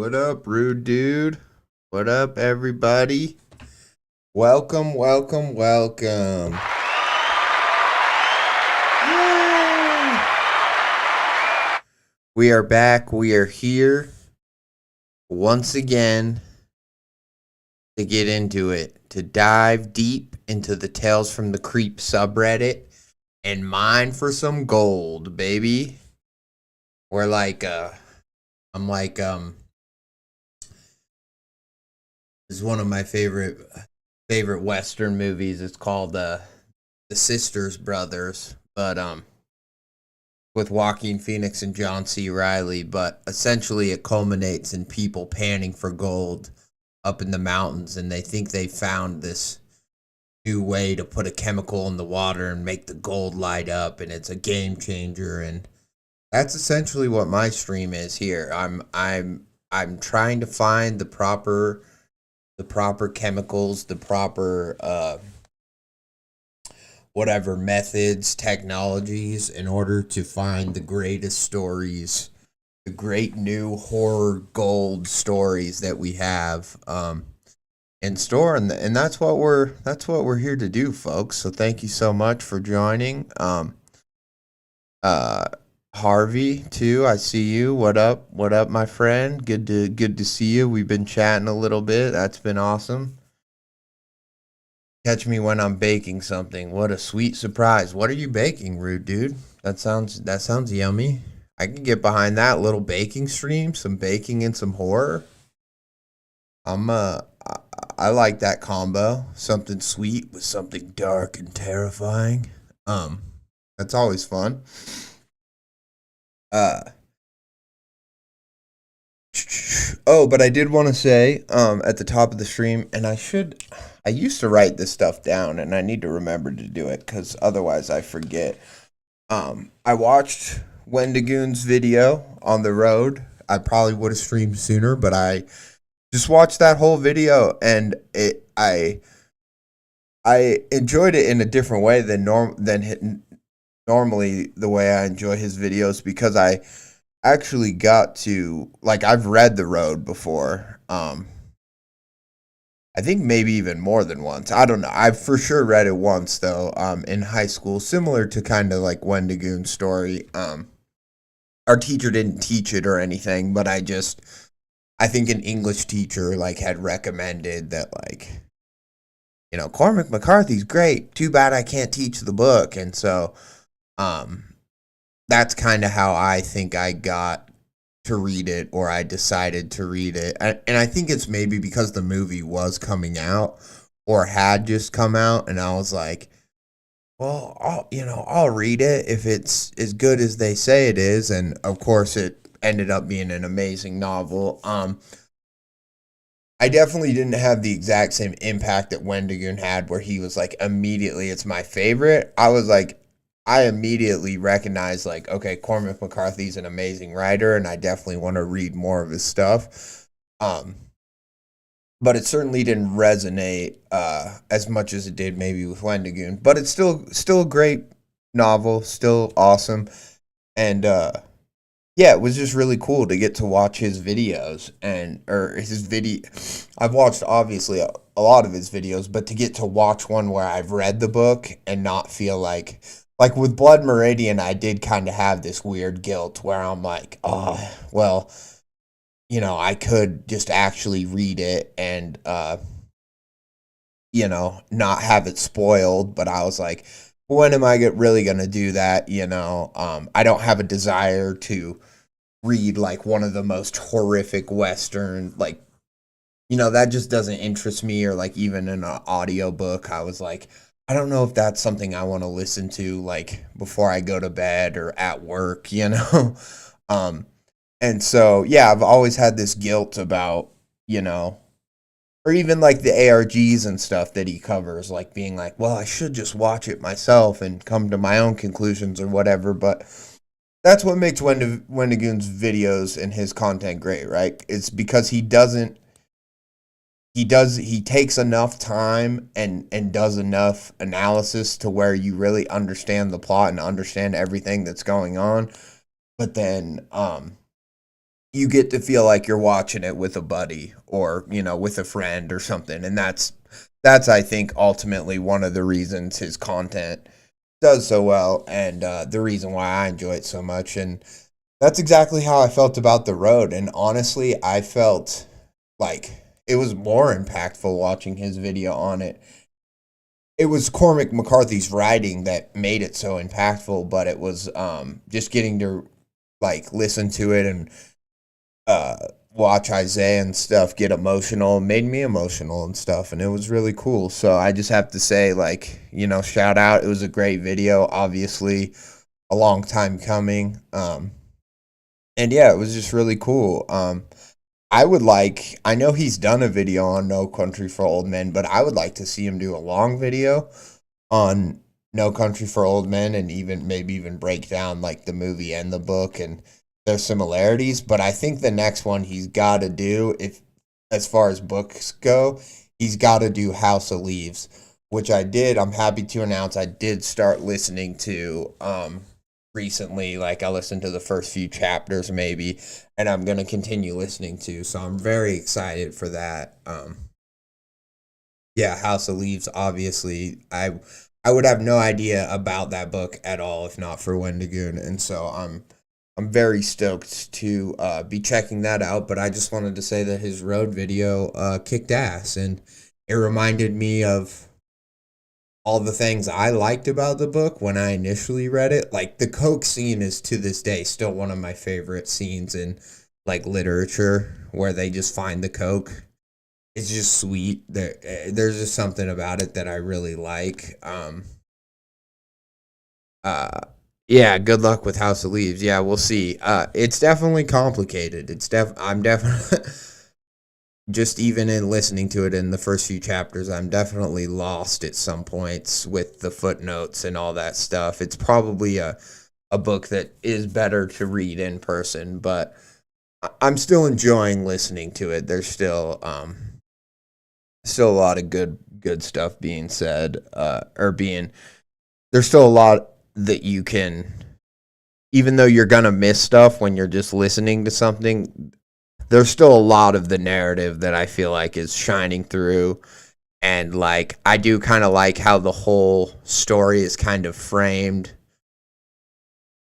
What up, rude dude? What up, everybody? Welcome, welcome, welcome. Yay! We are back. We are here once again to get into it, to dive deep into the Tales from the Creep subreddit and mine for some gold, baby. We're like, I'm like, this is one of my favorite Western movies. It's called The Sisters Brothers, but with Joaquin Phoenix and John C. Reilly. But essentially, it culminates in people panning for gold up in the mountains, and they think they found this new way to put a chemical in the water and make the gold light up, and it's a game changer. And that's essentially what my stream is here. I'm trying to find the proper chemicals, the proper whatever methods, technologies in order to find the greatest stories, the great new horror gold stories that we have in store, and that's what we're here to do, folks. So thank you so much for joining. Harvey too, I see you. What up, my friend? Good to see you. We've been chatting a little bit. That's been awesome. Catch me when I'm baking something. What a sweet surprise. What are you baking, rude dude? That sounds yummy. I can get behind that little baking stream, some baking and some horror. I like that combo. Something sweet with something dark and terrifying. That's always fun. But I did want to say at the top of the stream, and I used to write this stuff down, and I need to remember to do it because otherwise I forget. I watched Wendigoon's video on the road. I probably would have streamed sooner, but I just watched that whole video, and I enjoyed it in a different way than normally the way I enjoy his videos, because I actually got to, like, I've read The Road before. I think maybe even more than once. I don't know. I've for sure read it once though, in high school, similar to kind of like Wendigoon's story. Our teacher didn't teach it or anything, but I think an English teacher like had recommended that, like, Cormac McCarthy's great. Too bad I can't teach the book. And so that's kind of how I think I got to read it, or I decided to read it. And I think it's maybe because the movie was coming out or had just come out, and I was like, well, I'll read it if it's as good as they say it is. And of course it ended up being an amazing novel. I definitely didn't have the exact same impact that Wendigoon had, where he was like, immediately it's my favorite. I immediately recognized, like, okay, Cormac McCarthy's an amazing writer, and I definitely want to read more of his stuff. But it certainly didn't resonate as much as it did maybe with Wendigoon. But it's still a great novel, still awesome, and yeah, it was just really cool to get to watch his videos or his video. I've watched obviously a lot of his videos, but to get to watch one where I've read the book and not feel like with Blood Meridian, I did kind of have this weird guilt where I'm like, oh, well, I could just actually read it and, not have it spoiled. But I was like, when am I really going to do that? I don't have a desire to read like one of the most horrific Western, like, that just doesn't interest me. Or like even in an audiobook, I was like, I don't know if that's something I want to listen to like before I go to bed or at work, and so, yeah, I've always had this guilt about, or even like the ARGs and stuff that he covers, like being like, well, I should just watch it myself and come to my own conclusions or whatever. But that's what makes Wendigoon's videos and his content great, right? It's because he takes enough time and does enough analysis to where you really understand the plot and understand everything that's going on. But then you get to feel like you're watching it with a buddy or, you know, with a friend or something. And that's I think ultimately one of the reasons his content does so well, and the reason why I enjoy it so much. And that's exactly how I felt about The Road. And honestly, I felt like it was more impactful watching his video on it. It was Cormac McCarthy's writing that made it so impactful, but it was just getting to like listen to it and uh, watch Isaiah and stuff get emotional, made me emotional and stuff, and it was really cool. So I just have to say, like, you know, shout out. It was a great video, obviously, a long time coming. And yeah, it was just really cool. I know he's done a video on No Country for Old Men, but I would like to see him do a long video on No Country for Old Men, and even maybe even break down like the movie and the book and their similarities. But I think the next one he's got to do, if as far as books go, he's got to do House of Leaves, which I did. I'm happy to announce I did start listening to recently. Like, I listened to the first few chapters maybe, and I'm going to continue listening to. So I'm very excited for that. Yeah, House of Leaves, obviously. I would have no idea about that book at all if not for Wendigoon, and so I'm very stoked to be checking that out. But I just wanted to say that his road video kicked ass, and it reminded me of all the things I liked about the book when I initially read it. Like, the Coke scene is to this day still one of my favorite scenes in like literature, where they just find the Coke. It's just sweet. There's just something about it that I really like. Uh, yeah, good luck with House of Leaves. Yeah, we'll see. It's definitely complicated. I'm definitely just even in listening to it in the first few chapters, I'm definitely lost at some points with the footnotes and all that stuff. It's probably a book that is better to read in person, but I'm still enjoying listening to it. There's still a lot of good stuff being said, or being there's still a lot that you can, even though you're gonna miss stuff when you're just listening to something, there's still a lot of the narrative that I feel like is shining through. And like, I do kind of like how the whole story is kind of framed,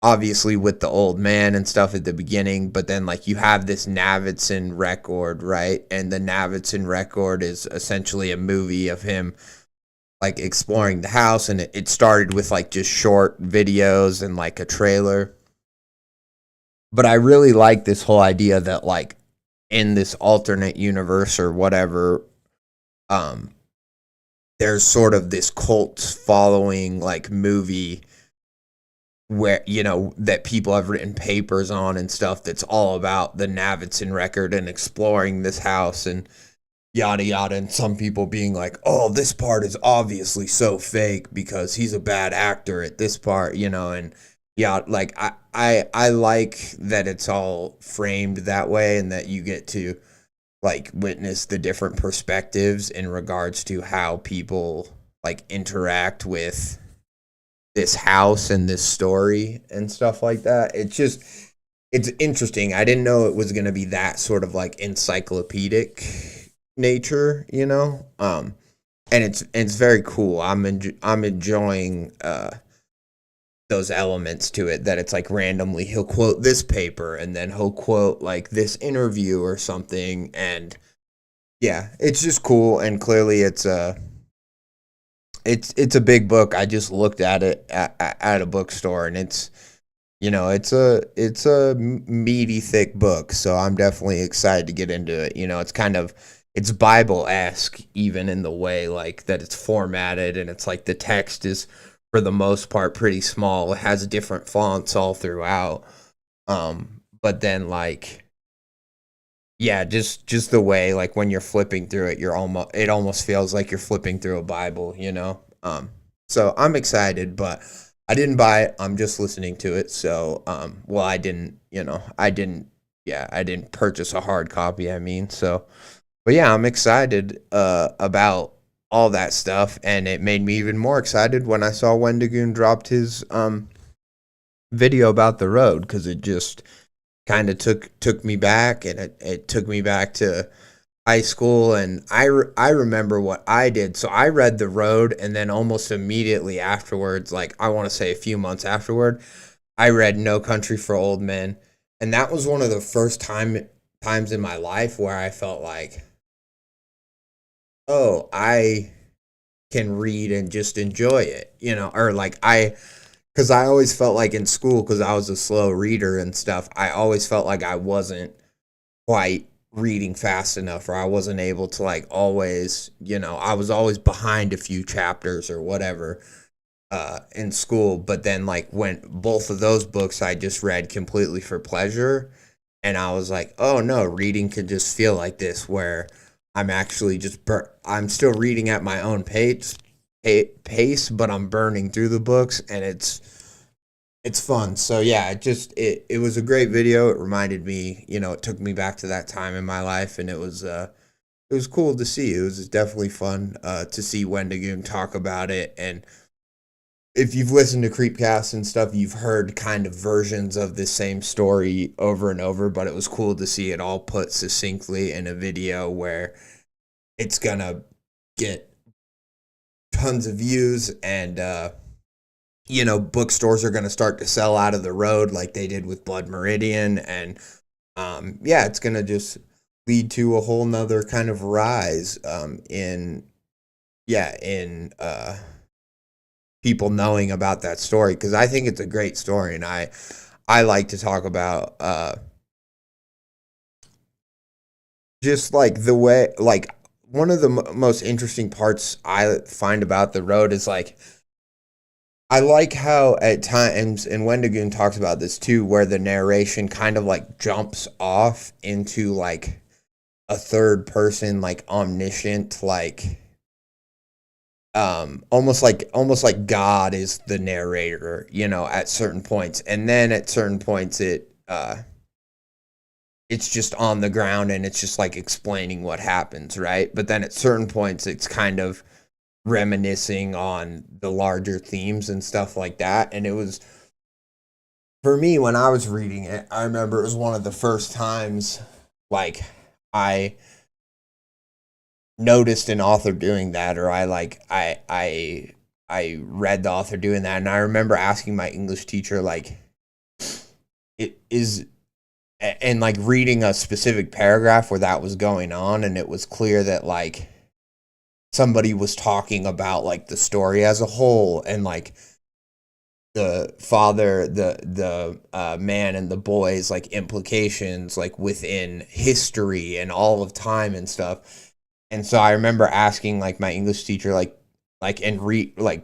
obviously with the old man and stuff at the beginning, but then like you have this Navidson record, right? And the Navidson record is essentially a movie of him like exploring the house, and it started with like just short videos and like a trailer. But I really like this whole idea that like in this alternate universe or whatever, um there's sort of this cult following like movie where, you know, that people have written papers on and stuff, that's all about the Navidson record and exploring this house and yada yada, and some people being like, oh, this part is obviously so fake because he's a bad actor at this part, you know. And yeah, like I like that it's all framed that way, and that you get to like witness the different perspectives in regards to how people like interact with this house and this story and stuff like that. It's interesting. I didn't know it was going to be that sort of like encyclopedic nature, you know. And it's very cool. I'm enjoying those elements to it, that it's like randomly he'll quote this paper and then he'll quote like this interview or something. And yeah, it's just cool. And clearly it's a big book. I just looked at it at a bookstore, and it's, you know, it's a meaty thick book. So I'm definitely excited to get into it. You know, it's Bible-esque, even in the way like that it's formatted, and it's like the text is for the most part pretty small. It has different fonts all throughout. But then like, yeah, just the way like when you're flipping through it, it almost feels like you're flipping through a Bible, you know. So I'm excited, but I didn't buy it. I'm just listening to it. So well, I didn't, you know, I didn't purchase a hard copy. I mean, so, but yeah, I'm excited about all that stuff, and it made me even more excited when I saw Wendigoon dropped his video about the road, because kind of took me back, and it took me back to high school. And I remember what I did. So I read The Road, and then almost immediately afterwards, like I want to say a few months afterward, I read No Country for Old Men. And that was one of the first times in my life where I felt like, oh, I can read and just enjoy it, or like because I always felt like in school, because I was a slow reader and stuff, I always felt like I wasn't quite reading fast enough, or I wasn't able to, like, always, I was always behind a few chapters or whatever in school. But then, like, when both of those books I just read completely for pleasure, and I was like, oh no, reading can just feel like this, where I'm actually just I'm still reading at my own pace, but I'm burning through the books, and it's fun. So yeah, it was a great video. It reminded me, it took me back to that time in my life, and it was cool to see. It was definitely fun to see Wendigoon talk about it. And if you've listened to CreepCast and stuff, you've heard kind of versions of the same story over and over, but it was cool to see it all put succinctly in a video where it's gonna get tons of views, and bookstores are gonna start to sell out of The Road like they did with Blood Meridian. And yeah, it's gonna just lead to a whole nother kind of rise in people knowing about that story, because I think it's a great story. And I like to talk about just like the way, like, one of the most interesting parts I find about The Road is, like, I like how at times, and Wendigoon talks about this too, where the narration kind of like jumps off into like a third person, like omniscient, like almost like God is the narrator, at certain points. And then at certain points it's just on the ground, and it's just like explaining what happens, right? But then at certain points it's kind of reminiscing on the larger themes and stuff like that. And it was, for me, when I was reading it, I remember it was one of the first times, like, I noticed an author doing that, or I read the author doing that. And I remember asking my English teacher, like, it is, and like reading a specific paragraph where that was going on, and it was clear that, like, somebody was talking about, like, the story as a whole, and like the father, the man, and the boys, like, implications, like, within history and all of time and stuff. And so I remember asking, like, my English teacher, like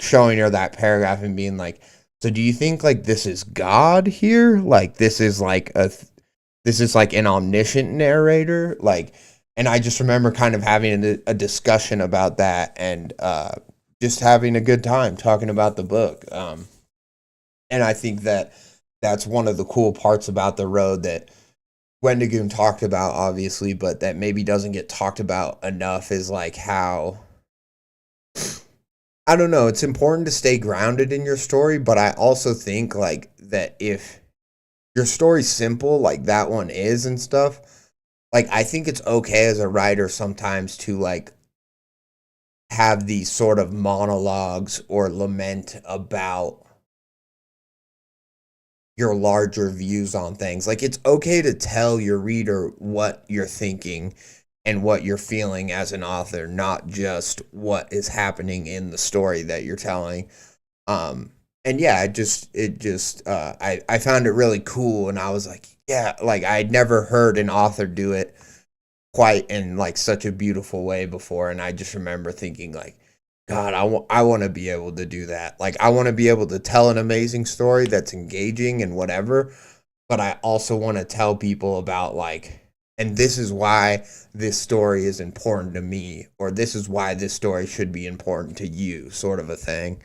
showing her that paragraph and being like, so do you think, like, this is God here? Like, this is like an omniscient narrator? Like, and I just remember kind of having a discussion about that, and just having a good time talking about the book. And I think that that's one of the cool parts about The Road that Wendigoon talked about, obviously, but that maybe doesn't get talked about enough, is like how, I don't know, it's important to stay grounded in your story, but I also think, like, that if your story's simple, like that one is and stuff, like, I think it's okay as a writer sometimes to, like, have these sort of monologues or lament about your larger views on things. Like, it's okay to tell your reader what you're thinking and what you're feeling as an author, not just what is happening in the story that you're telling. And yeah, I found it really cool, and I was like, yeah, like, I'd never heard an author do it quite in, like, such a beautiful way before. And I just remember thinking, like, God, I want to be able to do that. Like, I want to be able to tell an amazing story that's engaging and whatever, but I also want to tell people about, like, and this is why this story is important to me, or this is why this story should be important to you, sort of a thing.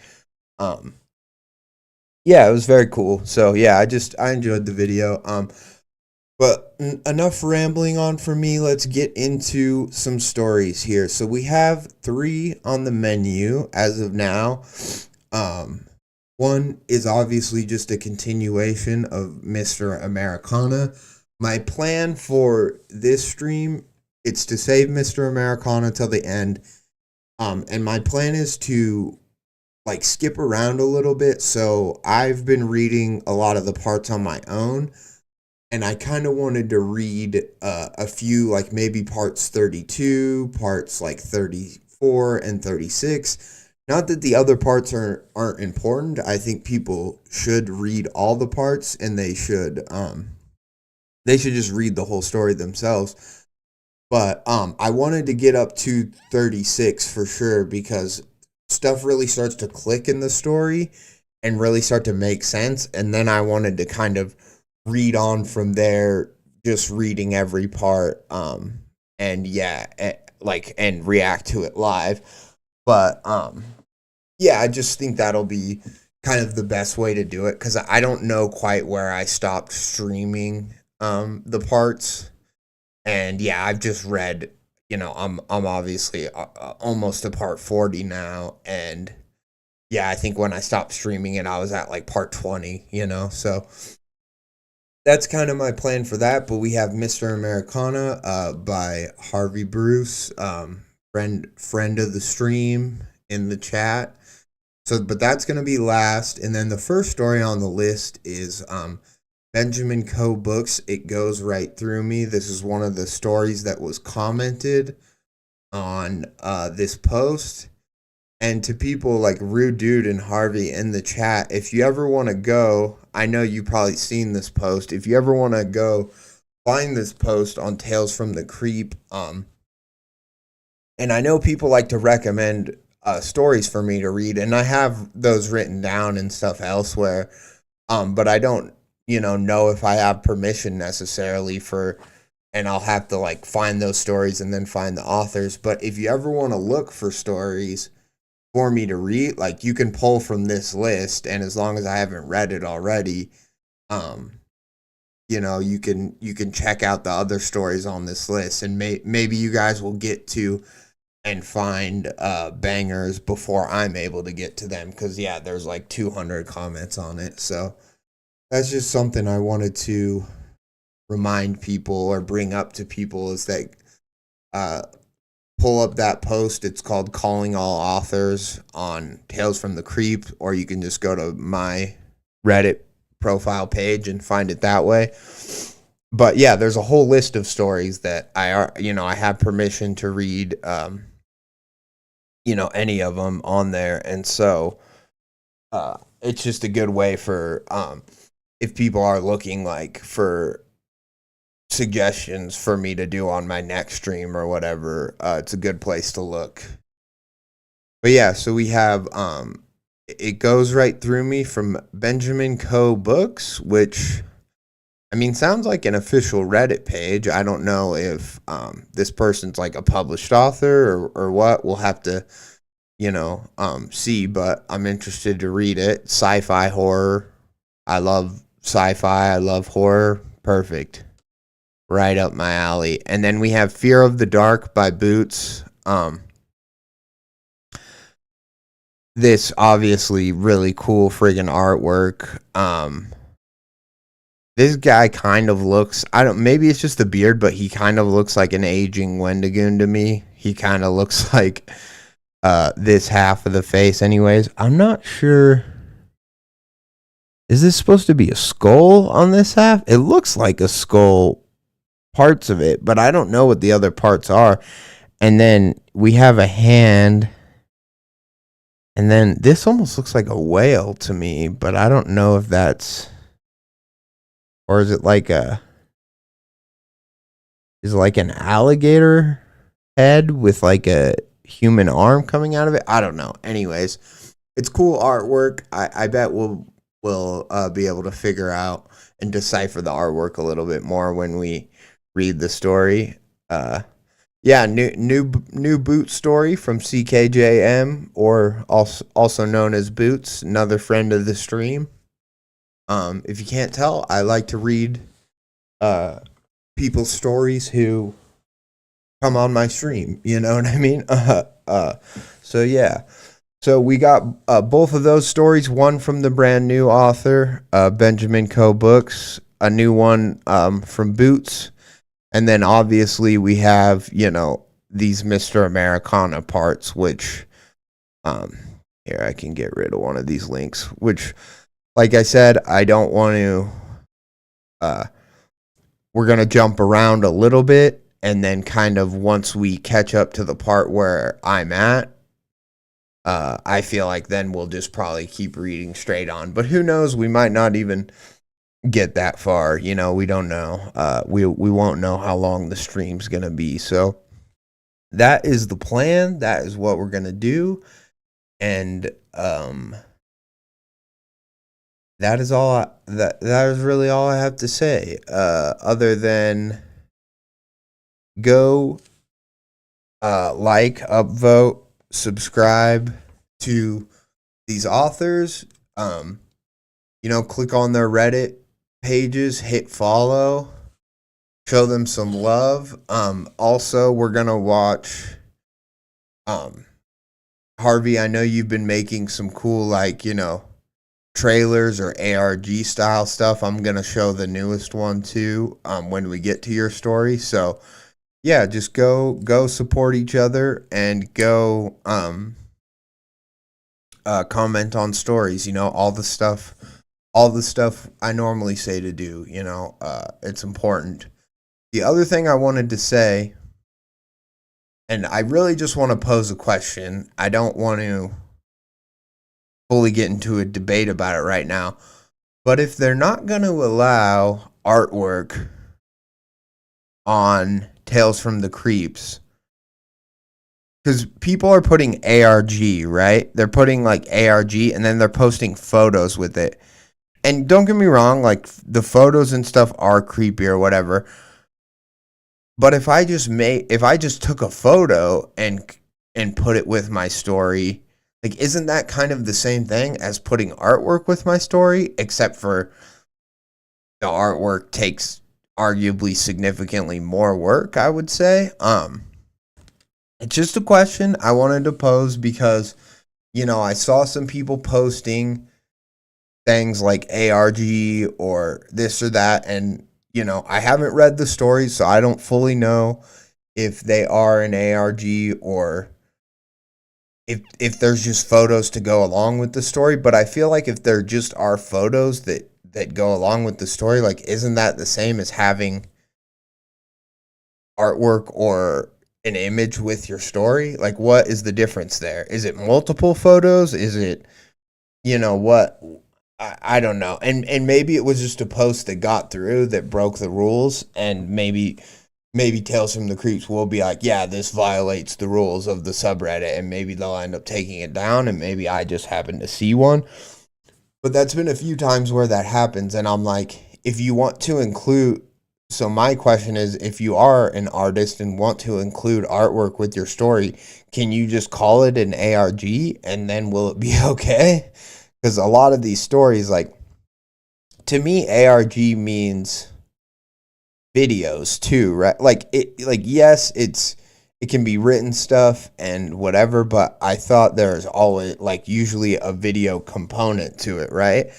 Yeah, it was very cool. So yeah, I enjoyed the video. But enough rambling on for me. Let's get into some stories here. So we have 3 on the menu as of now. One is obviously just a continuation of Mr. Americana. my plan for this stream, it's to save Mr. Americana till the end. And my plan is to like skip around a little bit. So I've been reading a lot of the parts on my own, and I kind of wanted to read a few, like maybe parts 32, parts like 34 and 36. Not that the other parts aren't important. I think people should read all the parts, and they should just read the whole story themselves. But I wanted to get up to 36 for sure, because stuff really starts to click in the story and really start to make sense. And then I wanted to kind of read on from there, just reading every part, and yeah, and react to it live. But yeah, I just think that'll be kind of the best way to do it, because I don't know quite where I stopped streaming the parts. And yeah, I've just read, I'm obviously almost to part 40 now, and yeah, I think when I stopped streaming it, I was at like part 20, so that's kind of my plan for that. But we have Mr. Americana by harveybrusse, friend of the stream in the chat. So, but that's going to be last. And then the first story on the list is Benjamin Coe Books, It Goes Right Through Me. This is one of the stories that was commented on this post. And to people like Rude Dude and Harvey in the chat, if you ever want to go, I know you've probably seen this post. If you ever want to go find this post on Tales from the Creep, and I know people like to recommend stories for me to read, and I have those written down and stuff elsewhere, but I don't, know if I have permission necessarily and I'll have to like find those stories and then find the authors. But if you ever want to look for stories for me to read, like, you can pull from this list, and as long as I haven't read it already, you can check out the other stories on this list, and maybe you guys will get to and find bangers before I'm able to get to them, because yeah, there's like 200 comments on it. So that's just something I wanted to remind people or bring up to people, is that pull up that post. It's called Calling All Authors on Tales from the Creep, or you can just go to my Reddit profile page and find it that way. But yeah, there's a whole list of stories that I have permission to read, any of them on there. And so it's just a good way for if people are looking like for suggestions for me to do on my next stream or whatever, it's a good place to look. But yeah, so we have It Goes Right Through Me from Benjamin Coe Books, which sounds like an official Reddit page. I don't know if this person's like a published author or what. We'll have to see, but I'm interested to read it. Sci-fi horror. I love sci-fi, I love horror. Perfect. Right up my alley. And then we have Fear of the Dark by Boots. This obviously really cool friggin' artwork. This guy kind of looks, maybe it's just the beard, but he kind of looks like an aging Wendigoon to me. He kind of looks like this half of the face anyways. I'm not sure. Is this supposed to be a skull on this half? It looks like a skull, parts of it, but I don't know what the other parts are. And then we have a hand, and then this almost looks like a whale to me, but I don't know if that's, or is it like an alligator head with like a human arm coming out of it? I don't know. Anyways, it's cool artwork. I bet we'll be able to figure out and decipher the artwork a little bit more when we read the story. New boot story from ckjm, or also known as Boots, another friend of the stream. If you can't tell, I like to read people's stories who come on my stream, you know what I mean? So yeah. So we got both of those stories, one from the brand new author, Benjamin Coe Books, a new one from Boots. And then obviously we have, these Mr. Americana parts, which, here, I can get rid of one of these links, which, like I said, I don't want to, we're going to jump around a little bit. And then kind of once we catch up to the part where I'm at, I feel like then we'll just probably keep reading straight on. But who knows? We might not even get that far. We don't know. We won't know how long the stream's going to be. So that is the plan. That is what we're going to do. And that is all that is really all I have to say. Other than go like, upvote, subscribe to these authors. Click on their Reddit pages, hit follow, show them some love. Also, we're gonna watch Harvey, I know you've been making some cool trailers or ARG style stuff. I'm gonna show the newest one too when we get to your story. So yeah, just go support each other and go comment on stories, all the stuff I normally say to do, it's important. The other thing I wanted to say, and I really just want to pose a question. I don't want to fully get into a debate about it right now. But if they're not going to allow artwork on Tales from the Creeps, because people are putting ARG, right? They're putting ARG and then they're posting photos with it. And don't get me wrong, the photos and stuff are creepy or whatever. But if I just took a photo and put it with my story, isn't that kind of the same thing as putting artwork with my story? Except for the artwork takes arguably significantly more work, I would say. It's just a question I wanted to pose because, I saw some people posting things like ARG or this or that, and I haven't read the stories, so I don't fully know if they are an ARG or if there's just photos to go along with the story. But I feel like if there just are photos that go along with the story, isn't that the same as having artwork or an image with your story? What is the difference there? Is it multiple photos? Is it, what? I don't know. And maybe it was just a post that got through that broke the rules, and maybe Tales from the Creeps will be like, yeah, this violates the rules of the subreddit, and maybe they'll end up taking it down, and maybe I just happen to see one. But that's been a few times where that happens, and I'm like, if you want to include, so my question is, if you are an artist and want to include artwork with your story, can you just call it an ARG, and then will it be okay? Because a lot of these stories, to me, ARG means videos too, right? Yes, it can be written stuff and whatever, but I thought there's always usually a video component to it, right?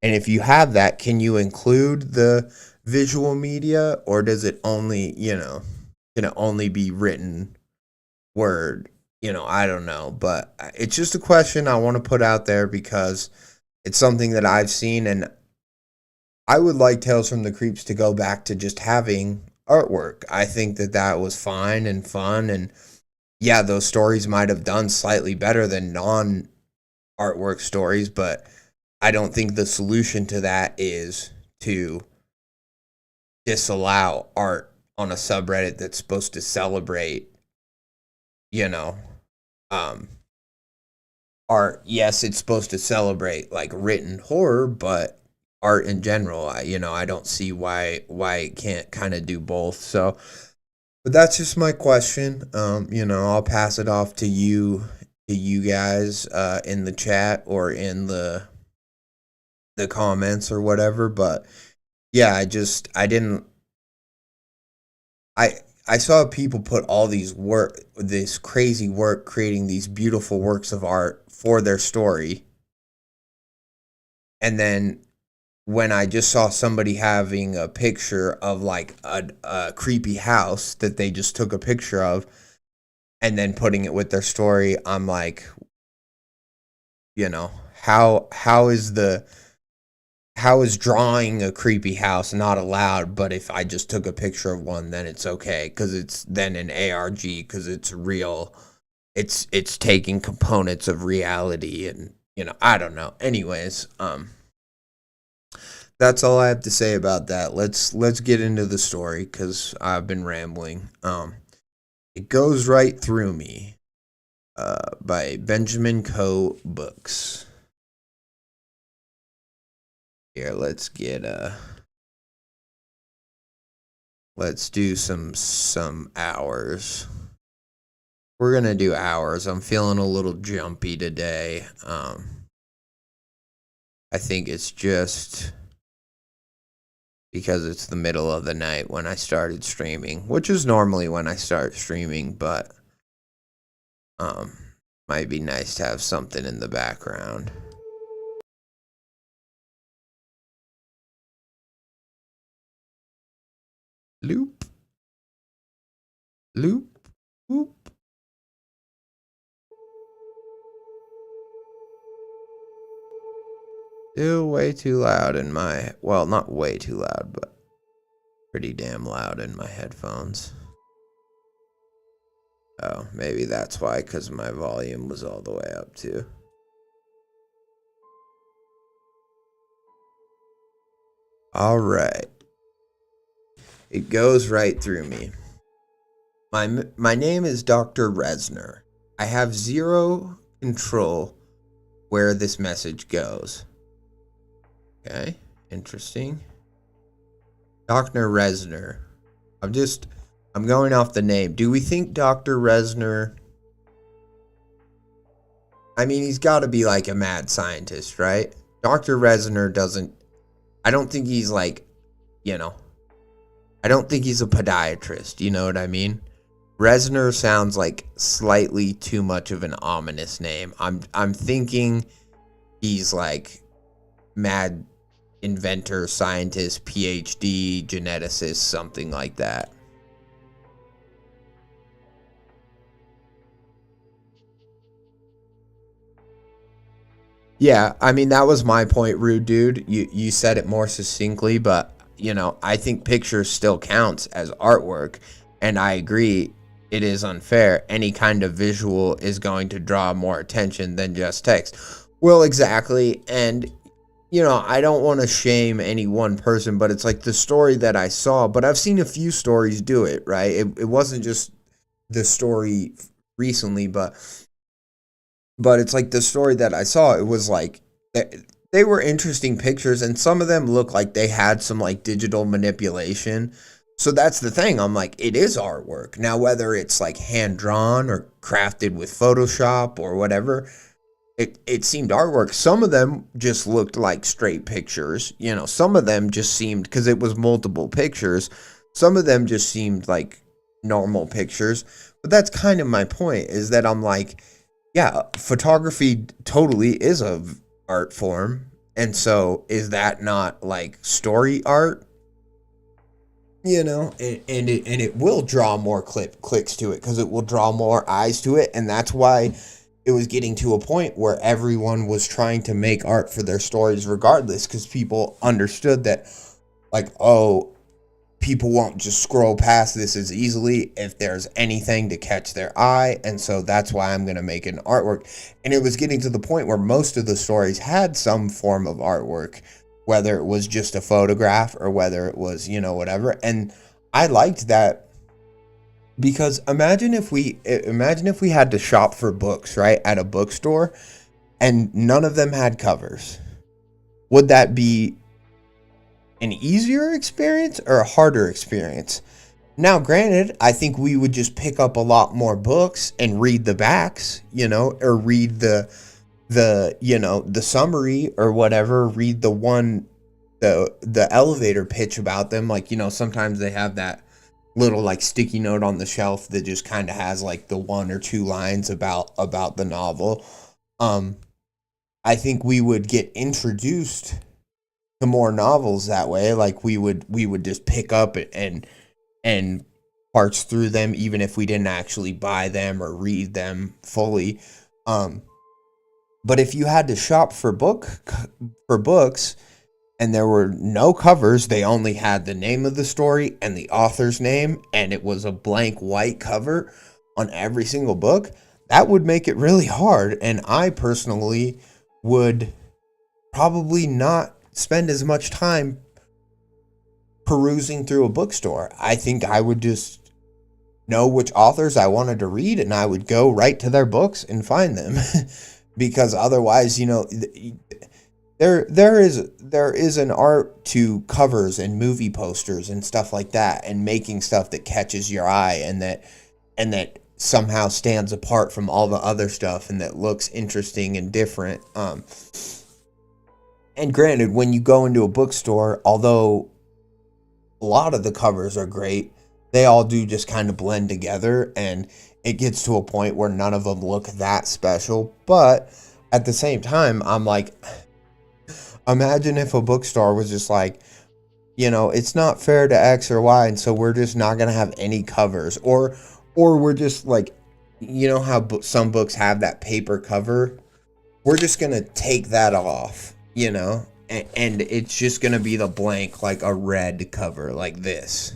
And if you have that, can you include the visual media, or does it only, can it only be written word? I don't know, but it's just a question I want to put out there because it's something that I've seen, and I would like Tales from the Creeps to go back to just having artwork. I think that was fine and fun, and yeah, those stories might have done slightly better than non-artwork stories, but I don't think the solution to that is to disallow art on a subreddit that's supposed to celebrate, art. Yes, it's supposed to celebrate written horror, but art in general, I don't see why it can't kind of do both. So, but that's just my question. I'll pass it off to you guys in the chat or in the comments or whatever. But yeah, I saw people put all this crazy work creating these beautiful works of art for their story. And then when I just saw somebody having a picture of like a creepy house that they just took a picture of and then putting it with their story, I'm like, you know, how is drawing a creepy house not allowed, but if I just took a picture of one, then it's okay because it's then an ARG because it's real. It's taking components of reality, and I don't know. Anyways, that's all I have to say about that. Let's get into the story because I've been rambling. It Goes Right Through Me, by Benjamin Coe Books. Here, let's do some hours. We're gonna do hours. I'm feeling a little jumpy today. I think it's just because it's the middle of the night when I started streaming, which is normally when I start streaming, but might be nice to have something in the background. Loop. Loop. Whoop. Still way too loud in my, well, not way too loud, but pretty damn loud in my headphones. Oh, maybe that's why, because my volume was all the way up too. All right. It Goes Right Through Me. My name is Dr. Resner. I have zero control where this message goes. Okay, interesting. Dr. Resner. I'm going off the name. Do we think Dr. Resner... I mean, he's got to be like a mad scientist, right? Dr. Resner doesn't... I don't think he's like, I don't think he's a podiatrist, you know what I mean? Resner sounds like slightly too much of an ominous name. I'm thinking he's like mad inventor, scientist, PhD, geneticist, something like that. Yeah, I mean, that was my point, rude dude. You said it more succinctly, but I think pictures still counts as artwork, and I agree it is unfair. Any kind of visual is going to draw more attention than just text. Well, exactly, and I don't want to shame any one person, but it's like the story that I saw, but I've seen a few stories do it, right? It wasn't just the story recently, but it's like the story that I saw, it was like they were interesting pictures, and some of them look like they had some like digital manipulation. So that's the thing. I'm like, it is artwork. Now, whether it's like hand drawn or crafted with Photoshop or whatever, it seemed artwork. Some of them just looked like straight pictures. Some of them just seemed, because it was multiple pictures, some of them just seemed like normal pictures. But that's kind of my point, is that I'm like, yeah, photography totally is a art form. And so is that not like story art? And it will draw more clicks to it because it will draw more eyes to it. And that's why it was getting to a point where everyone was trying to make art for their stories regardless, because people understood that, like, oh, people won't just scroll past this as easily if there's anything to catch their eye, and so that's why I'm going to make an artwork. And it was getting to the point where most of the stories had some form of artwork, whether it was just a photograph or whether it was, whatever. And I liked that, because imagine if we had to shop for books, right, at a bookstore, and none of them had covers. Would that be an easier experience or a harder experience? Now, granted, I think we would just pick up a lot more books and read the backs, or read the summary or whatever, read the elevator pitch about them. Like, sometimes they have that little like sticky note on the shelf that just kind of has like the one or two lines about the novel. I think we would get introduced to more novels that way. Like we would just pick up and parts through them, even if we didn't actually buy them or read them fully. Um, but if you had to shop for books and there were no covers, they only had the name of the story and the author's name, and it was a blank white cover on every single book, that would make it really hard. And I personally would probably not spend as much time perusing through a bookstore. I think I would just know which authors I wanted to read, and I would go right to their books and find them. Because otherwise, there is an art to covers and movie posters and stuff like that, and making stuff that catches your eye and that somehow stands apart from all the other stuff and that looks interesting and different. And granted, when you go into a bookstore, although a lot of the covers are great, they all do just kind of blend together, and it gets to a point where none of them look that special. But at the same time, I'm like, imagine if a bookstore was just like, it's not fair to X or Y, and so we're just not going to have any covers. Or we're just like, how some books have that paper cover? We're just going to take that off, and it's just going to be the blank, like a red cover like this.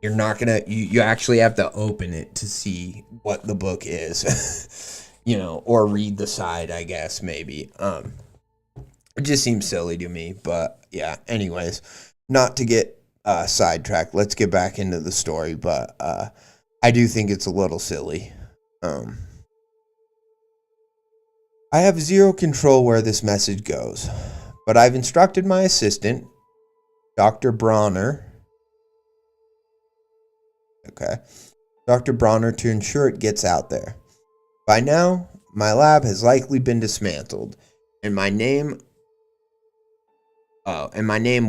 You're not going to, you actually have to open it to see what the book is, or read the side, I guess, maybe. It just seems silly to me, but yeah, anyways, not to get sidetracked, let's get back into the story, but I do think it's a little silly. I have zero control where this message goes, but I've instructed my assistant, Dr. Bronner, to ensure it gets out there. By now, my lab has likely been dismantled, and my name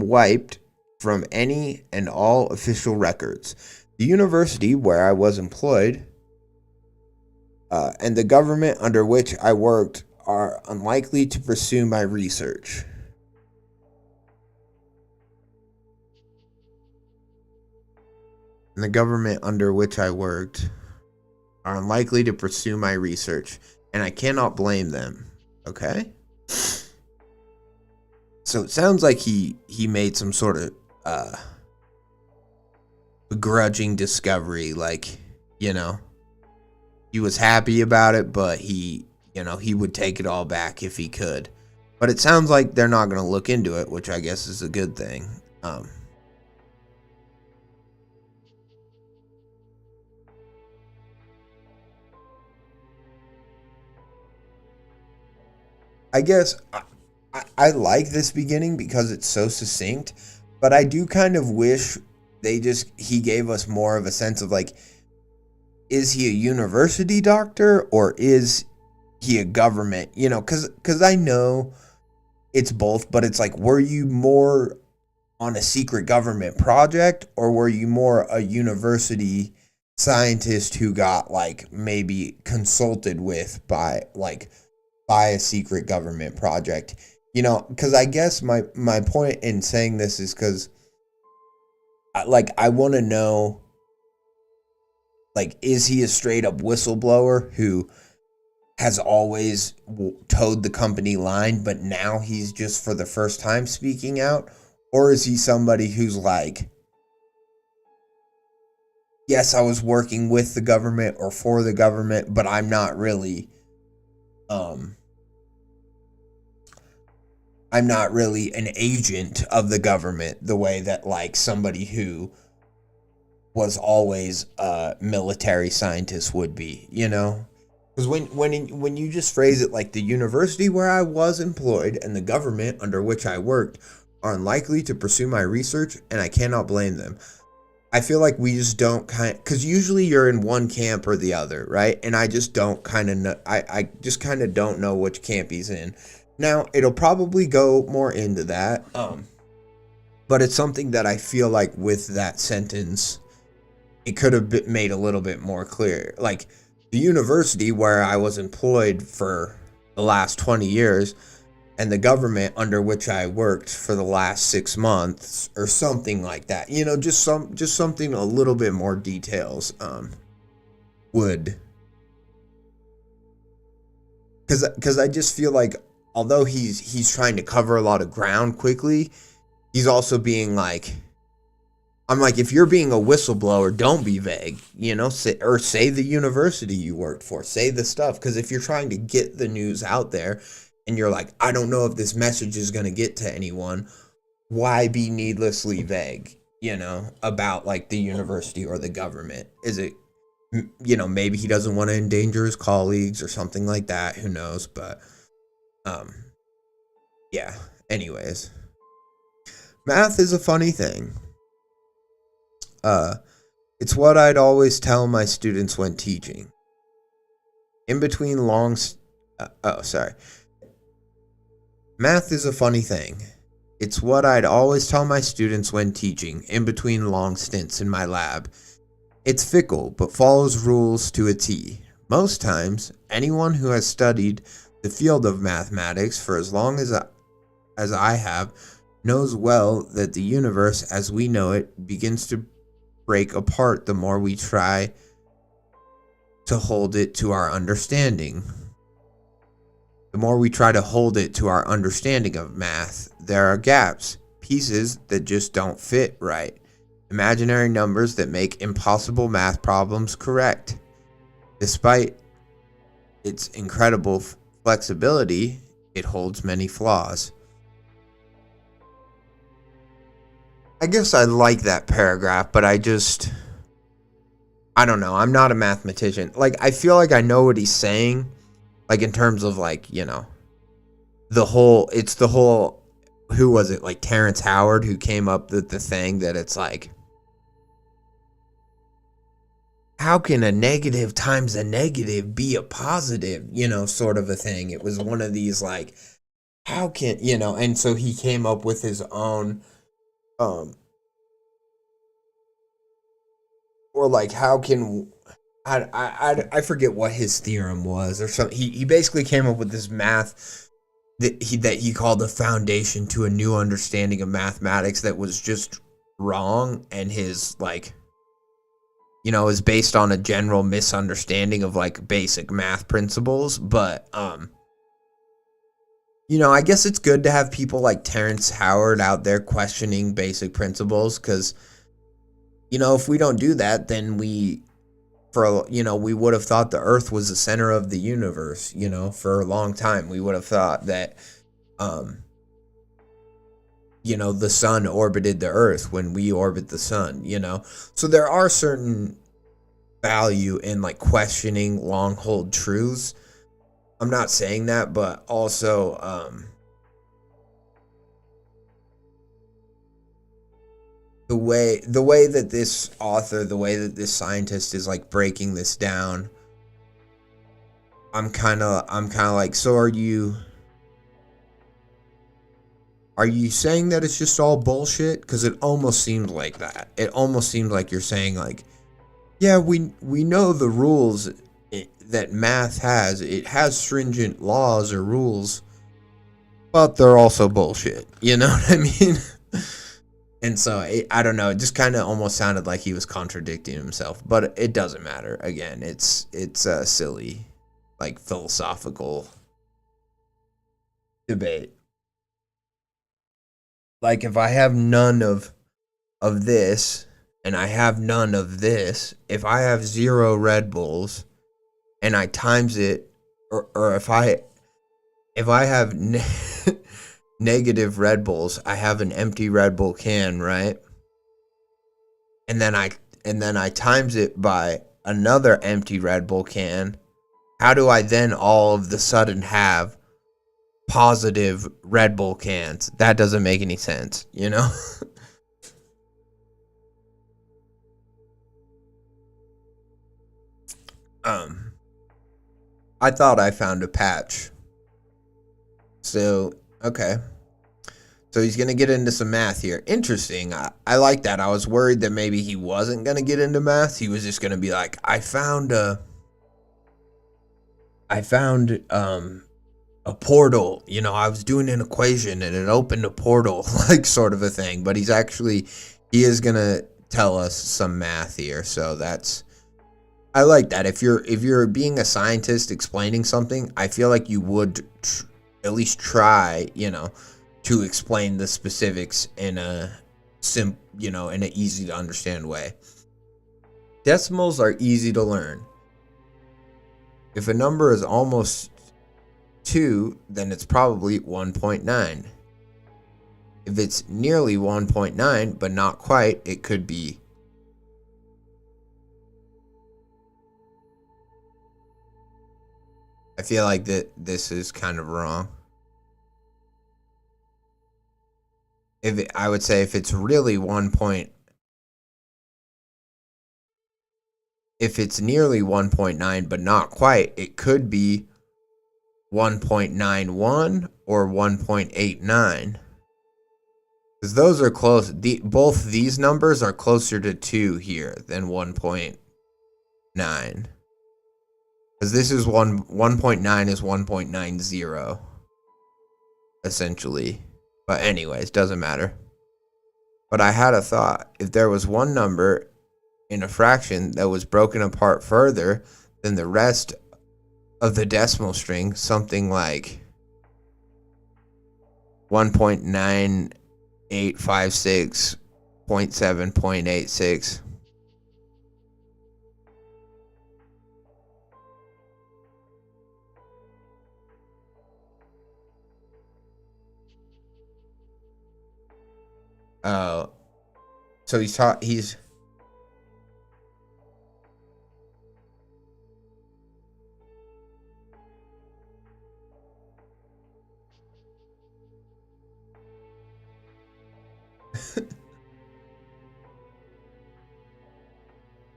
wiped from any and all official records. The university where I was employed and the government under which I worked are unlikely to pursue my research. And the government under which I worked are unlikely to pursue my research, and I cannot blame them. Okay? So it sounds like he made some sort of begrudging discovery, like, he was happy about it, but he would take it all back if he could. But it sounds like they're not going to look into it, which I guess is a good thing. I guess I like this beginning because it's so succinct, but I do kind of wish he gave us more of a sense of like, is he a university doctor or is he a government? Because I know it's both, but it's like, were you more on a secret government project, or were you more a university scientist who got like maybe consulted with by a secret government project? Because I guess my point in saying this is because I want to know, like, is he a straight up whistleblower who has always towed the company line, but now he's just for the first time speaking out? Or is he somebody who's like, yes, I was working with the government or for the government, but I'm not really an agent of the government the way that like somebody who was always a military scientist would be, Because when you just phrase it like, the university where I was employed and the government under which I worked are unlikely to pursue my research, and I cannot blame them. I feel like we just don't because usually you're in one camp or the other, right? And I just don't kind of know. I just kind of don't know which camp he's in. Now, it'll probably go more into that. But it's something that I feel like with that sentence, it could have been made a little bit more clear. Like, the university where I was employed for the last 20 years and the government under which I worked for the last 6 months, or something like that. Just something a little bit more details would, because I just feel like, although he's trying to cover a lot of ground quickly, he's also being like, I'm like, if you're being a whistleblower, don't be vague, say the university you worked for, say the stuff. Because if you're trying to get the news out there and you're like, I don't know if this message is going to get to anyone, why be needlessly vague, about like the university or the government? Is it, maybe he doesn't want to endanger his colleagues or something like that. Who knows? But, yeah. Anyways, math is a funny thing. It's what I'd always tell my students when teaching. In between Math is a funny thing. It's what I'd always tell my students when teaching, in between long stints in my lab. It's fickle, but follows rules to a T. Most times, anyone who has studied the field of mathematics for as long as I have knows well that the universe as we know it begins to break apart the more we try to hold it to our understanding. The more we try to hold it to our understanding of math, there are gaps, pieces that just don't fit right, imaginary numbers that make impossible math problems correct. Despite its incredible flexibility, it holds many flaws. I guess I like that paragraph, but I don't know. I'm not a mathematician. Like, I feel like I know what he's saying, like, in terms of, like, who was it? Like, Terrence Howard, who came up with the thing that it's like, how can a negative times a negative be a positive, sort of a thing. It was one of these, like, how can, and so he came up with his own, or like, how can, I forget what his theorem was or something. He basically came up with this math that he called the foundation to a new understanding of mathematics that was just wrong, and his, like, is based on a general misunderstanding of, like, basic math principles. But I guess it's good to have people like Terrence Howard out there questioning basic principles, because if we don't do that, then we would have thought the Earth was the center of the universe. For a long time we would have thought that the sun orbited the Earth when we orbit the sun. So there are certain value in, like, questioning long hold truths. I'm not saying that, but also the way that this author, the way that this scientist is, like, breaking this down, I'm kind of like, so are you saying that it's just all bullshit? Because it almost seemed like that. It almost seemed like you're saying, like, yeah, we know the rules that math has. It has stringent laws or rules, but they're also bullshit. You know what I mean? And so, I don't know, it just kind of almost sounded like he was contradicting himself, but it doesn't matter. Again, it's a silly, like, philosophical debate. Like, if I have none of this, and I have none of this, if I have 0 Red Bulls, and I times it, or if I have negative Red Bulls, I have an empty Red Bull can, right? And then I times it by another empty Red Bull can. How do I then all of the sudden have positive Red Bull cans? That doesn't make any sense, I thought I found a patch. So, okay. So he's going to get into some math here. Interesting. I like that. I was worried that maybe he wasn't going to get into math. He was just going to be like, I found a portal. You know, I was doing an equation and it opened a portal, like sort of a thing. But he is gonna tell us some math here. So I like that. If you're being a scientist explaining something, I feel like you would at least try, to explain the specifics in a in an easy to understand way. Decimals are easy to learn. If a number is almost 2, then it's probably 1.9. If it's nearly 1.9, but not quite, it could be. I feel like that this is kind of wrong. I would say if it's really if it's nearly 1.9 but not quite, it could be 1.91 or 1.89. Because those are close. Both these numbers are closer to 2 here than 1.9. Because this is 1.9 is 1.90 essentially. But anyways, doesn't matter. But I had a thought. If there was one number in a fraction that was broken apart further than the rest of the decimal string, something like 1.9856.7.86. So he's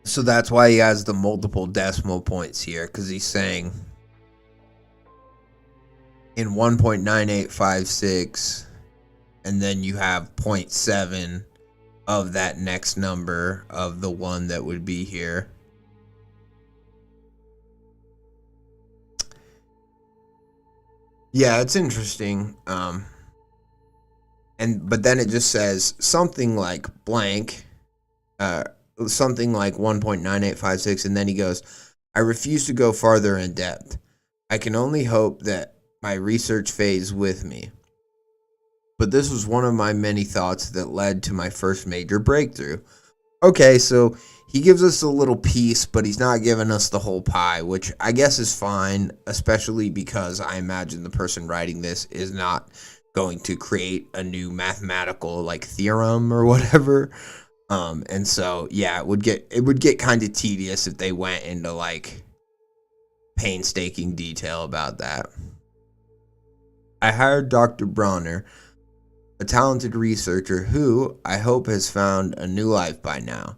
so that's why he has the multiple decimal points here, because he's saying in 1.9856, and then you have 0.7 of that next number of the one that would be here. Yeah, it's interesting. But then it just says something like blank, something like 1.9856, and then he goes, I refuse to go farther in depth. I can only hope that my research fades with me. But this was one of my many thoughts that led to my first major breakthrough. Okay, so he gives us a little piece, but he's not giving us the whole pie, which I guess is fine, especially because I imagine the person writing this is not going to create a new mathematical like theorem or whatever. And so yeah, it would get kind of tedious if they went into like painstaking detail about that. I hired Dr. Bronner, a talented researcher who I hope has found a new life by now.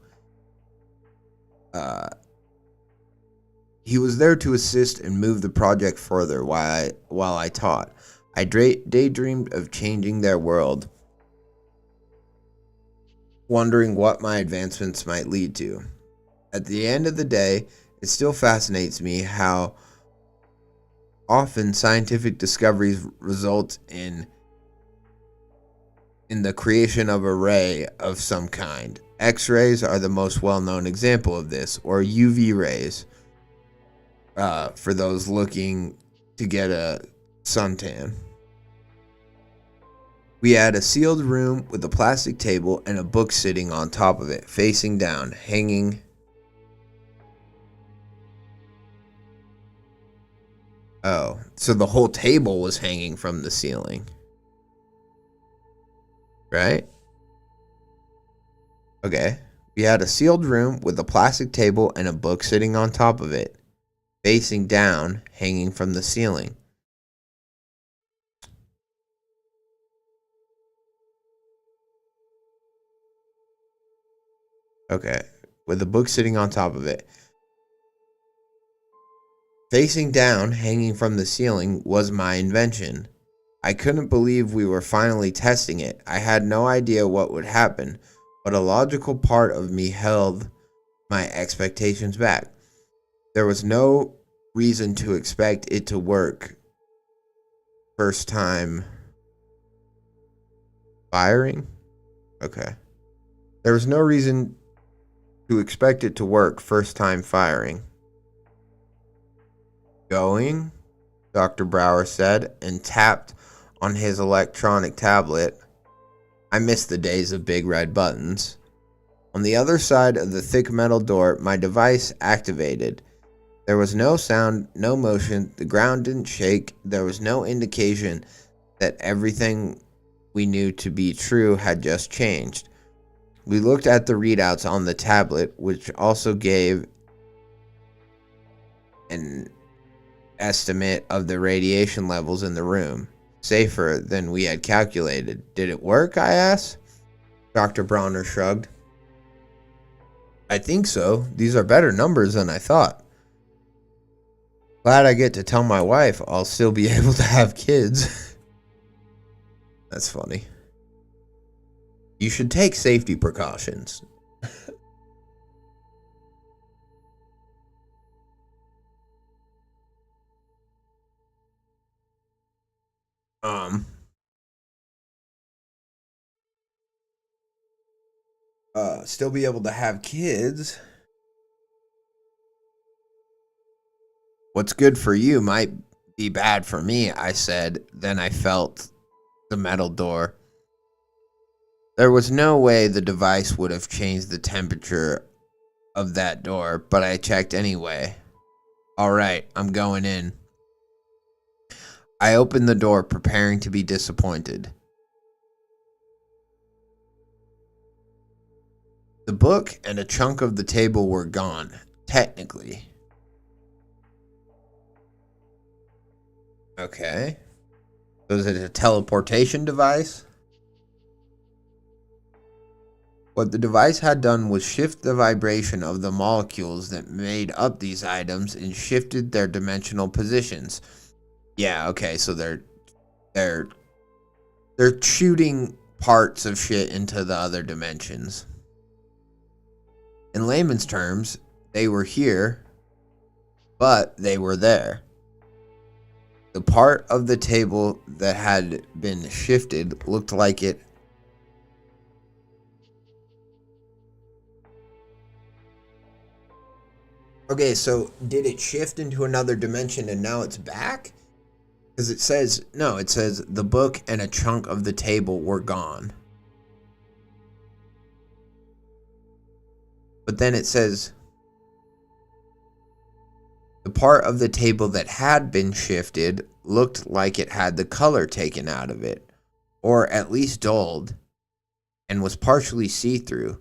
He was there to assist and move the project further while I taught. I daydreamed of changing their world, wondering what my advancements might lead to. At the end of the day, it still fascinates me how often scientific discoveries result in the creation of a ray of some kind. X-rays are the most well-known example of this, or UV rays, for those looking to get a suntan. We had a sealed room with a plastic table and a book sitting on top of it, facing down, hanging. Oh, so the whole table was hanging from the ceiling. Right? Okay. We had a sealed room with a plastic table and a book sitting on top of it, facing down, hanging from the ceiling. Okay. With a book sitting on top of it. Facing down, hanging from the ceiling, was my invention. I couldn't believe we were finally testing it. I had no idea what would happen, but a logical part of me held my expectations back. There was no reason to expect it to work. first time firing? Okay. There was no reason to expect it to work first time firing. Going, Dr. Brower said, and tapped on his electronic tablet. I miss the days of big red buttons. On the other side of the thick metal door, my device activated. There was no sound, no motion, the ground didn't shake, there was no indication that everything we knew to be true had just changed. We looked at the readouts on the tablet, which also gave an estimate of the radiation levels in the room, safer than we had calculated. Did it work? I asked. Dr. Bronner shrugged. I think so. These are better numbers than I thought. Glad I get to tell my wife I'll still be able to have kids. That's funny. You should take safety precautions. Still be able to have kids. What's good for you might be bad for me, I said. Then I felt the metal door. There was no way the device would have changed the temperature of that door, but I checked anyway. All right, I'm going in. I opened the door, preparing to be disappointed. The book and a chunk of the table were gone, technically. Okay. Was it a teleportation device? What the device had done was shift the vibration of the molecules that made up these items and shifted their dimensional positions. Yeah, okay, so they're shooting parts of shit into the other dimensions. In layman's terms, they were here, but they were there. The part of the table that had been shifted looked like it. Okay, so did it shift into another dimension and now it's back? Because it says the book and a chunk of the table were gone. But then it says the part of the table that had been shifted looked like it had the color taken out of it, or at least dulled, and was partially see-through.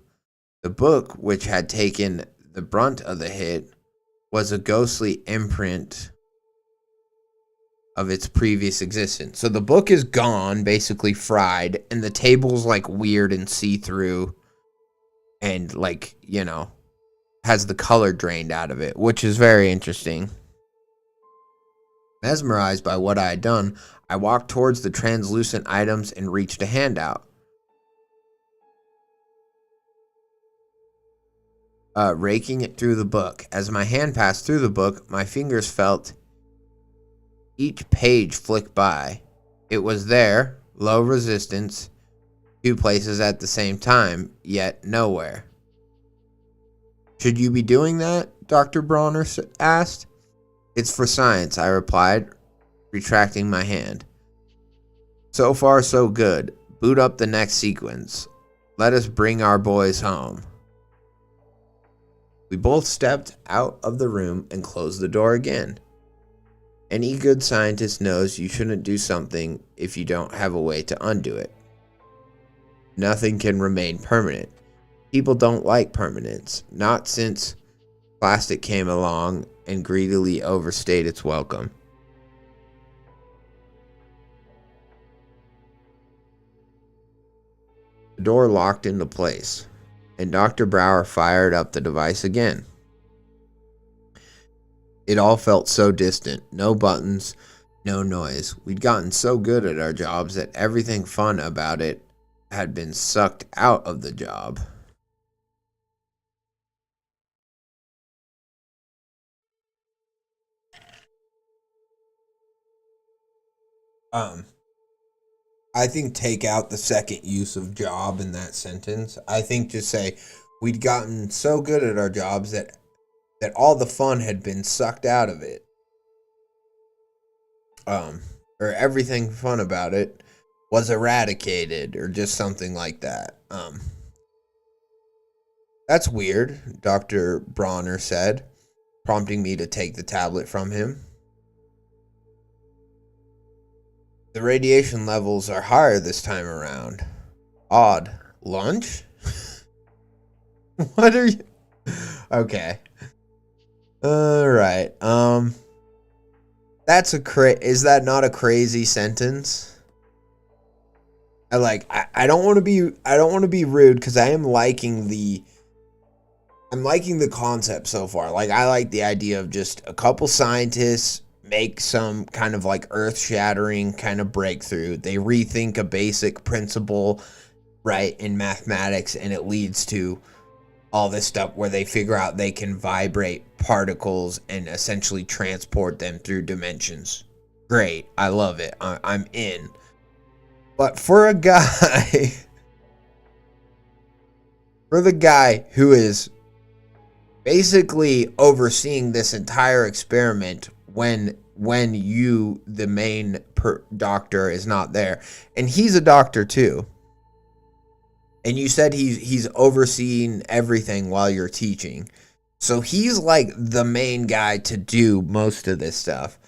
The book, which had taken the brunt of the hit, was a ghostly imprint of its previous existence. So the book is gone, basically fried, and the table's like weird and see-through and like, has the color drained out of it, which is very interesting. Mesmerized by what I had done, I walked towards the translucent items and reached a hand out. Raking it through the book. As my hand passed through the book, my fingers felt each page flick by. It was there, low resistance, two places at the same time, yet nowhere. Should you be doing that? Dr. Bronner asked. It's for science, I replied, retracting my hand. So far, so good. Boot up the next sequence. Let us bring our boys home. We both stepped out of the room and closed the door again. Any good scientist knows you shouldn't do something if you don't have a way to undo it. Nothing can remain permanent. People don't like permanence, not since plastic came along and greedily overstayed its welcome. The door locked into place, and Dr. Brower fired up the device again. It all felt so distant. No buttons, no noise. We'd gotten so good at our jobs that everything fun about it had been sucked out of the job. Um, I think take out the second use of job in that sentence. I think just say we'd gotten so good at our jobs that all the fun had been sucked out of it. Um, or everything fun about it was eradicated, or just something like that. That's weird, Dr. Bronner said, prompting me to take the tablet from him. The radiation levels are higher this time around. Odd. Lunch? What are you? Okay. Alright. That's is that not a crazy sentence? I don't want to be rude, because I'm liking the concept so far. Like, I like the idea of just a couple scientists make some kind of like earth-shattering kind of breakthrough. They rethink a basic principle, right, in mathematics, and it leads to all this stuff where they figure out they can vibrate particles and essentially transport them through dimensions. Great. I love it. I'm in. But for a guy, for the guy who is basically overseeing this entire experiment when you, the main doctor, is not there, and he's a doctor too, and you said he's overseeing everything while you're teaching, so he's like the main guy to do most of this stuff.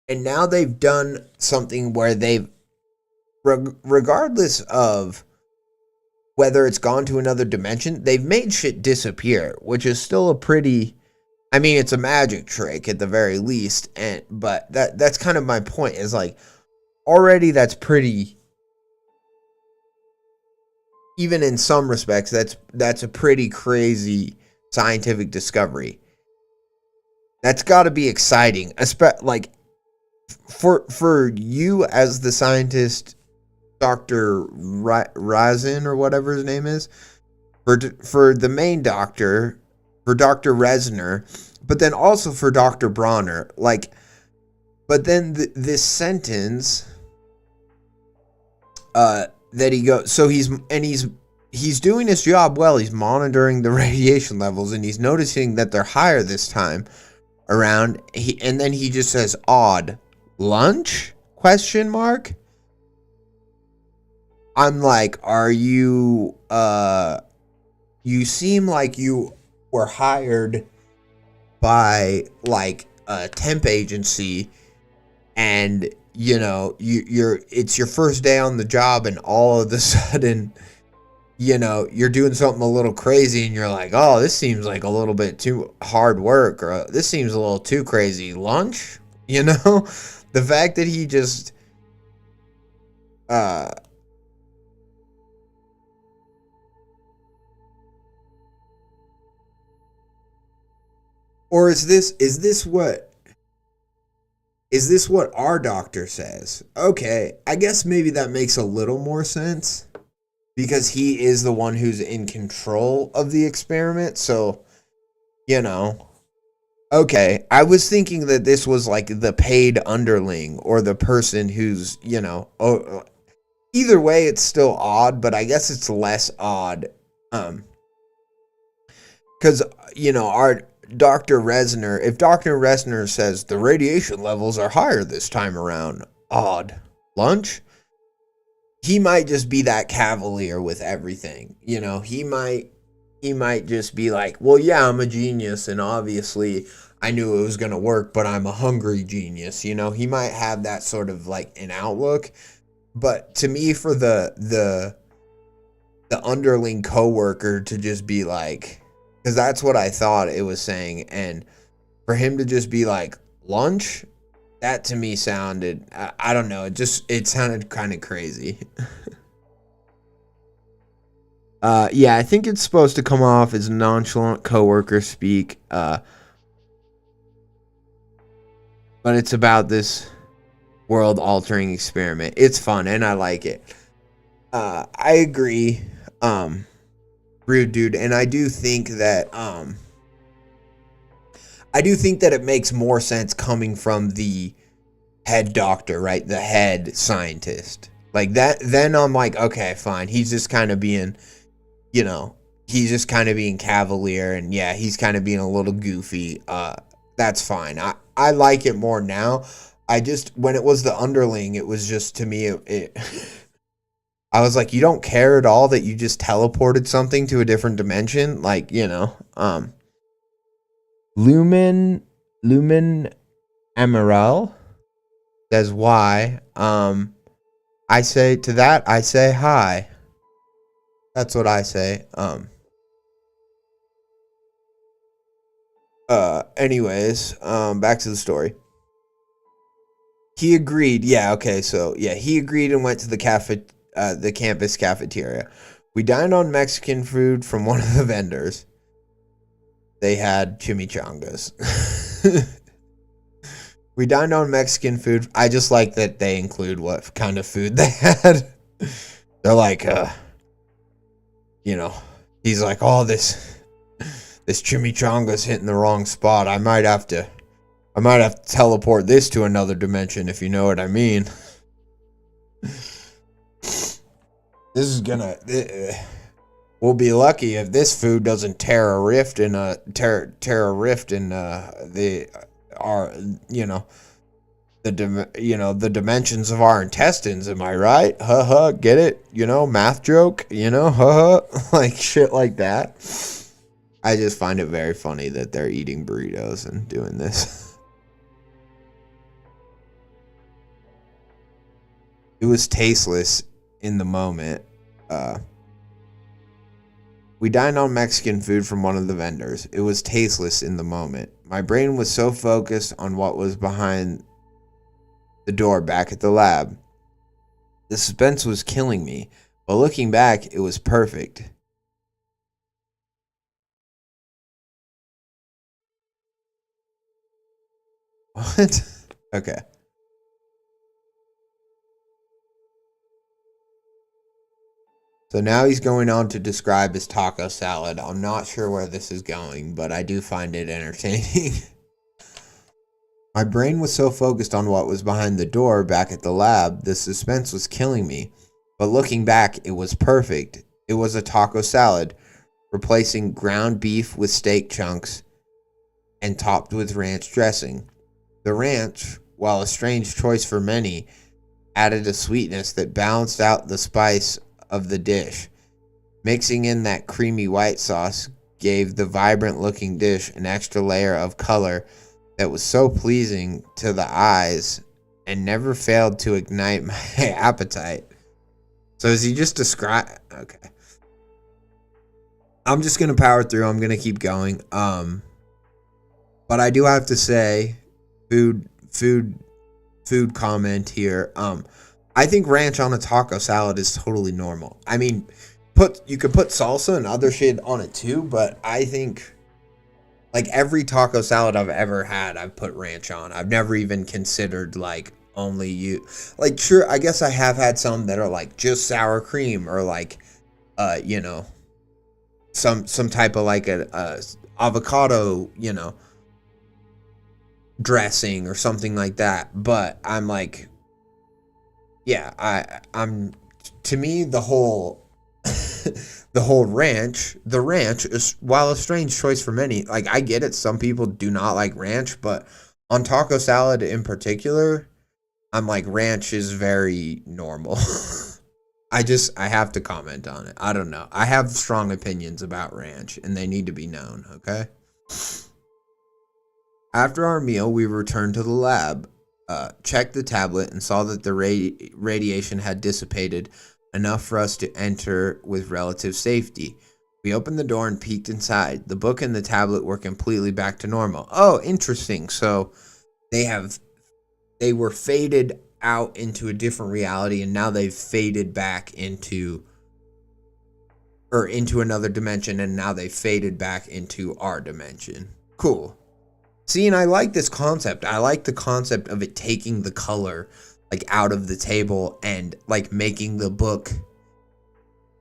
And now they've done something where they've, regardless of whether it's gone to another dimension, they've made shit disappear, which is still a pretty, I mean, it's a magic trick at the very least, but that's kind of my point, is like, already that's pretty, even in some respects, that's a pretty crazy scientific discovery. That's got to be exciting, like for you as the scientist, Dr. Razin, or whatever his name is, for the main doctor, for Dr. Resner, but then also for Dr. Bronner. Like, but then this sentence that he goes, so he's doing his job well. He's monitoring the radiation levels, and he's noticing that they're higher this time around. And then he just says, odd. Lunch? Question mark? I'm like, are you, you seem like you were hired by like a temp agency, and you know, it's your first day on the job, and all of a sudden, you know, you're doing something a little crazy, and you're like, oh, this seems like a little bit too hard work, or this seems a little too crazy. Lunch? You know? The fact that he just, or is this what our doctor says? Okay, I guess maybe that makes a little more sense, because he is the one who's in control of the experiment. So, you know, okay, I was thinking that this was like the paid underling, or the person who's, you know, either way, it's still odd, but I guess it's less odd, because, you know, our Dr. Resner, if Dr. Resner says the radiation levels are higher this time around, odd. Lunch? He might just be that cavalier with everything. You know, he might just be like, well, yeah, I'm a genius, and obviously I knew it was going to work, but I'm a hungry genius. You know, he might have that sort of like an outlook. But to me, for the underling coworker to just be like, because that's what I thought it was saying, and for him to just be like, lunch, that to me sounded, I don't know, it sounded kind of crazy. Yeah, I think it's supposed to come off as nonchalant coworker speak, but it's about this world-altering experiment. It's fun, and I like it. I agree, rude dude, and I do think that it makes more sense coming from the head doctor, right? The head scientist. Like that, then I'm like, okay, fine. He's just kind of being, you know, he's just kind of being cavalier, and yeah, he's kind of being a little goofy. That's fine. I like it more now. I just, when it was the underling, it was just, to me, it I was like, you don't care at all that you just teleported something to a different dimension? Like, Lumen Emerald says why. I say to that, I say hi. That's what I say. Anyways, back to the story. He agreed. Yeah, okay, so yeah, he agreed and went to the campus cafeteria. We dined on Mexican food from one of the vendors. They had chimichangas. We dined on Mexican food. I just like that they include what kind of food they had. They're like, he's like, oh, this chimichanga's hitting the wrong spot. I might have to teleport this to another dimension, if you know what I mean. This is gonna. We'll be lucky if this food doesn't tear a rift in the the dimensions of our intestines. Am I right? Get it? Math joke. Like shit like that. I just find it very funny that they're eating burritos and doing this. It was tasteless in the moment. We dined on Mexican food from one of the vendors. It was tasteless in the moment. My brain was so focused on what was behind the door back at the lab. The suspense was killing me, but looking back, it was perfect. What? Okay. So now he's going on to describe his taco salad. I'm not sure where this is going, but I do find it entertaining. My brain was so focused on what was behind the door back at the lab, the suspense was killing me. But looking back, it was perfect. It was a taco salad, replacing ground beef with steak chunks and topped with ranch dressing. The ranch, while a strange choice for many, added a sweetness that balanced out the spice of the dish. Mixing in that creamy white sauce gave the vibrant looking dish an extra layer of color that was so pleasing to the eyes and never failed to ignite my appetite. So is he just describe? Okay. I'm just going to power through. I'm going to keep going. But I do have to say, food comment here. I think ranch on a taco salad is totally normal. I mean, you could put salsa and other shit on it too, but I think like every taco salad I've ever had, I've put ranch on. I've never even considered like only sure, I guess I have had some that are like just sour cream or like some type of like a avocado, dressing or something like that. But I'm like, yeah, I'm to me the whole the ranch is, while a strange choice for many, like I get it, some people do not like ranch, but on taco salad in particular, I'm like ranch is very normal. I have to comment on it. I don't know. I have strong opinions about ranch and they need to be known, okay? After our meal, we returned to the lab, checked the tablet, and saw that the radiation had dissipated enough for us to enter with relative safety. We opened the door and peeked inside. The book and the tablet were completely back to normal. Oh, interesting. So they were faded out into a different reality, and now they've faded back into another dimension, and now they faded back into our dimension. Cool. See, and I like this concept. I like the concept of it taking the color like out of the table and like making the book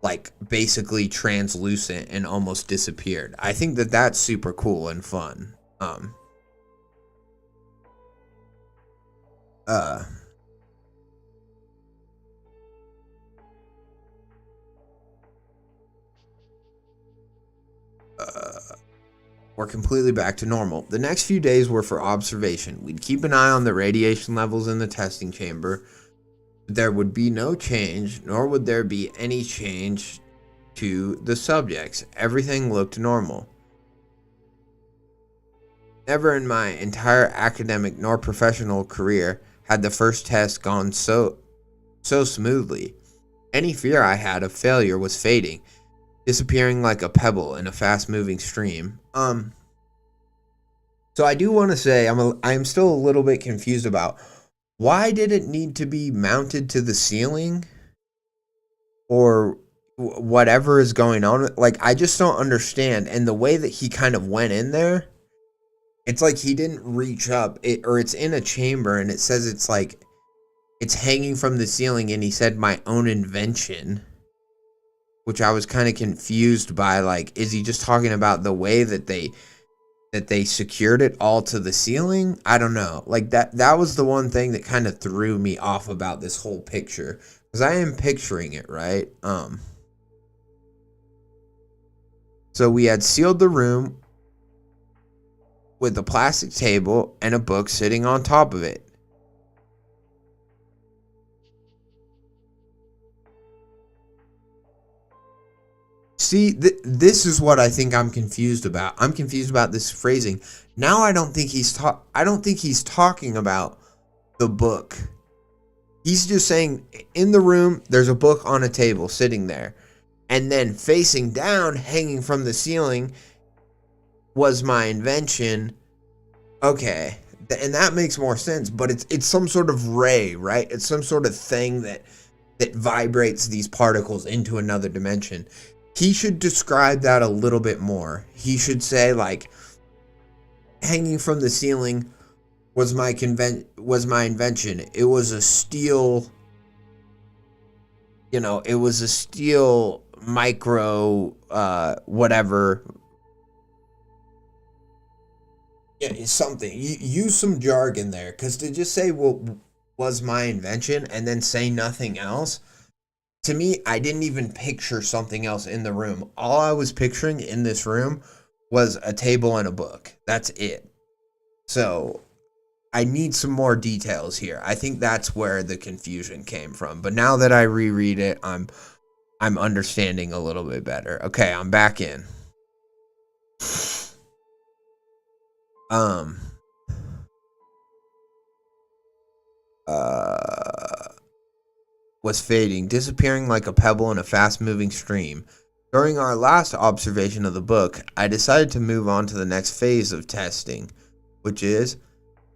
like basically translucent and almost disappeared. I think that that's super cool and fun. Uh, we're completely back to normal. The next few days were for observation. We'd keep an eye on the radiation levels in the testing chamber. There would be no change, nor would there be any change to the subjects. Everything looked normal. Never in my entire academic nor professional career had the first test gone so smoothly. Any fear I had of failure was fading, disappearing like a pebble in a fast-moving stream. So I do want to say I'm still a little bit confused about why did it need to be mounted to the ceiling or whatever is going on. Like, I just don't understand. And the way that he kind of went in there, it's like he didn't reach up, or it's in a chamber and it says it's like it's hanging from the ceiling, and he said my own invention, which I was kind of confused by. Like, is he just talking about the way that they secured it all to the ceiling? I don't know. Like, that was the one thing that kind of threw me off about this whole picture, because I am picturing it, right? So we had sealed the room with a plastic table and a book sitting on top of it. See, this is what I think I'm confused about. I'm confused about this phrasing. Now I don't think he's talking about the book. He's just saying in the room there's a book on a table sitting there, and then facing down, hanging from the ceiling, was my invention. Okay, and that makes more sense. But it's some sort of ray, right? It's some sort of thing that vibrates these particles into another dimension. He should describe that a little bit more. He should say, like, hanging from the ceiling was my invention. It was a steel, it was a steel micro whatever. Yeah, it's something. You use some jargon there, because to just say, well, was my invention, and then say nothing else, to me, I didn't even picture something else in the room. All I was picturing in this room was a table and a book. That's it. So I need some more details here. I think that's where the confusion came from. But now that I reread it, I'm understanding a little bit better. Okay, I'm back in. Was fading, disappearing like a pebble in a fast-moving stream. During our last observation of the book, I decided to move on to the next phase of testing, which is,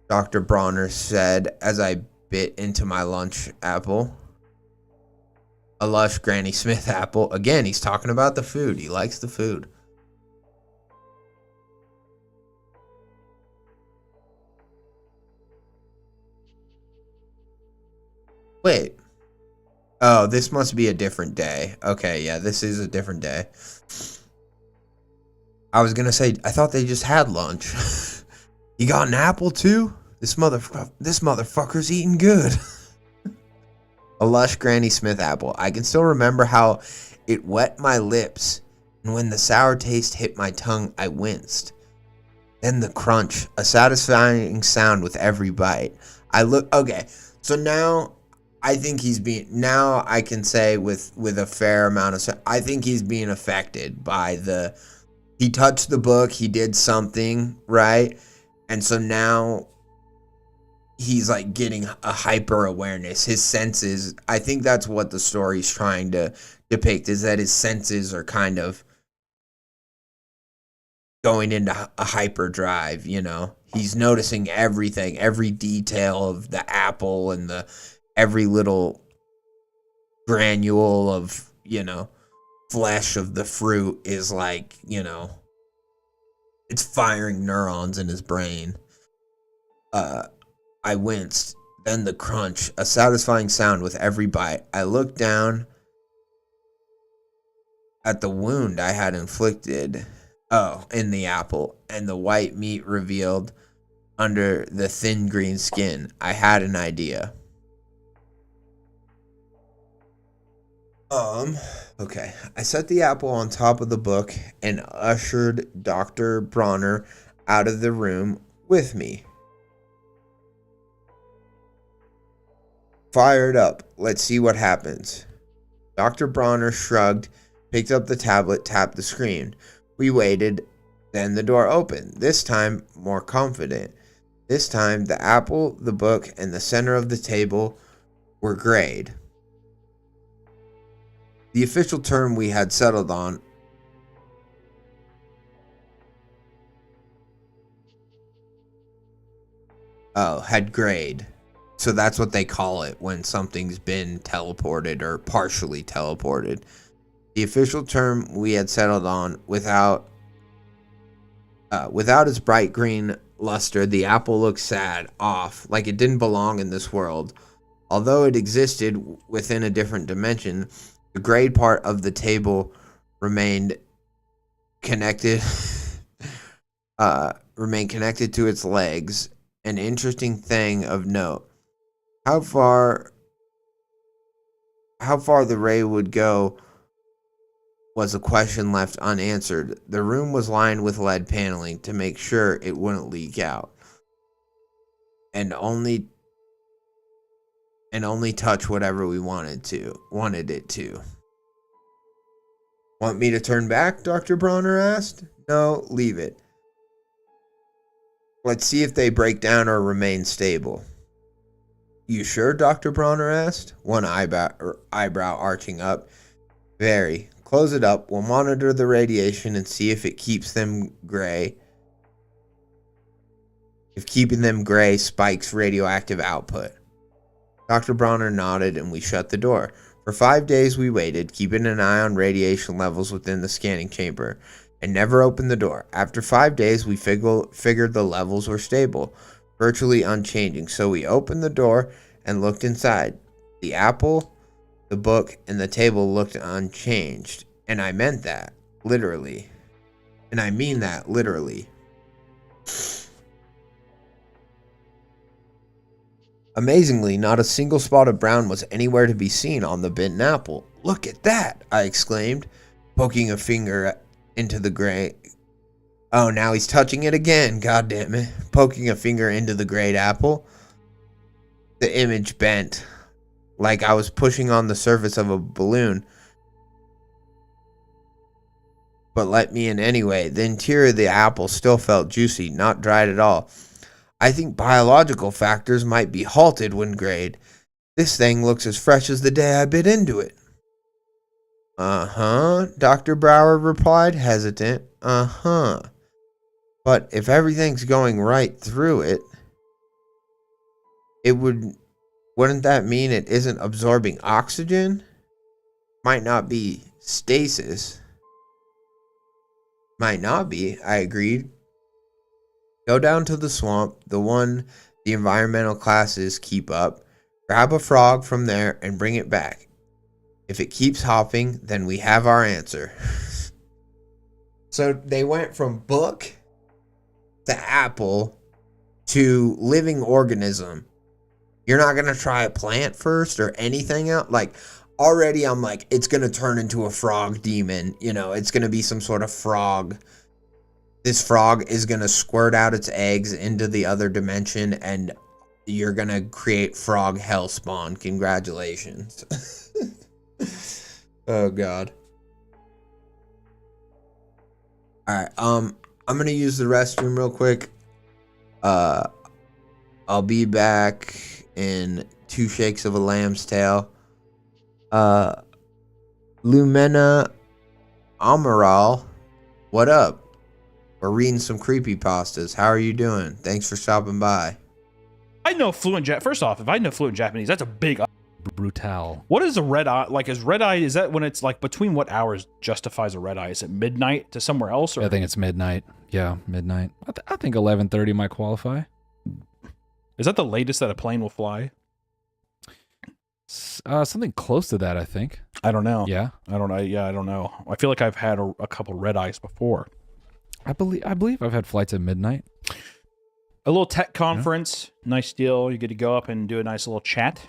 Dr. Bronner said as I bit into my lunch apple. A lush Granny Smith apple. Again, he's talking about the food. He likes the food. Wait. Oh, this must be a different day. Okay, yeah, this is a different day. I was gonna say, I thought they just had lunch. You got an apple too? This motherfucker's eating good. A lush Granny Smith apple. I can still remember how it wet my lips, and when the sour taste hit my tongue, I winced. Then the crunch, a satisfying sound with every bite. Okay, so now I think now I can say with a fair amount of, I think he's being affected by he touched the book, he did something, right? And so now he's like getting a hyper awareness. His senses, I think that's what the story's trying to depict, is that his senses are kind of going into a hyperdrive, He's noticing everything, every detail of the apple and every little granule of, flesh of the fruit is like, it's firing neurons in his brain. I winced. Then the crunch, a satisfying sound with every bite. I looked down at the wound I had inflicted. In the apple, and the white meat revealed under the thin green skin. I had an idea. Okay. I set the apple on top of the book and ushered Dr. Bronner out of the room with me. Fired up. Let's see what happens. Dr. Bronner shrugged, picked up the tablet, tapped the screen. We waited, then the door opened, this time more confident. This time, the apple, the book, and the center of the table were grayed. The official term we had settled on had grayed. So that's what they call it when something's been teleported or partially teleported. The official term we had settled on without its bright green luster, the apple looked sad, off, like it didn't belong in this world. Although it existed within a different dimension, the grayed part of the table remained connected to its legs. An interesting thing of note. How far the ray would go was a question left unanswered. The room was lined with lead paneling to make sure it wouldn't leak out. And only touch whatever we wanted it to. Want me to turn back? Dr. Bronner asked. No, leave it. Let's see if they break down or remain stable. You sure? Dr. Bronner asked, one eyebrow arching up. Very. Close it up. We'll monitor the radiation and see if it keeps them gray. If keeping them gray spikes radioactive output. Dr. Bronner nodded and we shut the door. For 5 days we waited, keeping an eye on radiation levels within the scanning chamber, and never opened the door. After 5 days we figured the levels were stable, virtually unchanging, so we opened the door and looked inside. The apple, the book, and the table looked unchanged, and I meant that, literally. And I mean that, literally. Amazingly, not a single spot of brown was anywhere to be seen on the bitten apple. Look at that, I exclaimed, poking a finger into the gray. Oh, now he's touching it again, god damn it. Poking a finger into the grayed apple. The image bent, like I was pushing on the surface of a balloon. But let me in anyway. The interior of the apple still felt juicy, not dried at all. I think biological factors might be halted when grayed. This thing looks as fresh as the day I bit into it. Uh-huh, Dr. Brower replied, hesitant. Uh-huh. But if everything's going right through it, wouldn't that mean it isn't absorbing oxygen? Might not be stasis. Might not be, I agreed. Go down to the swamp, the one the environmental classes keep up, grab a frog from there and bring it back. If it keeps hopping, then we have our answer. So they went from book to apple to living organism. You're not going to try a plant first or anything else? Like, already I'm like, it's going to turn into a frog demon. You know, it's going to be some sort of frog. This frog is going to squirt out its eggs into the other dimension, and you're going to create frog hellspawn. Congratulations. Oh, God. Alright, I'm going to use the restroom real quick. I'll be back in 2 shakes of a lamb's tail. Lumena Amaral, what up? We're reading some creepypastas. How are you doing? Thanks for stopping by. I know fluent First off, if I know fluent Japanese, that's a big brutal. What is a red eye? Like, is red eye, is that when it's like between what hours justifies a red eye? Is it midnight to somewhere else? Or? I think it's midnight. Yeah, midnight. I think 11:30 might qualify. Is that the latest that a plane will fly? Something close to that, I think. I don't know. Yeah. I don't know. Yeah, I don't know. I feel like I've had a couple red eyes before. I believe I've had flights at midnight. A little tech conference, nice deal. You get to go up and do a nice little chat.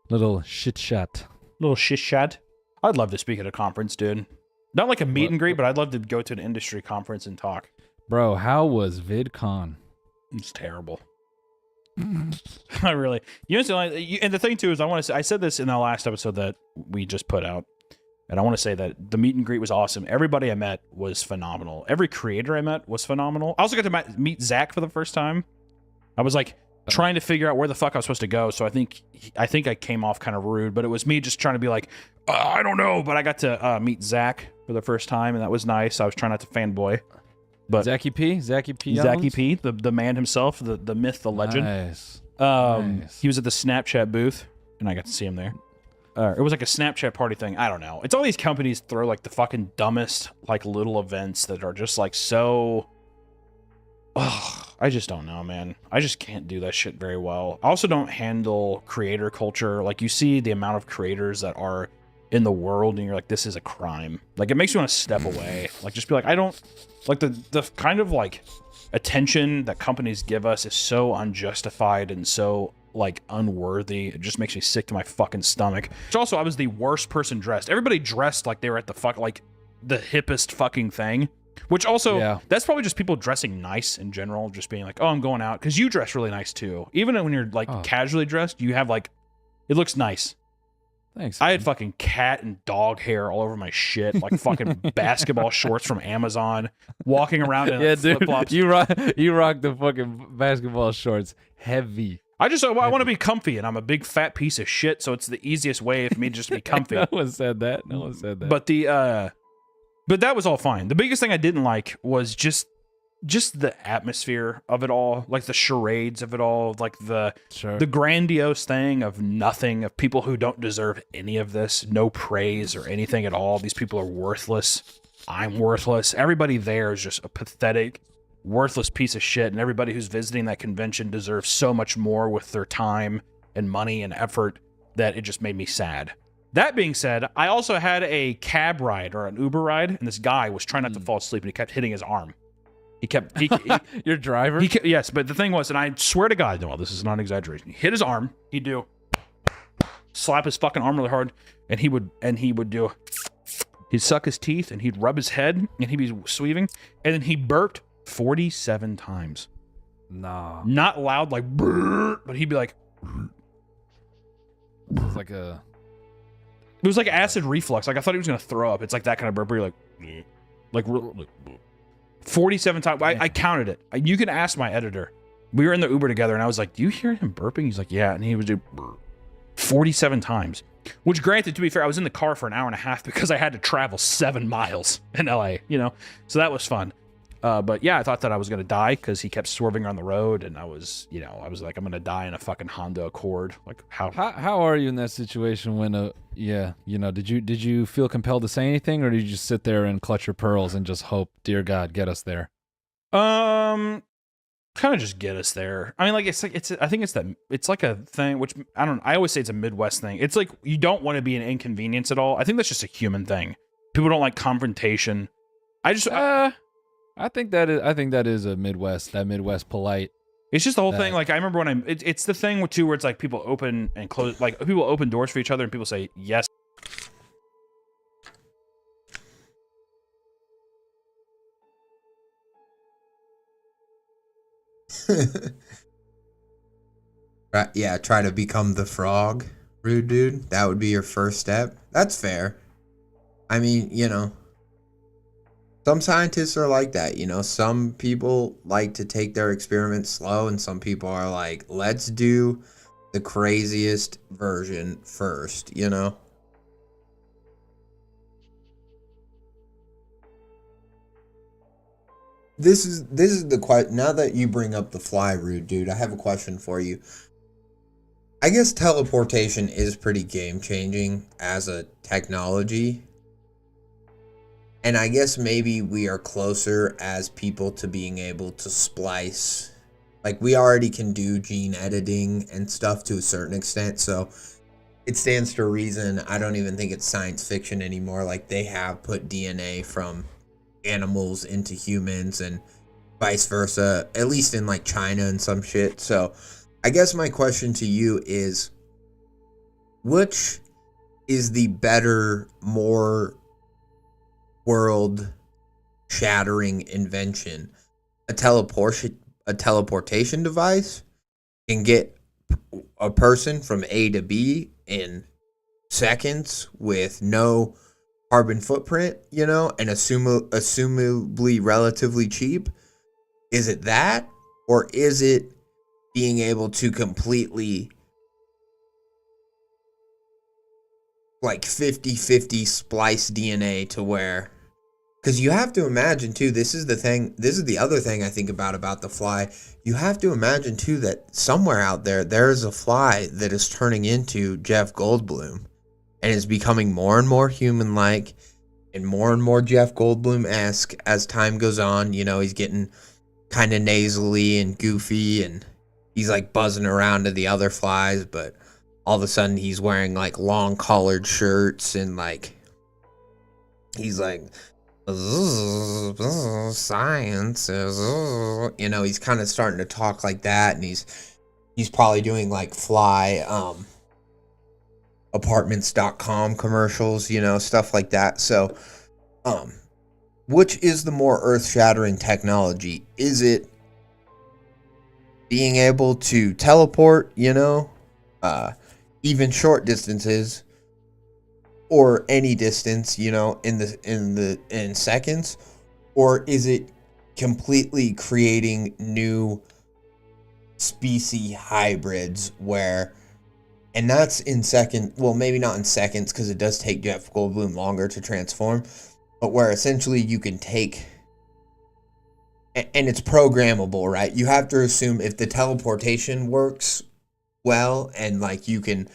Little shit shot. Little shish chat. I'd love to speak at a conference, dude. Not like a meet and greet, but I'd love to go to an industry conference and talk. Bro, how was VidCon? It's terrible. I really, and the thing too is, I said this in the last episode that we just put out, and I want to say that the meet and greet was awesome. Everybody I met was phenomenal. Every creator I met was phenomenal. I also got to meet Zach for the first time. I was like trying to figure out where the fuck I was supposed to go, so I think I came off kind of rude, but it was me just trying to be like, I don't know, but I got to meet Zach for the first time, and that was nice. I was trying not to fanboy. But Zachy P, the man himself, the myth, the legend. Nice. He was at the Snapchat booth, and I got to see him there. It was like a Snapchat party thing. I don't know. It's all these companies throw like the fucking dumbest like little events that are just like so. I just don't know, man. I just can't do that shit very well. I also don't handle creator culture. Like, you see the amount of creators that are in the world, and you're like, this is a crime. Like, it makes you want to step away. Like, just be like, I don't like the kind of like attention that companies give us is so unjustified and so like unworthy. It just makes me sick to my fucking stomach. Which also, I was the worst person dressed. Everybody dressed like they were at the hippest fucking thing. Which also, that's probably just people dressing nice in general, just being like, oh, I'm going out. Because you dress really nice too. Even when you're like casually dressed, you have like, it looks nice. Thanks. I had fucking cat and dog hair all over my shit, like fucking basketball shorts from Amazon, walking around in like, flip-flops. You rock the fucking basketball shorts heavy. I want to be comfy, and I'm a big fat piece of shit, so it's the easiest way for me to just be comfy. No one said that. But that was all fine. The biggest thing I didn't like was just the atmosphere of it all, like the charades of it all, like the grandiose thing of nothing, of people who don't deserve any of this, no praise or anything at all. These people are worthless. I'm worthless. Everybody there is just a pathetic, worthless piece of shit, and everybody who's visiting that convention deserves so much more with their time and money and effort that it just made me sad. That being said, I also had a cab ride or an Uber ride, and this guy was trying not to fall asleep, and he kept hitting his arm. Your driver? Yes, but the thing was, and I swear to God, no, this is not an exaggeration. He hit his arm. He'd slap his fucking arm really hard, and he would do. He'd suck his teeth, and he'd rub his head, and he'd be sweaving, and then he burped 47 times. Nah. Not loud like, but he'd be like. It's like a. It was like acid reflux. Like, I thought he was gonna throw up. It's like that kind of burp where you're like 47 times. I counted it. You can ask my editor. We were in the Uber together, and I was like, "Do you hear him burping?" He's like, "Yeah," and he would do 47 times. Which, granted, to be fair, I was in the car for an hour and a half because I had to travel 7 miles in LA. So that was fun. But yeah, I thought that I was gonna die because he kept swerving on the road, and I was like, I'm gonna die in a fucking Honda Accord. Like, how are you in that situation when did you feel compelled to say anything, or did you just sit there and clutch your pearls and just hope, dear God, get us there? Kind of just get us there. I mean, like, I think it's like a thing, which I always say it's a Midwest thing. It's like, you don't want to be an inconvenience at all. I think that's just a human thing. People don't like confrontation. I think that is a Midwest polite. It's just the whole thing. Like, I remember when it's the thing too, where it's like people open and close, like people open doors for each other, and people say yes. Right, yeah, try to become the frog, rude dude. That would be your first step. That's fair. I mean, some scientists are like that, Some people like to take their experiments slow, and some people are like, let's do the craziest version first, This is the question. Now that you bring up the fly, rude dude, I have a question for you. I guess teleportation is pretty game-changing as a technology. And I guess maybe we are closer as people to being able to splice. Like, we already can do gene editing and stuff to a certain extent, so it stands to reason. I don't even think it's science fiction anymore. Like, they have put DNA from animals into humans, and vice versa, at least in like China and some shit. So I guess my question to you is, which is the better, more world shattering invention? A teleportation device can get a person from A to B in seconds with no carbon footprint, you know, and assumably relatively cheap. Is it that, or is it being able to completely like 50-50 splice DNA to where, because you have to imagine too, this is the other thing I think about the fly. You have to imagine too that somewhere out there is a fly that is turning into Jeff Goldblum and is becoming more and more human-like and more Jeff Goldblum-esque as time goes on. You know, he's getting kind of nasally and goofy, and he's like buzzing around to the other flies, but all of a sudden he's wearing like long collared shirts and like he's like science is, you know, he's kind of starting to talk like that, and he's probably doing like fly apartments.com commercials, you know, stuff like that. So which is the more earth-shattering technology? Is it being able to teleport, you know, even short distances or any distance, you know, in seconds, or is it completely creating new species hybrids where, and that's in well, maybe not in seconds because it does take Jeff Goldblum longer to transform, but where essentially you can take, and it's programmable, right? You have to assume if the teleportation works well and like you can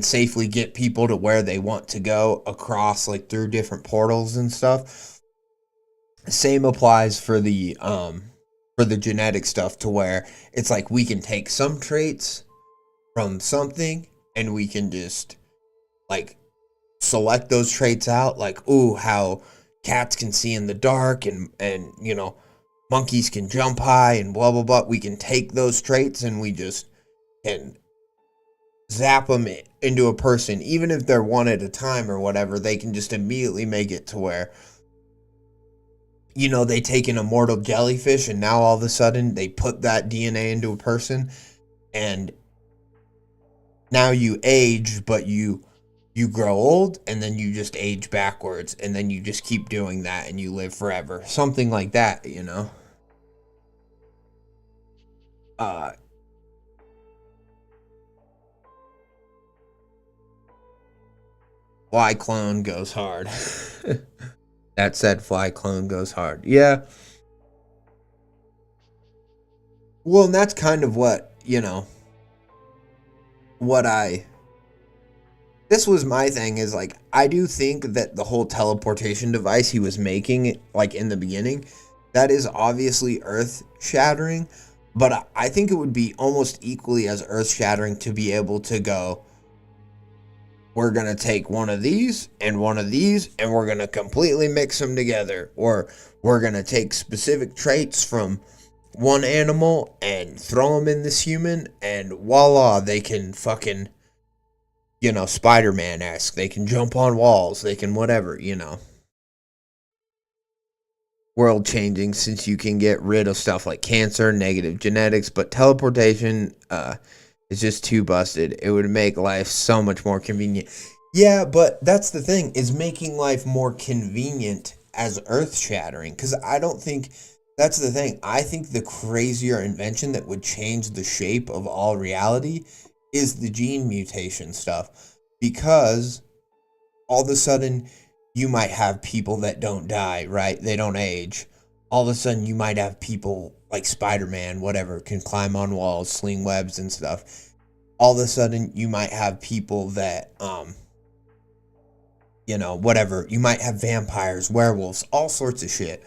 safely get people to where they want to go across like through different portals and stuff. Same applies for the genetic stuff, to where it's like we can take some traits from something and we can just like select those traits out, like, ooh, how cats can see in the dark and you know, monkeys can jump high and blah blah blah. We can take those traits and we just can zap them into a person, even if they're one at a time or whatever. They can just immediately make it to where, you know, they take an immortal jellyfish and now all of a sudden they put that DNA into a person, and now you age, but you grow old, and then you just age backwards, and then you just keep doing that and you live forever. Something like that, you know? Fly clone goes hard. That said, fly clone goes hard. Yeah. Well, and that's kind of what, you know, this was my thing, is like, I do think that the whole teleportation device he was making, like in the beginning, that is obviously earth shattering, but I think it would be almost equally as earth shattering to be able to go, we're going to take one of these and one of these and we're going to completely mix them together, or we're going to take specific traits from one animal and throw them in this human, and voila, they can fucking, you know, Spider-Man-esque. They can jump on walls. They can whatever, you know. World changing, since you can get rid of stuff like cancer, negative genetics, but teleportation is just too busted. It would make life so much more convenient. Yeah, but that's the thing, is making life more convenient as earth-shattering, because I don't think that's the thing. I think the crazier invention that would change the shape of all reality is the gene mutation stuff, because all of a sudden you might have people that don't die, right? They don't age. All of a sudden you might have people like Spider-Man, whatever, can climb on walls, sling webs and stuff. All of a sudden you might have people that, you know, whatever. You might have vampires, werewolves, all sorts of shit,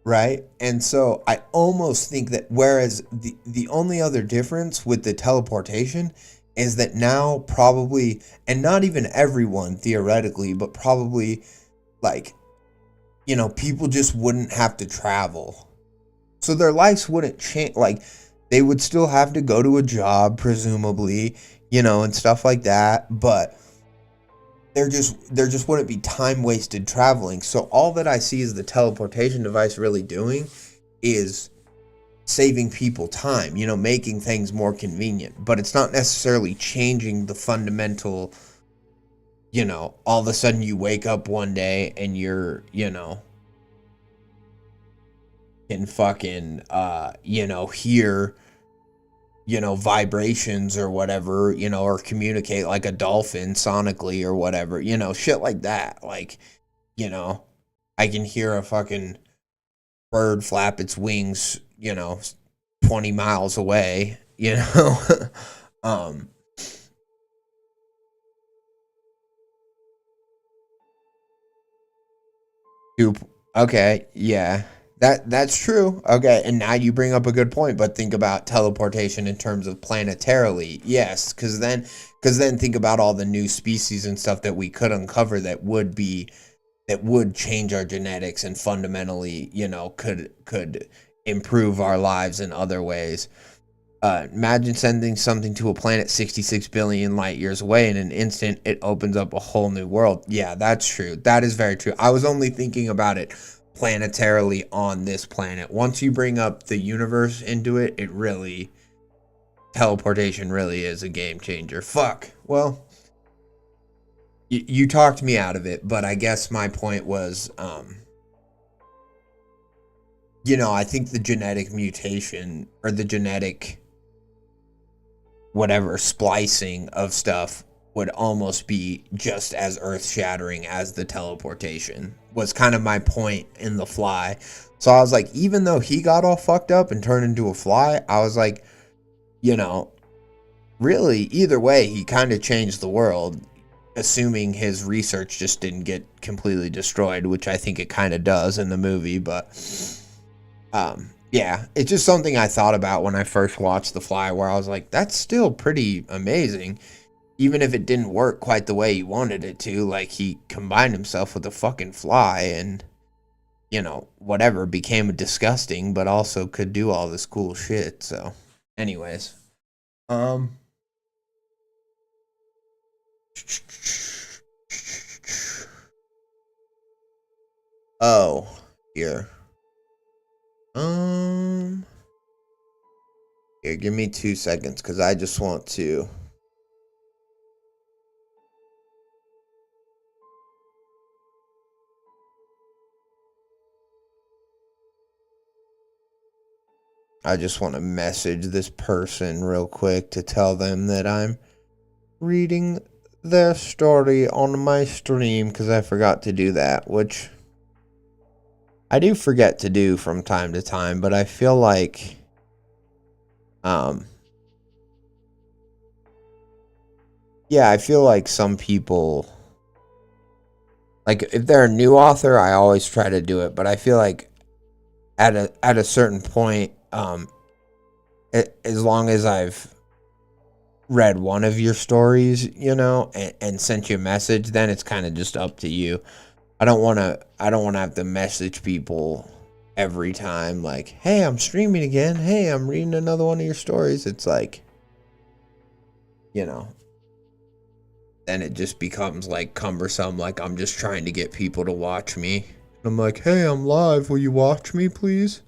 right? And so I almost think that, whereas the only other difference with the teleportation is that now probably, and not even everyone theoretically, but probably like, you know, people just wouldn't have to travel. So their lives wouldn't change. Like, they would still have to go to a job, presumably, you know, and stuff like that. But there just wouldn't be time wasted traveling. So all that I see is the teleportation device really doing is saving people time, you know, making things more convenient. But it's not necessarily changing the fundamental, you know, all of a sudden you wake up one day and you're, you know, can fucking, you know, hear, you know, vibrations or whatever, you know, or communicate like a dolphin sonically or whatever, you know, shit like that. Like, you know, I can hear a fucking bird flap its wings, you know, 20 miles away, you know. um okay, yeah. That's true. Okay, and now you bring up a good point, but think about teleportation in terms of planetarily. Yes, cuz then think about all the new species and stuff that we could uncover that would change our genetics and fundamentally, you know, could improve our lives in other ways. Imagine sending something to a planet 66 billion light years away in an instant. It opens up a whole new world. Yeah, that's true. That is very true. I was only thinking about it planetarily on this planet. Once you bring up the universe into it, it really, teleportation really is a game changer. Fuck. Well, you talked me out of it, but I guess my point was, you know, I think the genetic mutation or the genetic whatever splicing of stuff would almost be just as earth-shattering as the teleportation, was kind of my point in The Fly. So I was like, even though he got all fucked up and turned into a fly, I was like, you know, really, either way, he kind of changed the world, assuming his research just didn't get completely destroyed, which I think it kind of does in the movie. But yeah, it's just something I thought about when I first watched The Fly, where I was like, that's still pretty amazing. Even if it didn't work quite the way he wanted it to, like, he combined himself with a fucking fly and, you know, whatever, became disgusting, but also could do all this cool shit. So, anyways. Oh, here. Here, give me 2 seconds, because I just want to. I just want to message this person real quick to tell them that I'm reading their story on my stream, because I forgot to do that, which I do forget to do from time to time, but I feel like yeah, I feel like some people, like, if they're a new author, I always try to do it, but I feel like at a certain point, as long as I've read one of your stories, you know, and sent you a message, then it's kind of just up to you. I don't want to have to message people every time, like, hey, I'm streaming again. Hey, I'm reading another one of your stories. It's like, you know, then it just becomes like cumbersome. Like, I'm just trying to get people to watch me. I'm like, hey, I'm live. Will you watch me, please?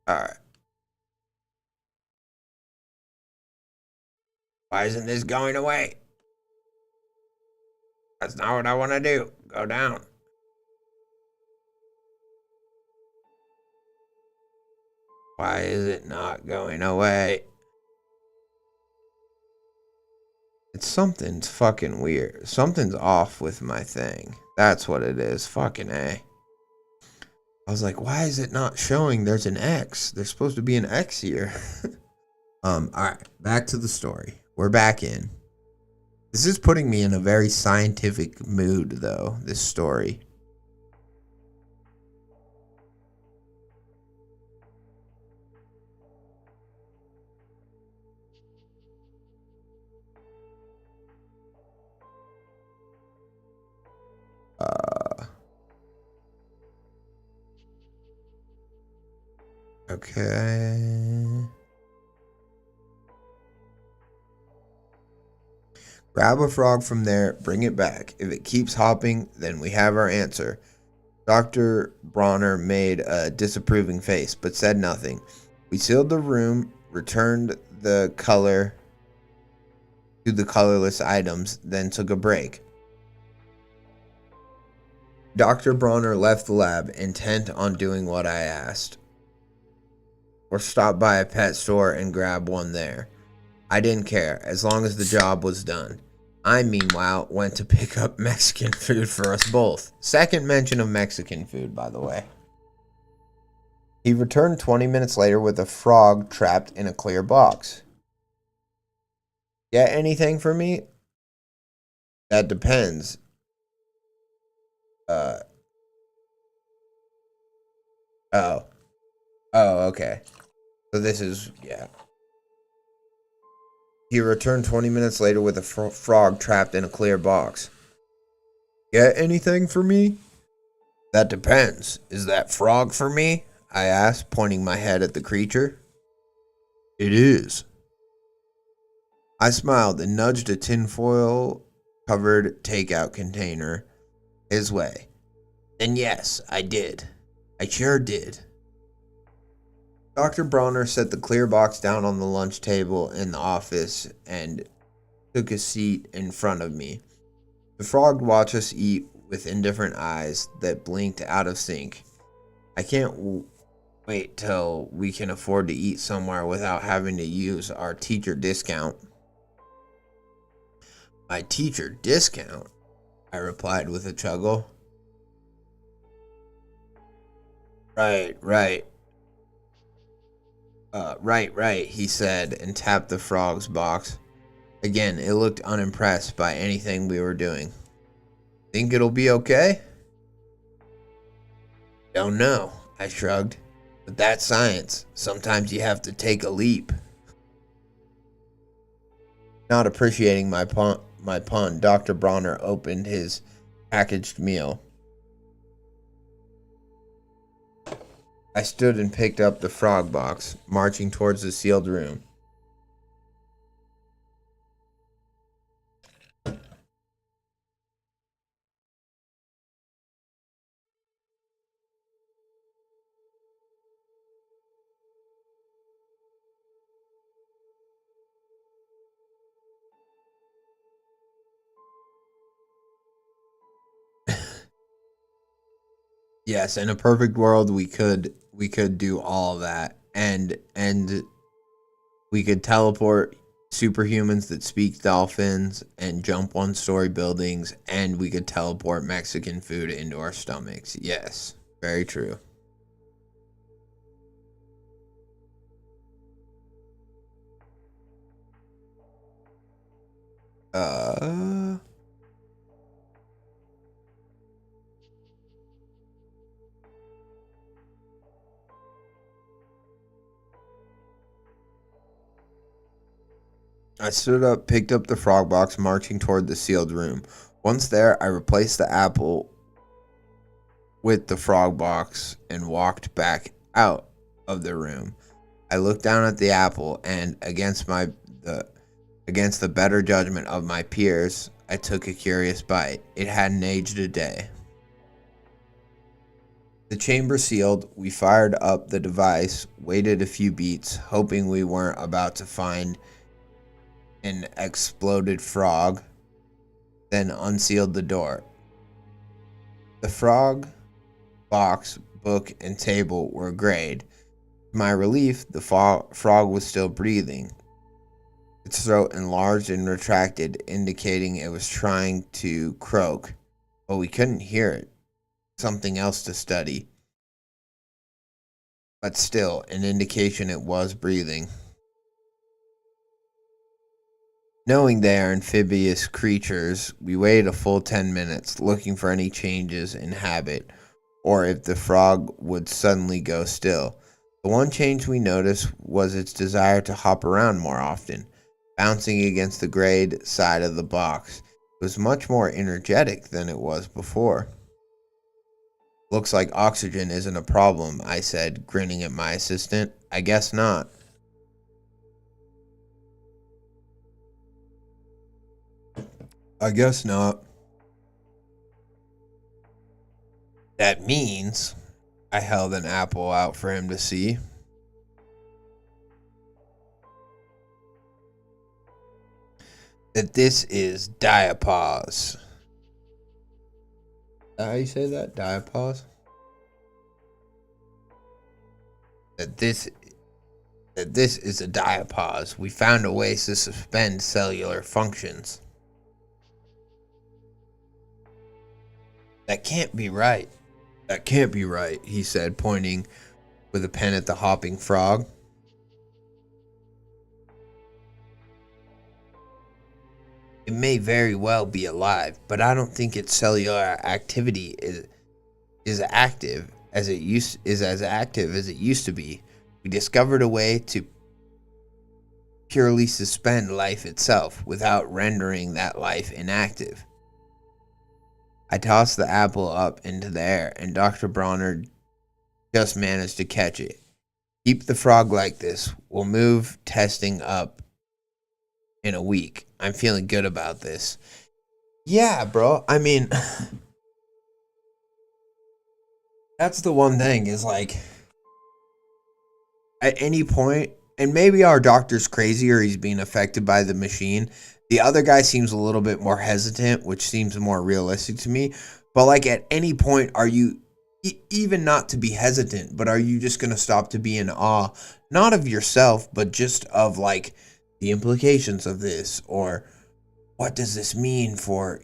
All right. Why isn't this going away? That's not what I want to do. Go down. Why is it not going away? It's something's fucking weird. Something's off with my thing. That's what it is. Fucking A. I was like, why is it not showing there's an X? There's supposed to be an X here. Alright, back to the story. We're back in. This is putting me in a very scientific mood, though, this story. Okay. Grab a frog from there, bring it back. If it keeps hopping, then we have our answer. Dr. Bronner made a disapproving face, but said nothing. We sealed the room, returned the color to the colorless items, then took a break. Dr. Bronner left the lab, intent on doing what I asked, or stop by a pet store and grab one there. I didn't care, as long as the job was done. I, meanwhile, went to pick up Mexican food for us both. Second mention of Mexican food, by the way. He returned 20 minutes later with a frog trapped in a clear box. Get anything for me? That depends. Oh, okay. So this is, yeah. He returned 20 minutes later with a frog trapped in a clear box. Get anything for me? That depends. Is that frog for me? I asked, pointing my head at the creature. It is. I smiled and nudged a tinfoil covered takeout container his way. And yes, I did. I sure did. Dr. Bronner set the clear box down on the lunch table in the office and took a seat in front of me. The frog watched us eat with indifferent eyes that blinked out of sync. I can't wait till we can afford to eat somewhere without having to use our teacher discount. My teacher discount? I replied with a chuckle. Right, he said and tapped the frog's box. Again, it looked unimpressed by anything we were doing. Think it'll be okay? Don't know, I shrugged. But that's science. Sometimes you have to take a leap. Not appreciating my pun, Dr. Bronner opened his packaged meal. I stood and picked up the frog box, marching towards the sealed room. Yes, in a perfect world, we could do all of that, and we could teleport superhumans that speak dolphins and jump one-story buildings, and we could teleport Mexican food into our stomachs. Yes, very true. I stood up, picked up the frog box, marching toward the sealed room. Once there, I replaced the apple with the frog box and walked back out of the room. I looked down at the apple and, against the better judgment of my peers, I took a curious bite. It hadn't aged a day. The chamber sealed, we fired up the device, waited a few beats, hoping we weren't about to find an exploded frog, then unsealed the door. The frog box, book, and table were grayed. To my relief, the frog was still breathing. Its throat enlarged and retracted, indicating it was trying to croak, but we couldn't hear it. Something else to study. But still, an indication it was breathing. Knowing they are amphibious creatures, we waited a full 10 minutes, looking for any changes in habit, or if the frog would suddenly go still. The one change we noticed was its desire to hop around more often, bouncing against the grayed side of the box. It was much more energetic than it was before. Looks like oxygen isn't a problem, I said, grinning at my assistant. I guess not. I guess not. That means I held an apple out for him to see. That this is diapause. How you say that? Diapause? That this is a diapause. We found a way to suspend cellular functions. That can't be right. That can't be right, he said, pointing with a pen at the hopping frog. It may very well be alive, but I don't think its cellular activity is active as it used to be. We discovered a way to purely suspend life itself without rendering that life inactive. I tossed the apple up into the air, and Dr. Bronner just managed to catch it. Keep the frog like this. We'll move testing up in a week. I'm feeling good about this. Yeah, bro. I mean, that's the one thing is like, at any point, and maybe our doctor's crazy or he's being affected by the machine. The other guy seems a little bit more hesitant, which seems more realistic to me. But like at any point, are you, even not to be hesitant, but are you just going to stop to be in awe, not of yourself, but just of like the implications of this, or what does this mean for,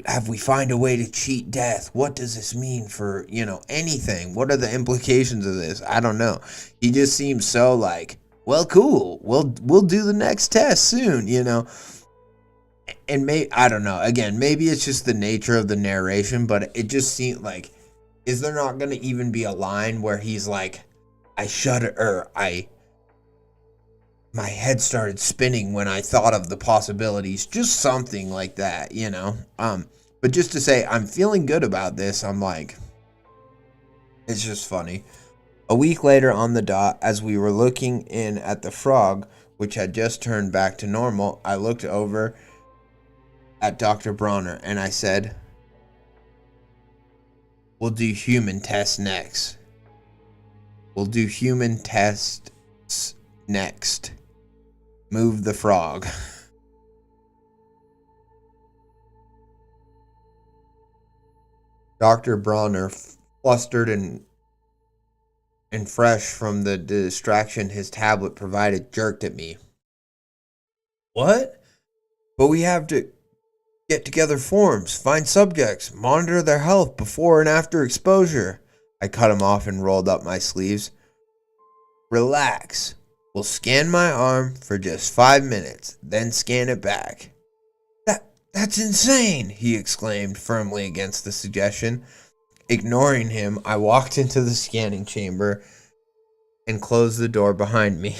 have we find a way to cheat death? What does this mean for, anything? What are the implications of this? I don't know. He just seems so like, well, cool. We'll do the next test soon, And I don't know. Again, maybe it's just the nature of the narration, but it just seemed like, is there not going to even be a line where he's like, my head started spinning when I thought of the possibilities, just something like that, but just to say, I'm feeling good about this. I'm like, it's just funny. A week later on the dot, as we were looking in at the frog, which had just turned back to normal, I looked over at Dr. Bronner and I said, we'll do human tests next. We'll do human tests next. Move the frog. Dr. Bronner, flustered and fresh from the distraction his tablet provided, jerked at me. What? But we have to get together forms, find subjects, monitor their health before and after exposure. I cut him off and rolled up my sleeves. Relax. We'll scan my arm for just 5 minutes, then scan it back. That's insane, he exclaimed, firmly against the suggestion. Ignoring him, I walked into the scanning chamber and closed the door behind me.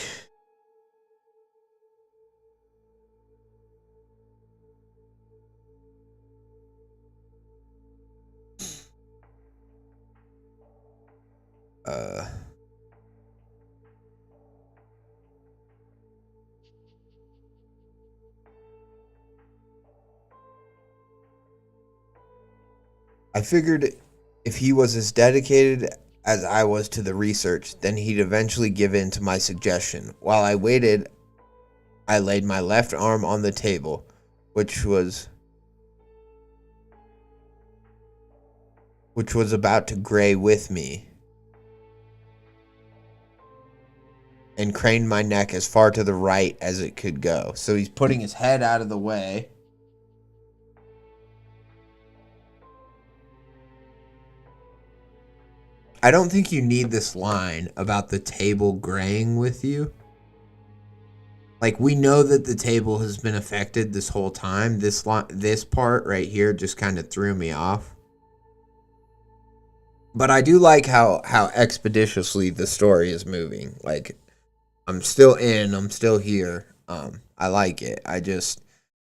I figured if he was as dedicated as I was to the research, then he'd eventually give in to my suggestion. While I waited, I laid my left arm on the table, which was about to gray with me, and craned my neck as far to the right as it could go. So he's putting his head out of the way. I don't think you need this line about the table graying with you. Like, we know that the table has been affected this whole time. This part right here just kind of threw me off. But I do like how expeditiously the story is moving. Like, I'm still here. I like it.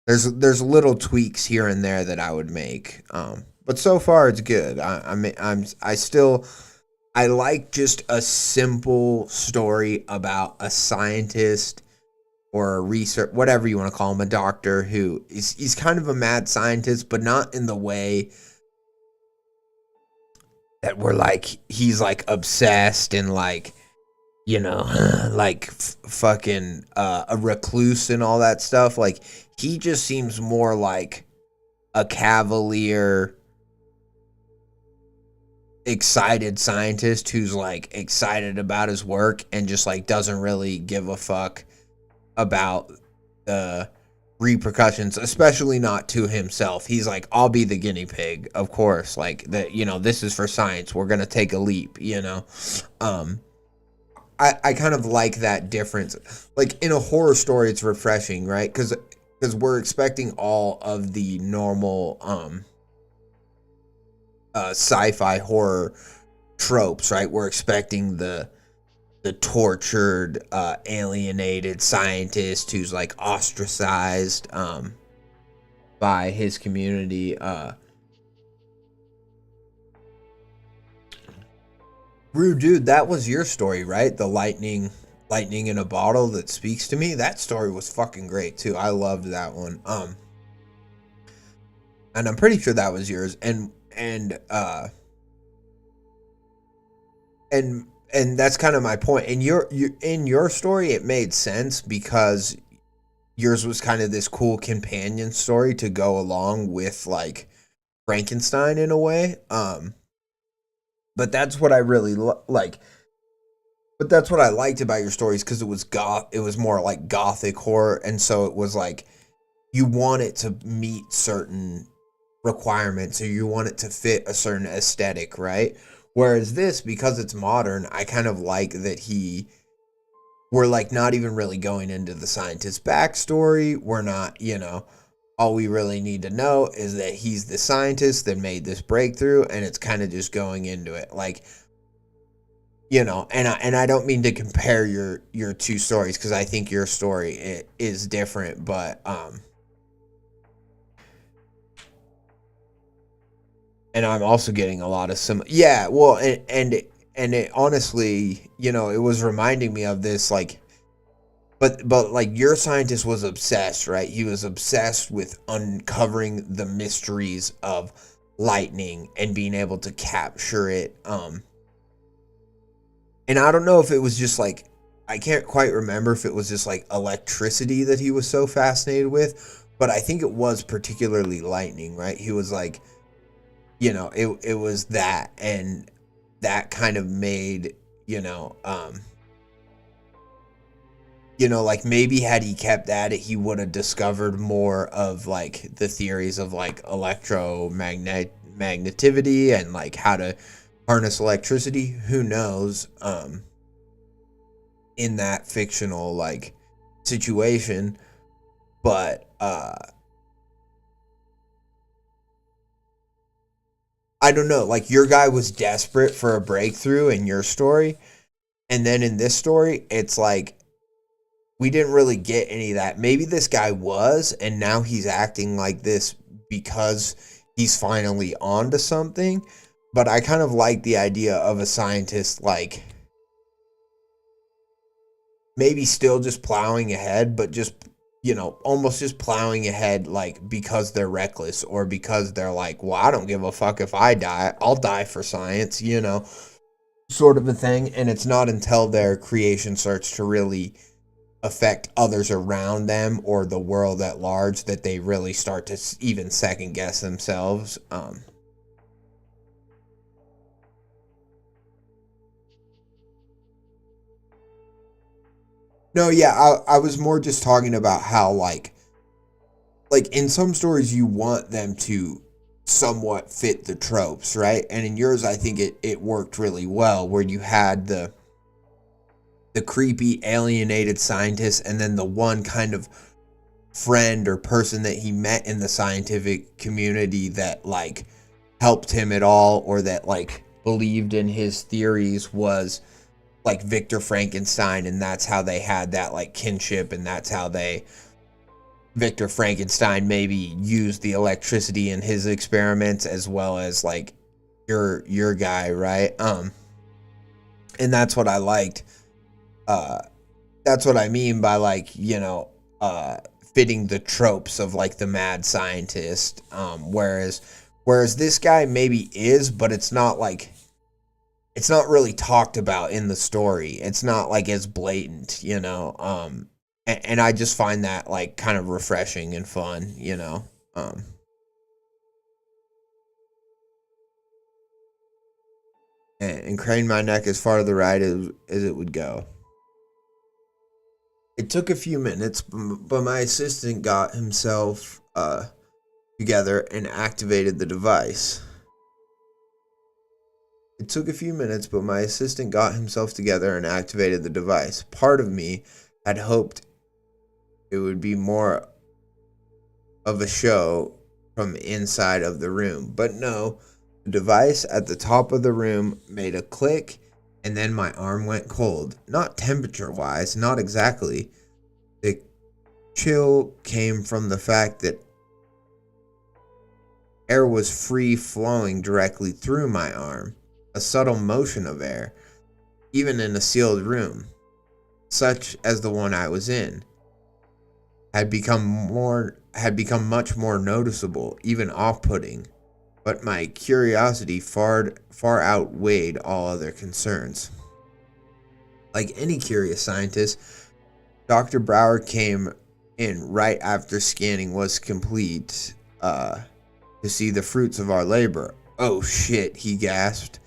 there's little tweaks here and there that I would make. But so far it's good. I like just a simple story about a scientist or a research, whatever you want to call him, a doctor who he's kind of a mad scientist, but not in the way that we're like, he's like obsessed and like, you know, like fucking a recluse and all that stuff. Like, he just seems more like a cavalier, excited scientist who's like excited about his work and just like doesn't really give a fuck about the repercussions, especially not to himself. He's like, I'll be the guinea pig, of course, like that, you know, this is for science, we're gonna take a leap, you know. I kind of like that difference. Like in a horror story it's refreshing, right? Because we're expecting all of the normal sci-fi horror tropes, right? We're expecting the tortured, alienated scientist who's like ostracized by his community. Rude dude, that was your story, right? The lightning in a bottle that speaks to me. That story was fucking great too. I loved that one. And I'm pretty sure that was yours. And that's kind of my point. And in your story, it made sense because yours was kind of this cool companion story to go along with like Frankenstein in a way. But that's what I really like. But that's what I liked about your stories, because it was more like gothic horror, and so it was like you want it to meet certain requirements, or you want it to fit a certain aesthetic, right? Whereas this, because it's modern, I kind of like that we're like not even really going into the scientist's backstory. We're not, you know, all we really need to know is that he's the scientist that made this breakthrough, and it's kind of just going into it. Like, you know, and I don't mean to compare your two stories, because I think your story is different, but and I'm also getting a lot of yeah, well, and it honestly, you know, it was reminding me of this, like, but like your scientist was obsessed, right? He was obsessed with uncovering the mysteries of lightning and being able to capture it. And I don't know if it was just like, I can't quite remember if it was just like electricity that he was so fascinated with, but I think it was particularly lightning, right? He was like, you know, it was that, and that kind of made, like maybe had he kept at it, he would have discovered more of like the theories of like electromagnetivity and like how to harness electricity. Who knows? In that fictional like situation, but I don't know. Like your guy was desperate for a breakthrough in your story, and then in this story, it's like we didn't really get any of that. Maybe this guy was, and now he's acting like this because he's finally on to something. But I kind of like the idea of a scientist, like, maybe still just plowing ahead, but just, almost just plowing ahead, like, because they're reckless, or because they're like, well, I don't give a fuck if I die. I'll die for science, sort of a thing. And it's not until their creation starts to really affect others around them or the world at large that they really start to even second guess themselves. No, yeah, I was more just talking about how like in some stories you want them to somewhat fit the tropes, right? And in yours, I think it worked really well, where you had the creepy alienated scientist, and then the one kind of friend or person that he met in the scientific community that like helped him at all, or that like believed in his theories, was like Victor Frankenstein, and that's how they had that like kinship, and that's how they Victor Frankenstein maybe used the electricity in his experiments as well as like your guy, right? And that's what I liked. That's what I mean by like, fitting the tropes of like the mad scientist. Whereas this guy maybe is, but it's not really talked about in the story. It's not like as blatant, and I just find that like kind of refreshing and fun, and crane my neck as far to the right as it would go. It took a few minutes, but my assistant got himself together and activated the device. It took a few minutes, but my assistant got himself together and activated the device. Part of me had hoped it would be more of a show from inside of the room, but no. The device at the top of the room made a click, and then my arm went cold. Not temperature-wise, not exactly. The chill came from the fact that air was free flowing directly through my arm. A subtle motion of air, even in a sealed room, such as the one I was in, had become much more noticeable, even off-putting. But my curiosity far outweighed all other concerns. Like any curious scientist, Dr. Brower came in right after scanning was complete to see the fruits of our labor. "Oh shit," he gasped.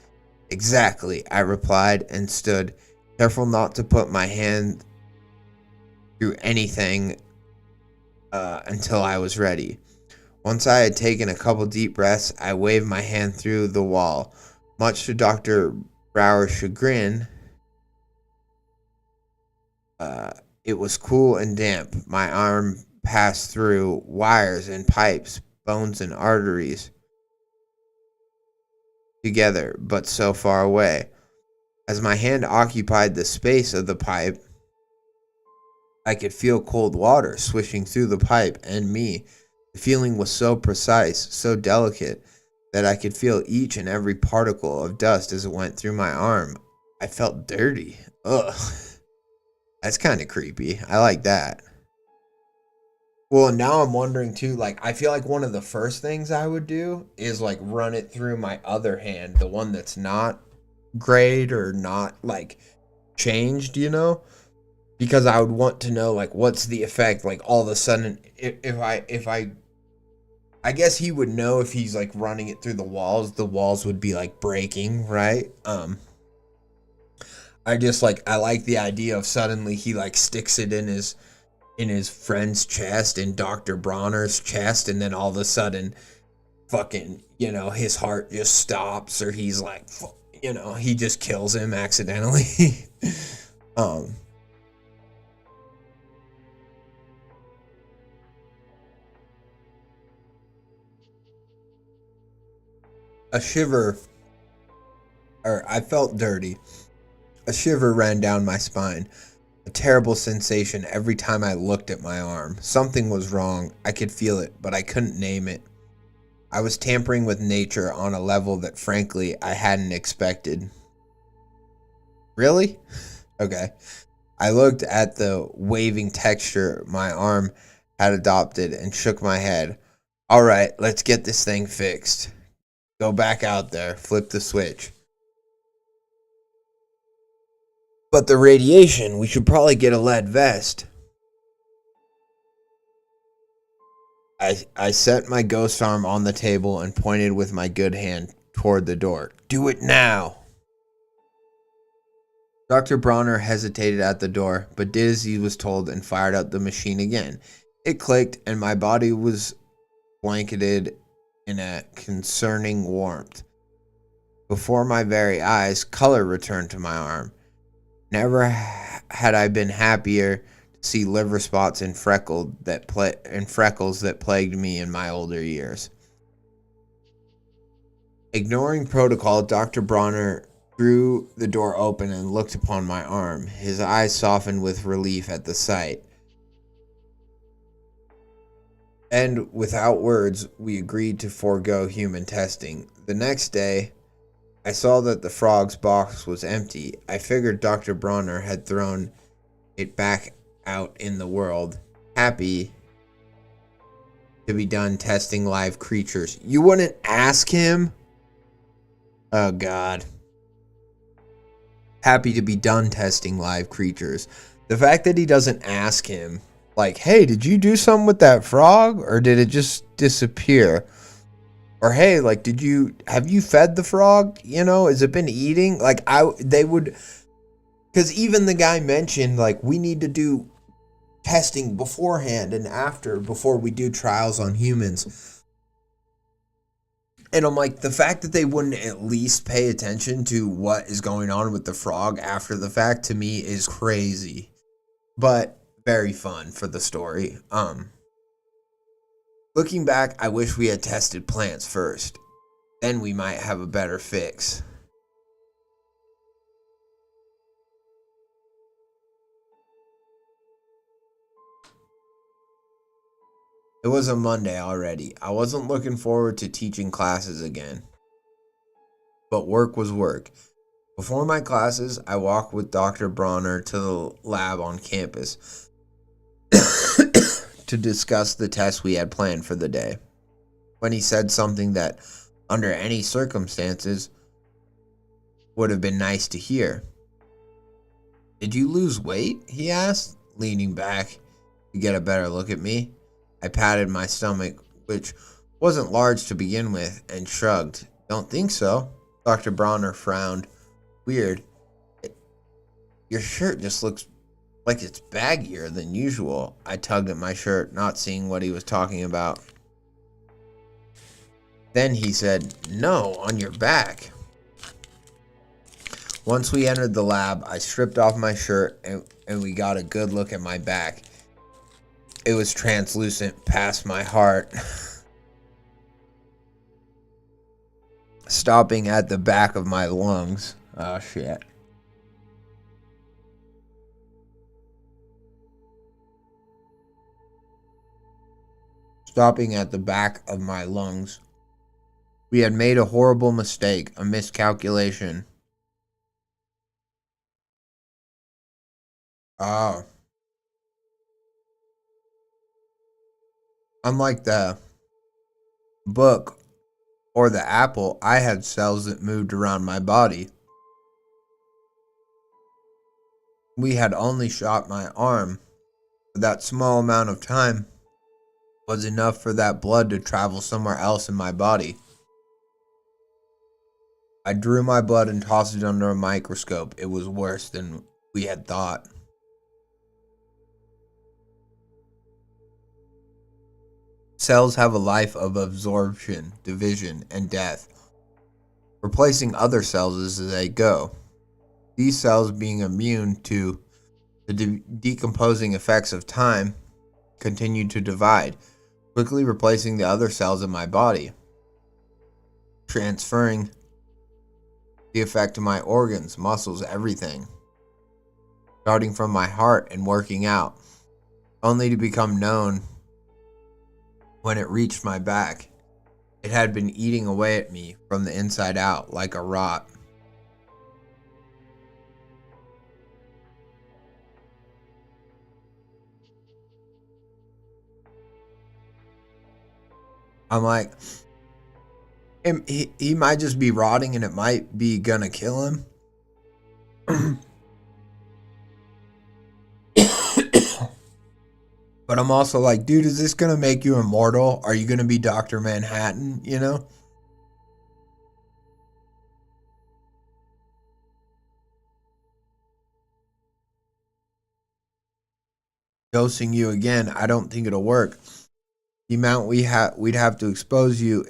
"Exactly," I replied and stood, careful not to put my hand through anything until I was ready. Once I had taken a couple deep breaths, I waved my hand through the wall. Much to Dr. Brower's chagrin, it was cool and damp. My arm passed through wires and pipes, bones and arteries together, but so far away. As my hand occupied the space of the pipe, I could feel cold water swishing through the pipe and me. The feeling was so precise, so delicate, that I could feel each and every particle of dust as it went through my arm. I felt dirty. Ugh. That's kind of creepy. I like that. Well, and now I'm wondering too, like, I feel like one of the first things I would do is like run it through my other hand, the one that's not grayed or not like changed, because I would want to know like what's the effect, like all of a sudden if I guess he would know if he's like running it through the walls would be like breaking, right? I like the idea of suddenly he like sticks it in his friend's chest, in Dr. Bronner's chest, and then all of a sudden fucking, his heart just stops, or he's like, he just kills him accidentally. I felt dirty. A shiver ran down my spine. A terrible sensation every time I looked at my arm. Something was wrong. I could feel it, but I couldn't name it. I was tampering with nature on a level that frankly I hadn't expected. Really? Okay. I looked at the waving texture my arm had adopted and shook my head. All right, let's get this thing fixed. Go back out there, flip the switch. But the radiation, we should probably get a lead vest. I set my ghost arm on the table and pointed with my good hand toward the door. Do it now. Dr. Bronner hesitated at the door, but did as he was told and fired up the machine again. It clicked, and my body was blanketed in a concerning warmth. Before my very eyes, color returned to my arm. Never had I been happier to see liver spots and freckles that plagued me in my older years. Ignoring protocol, Dr. Bronner threw the door open and looked upon my arm. His eyes softened with relief at the sight. And without words, we agreed to forego human testing. The next day, I saw that the frog's box was empty. I figured Dr. Bronner had thrown it back out in the world, happy to be done testing live creatures. You wouldn't ask him? Oh, God. Happy to be done testing live creatures. The fact that he doesn't ask him, like, hey, did you do something with that frog? Or did it just disappear? Or, hey, like, have you fed the frog? You know, has it been eating? Like, they would, because even the guy mentioned, like, we need to do testing beforehand and after, before we do trials on humans. And I'm like, the fact that they wouldn't at least pay attention to what is going on with the frog after the fact, to me, is crazy. But very fun for the story. Looking back, I wish we had tested plants first. Then we might have a better fix. It was a Monday already. I wasn't looking forward to teaching classes again. But work was work. Before my classes, I walked with Dr. Bronner to the lab on campus to discuss the test we had planned for the day. When he said something that, under any circumstances, would have been nice to hear. Did you lose weight? He asked, leaning back to get a better look at me. I patted my stomach, which wasn't large to begin with, and shrugged. Don't think so. Dr. Bronner frowned. Weird. Your shirt just looks like it's baggier than usual. I tugged at my shirt, not seeing what he was talking about. Then he said, no, on your back. Once we entered the lab, I stripped off my shirt and we got a good look at my back. It was translucent past my heart. Stopping at the back of my lungs. Oh, shit. Stopping at the back of my lungs. We had made a horrible mistake, a miscalculation. Oh. Unlike the book or the apple, I had cells that moved around my body. We had only shot my arm. That small amount of time was enough for that blood to travel somewhere else in my body. I drew my blood and tossed it under a microscope. It was worse than we had thought. Cells have a life of absorption, division, and death, replacing other cells as they go. These cells, being immune to the decomposing effects of time, continued to divide, quickly replacing the other cells in my body, transferring the effect to my organs, muscles, everything, starting from my heart and working out, only to become known when it reached my back. It had been eating away at me from the inside out like a rot. I'm like, he might just be rotting and it might be gonna kill him. But I'm also like, dude, is this gonna make you immortal? Are you gonna be Dr. Manhattan, you know? Dosing you again, I don't think it'll work. The amount we'd have to expose you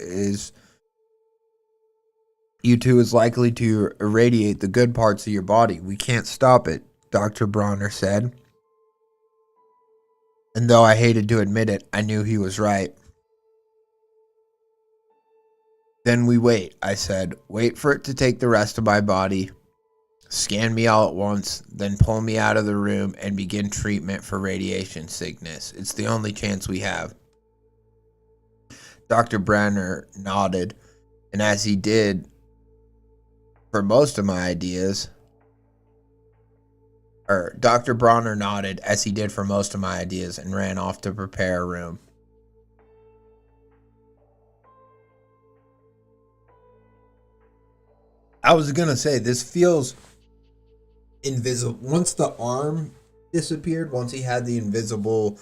to is likely to irradiate the good parts of your body. We can't stop it, Dr. Bronner said. And though I hated to admit it, I knew he was right. Then we wait, I said. Wait for it to take the rest of my body, scan me all at once, then pull me out of the room and begin treatment for radiation sickness. It's the only chance we have. Dr. Branner nodded, and as he did for most of my ideas, Dr. Bronner nodded as he did for most of my ideas and ran off to prepare a room. I was gonna say, this feels invisible. Once the arm disappeared, once he had the invisible,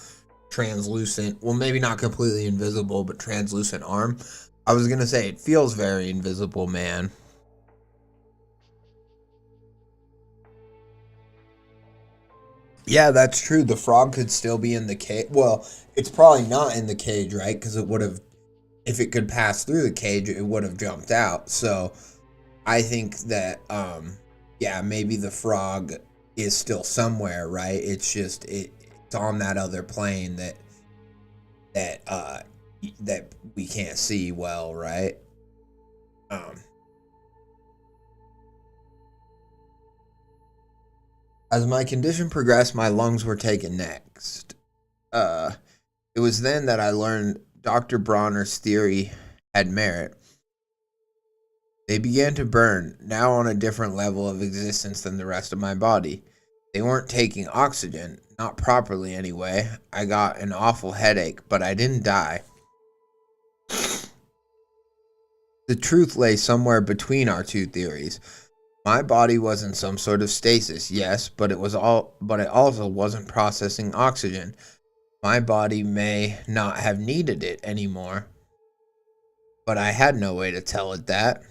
translucent, well, maybe not completely invisible, but translucent arm, I was gonna say, it feels very Invisible Man. Yeah, that's true. The frog could still be in the cage. Well, it's probably not in the cage, right? Because it would have, if it could pass through the cage, it would have jumped out. So I think that, yeah, maybe the frog is still somewhere, right? It's just it's on that other plane that we can't see well, right? As my condition progressed, my lungs were taken next. It was then that I learned Dr. Bronner's theory had merit. They began to burn, now on a different level of existence than the rest of my body. They weren't taking oxygen, not properly anyway. I got an awful headache, but I didn't die. The truth lay somewhere between our two theories. My body was in some sort of stasis, yes, but it also wasn't processing oxygen. My body may not have needed it anymore, but I had no way to tell it that.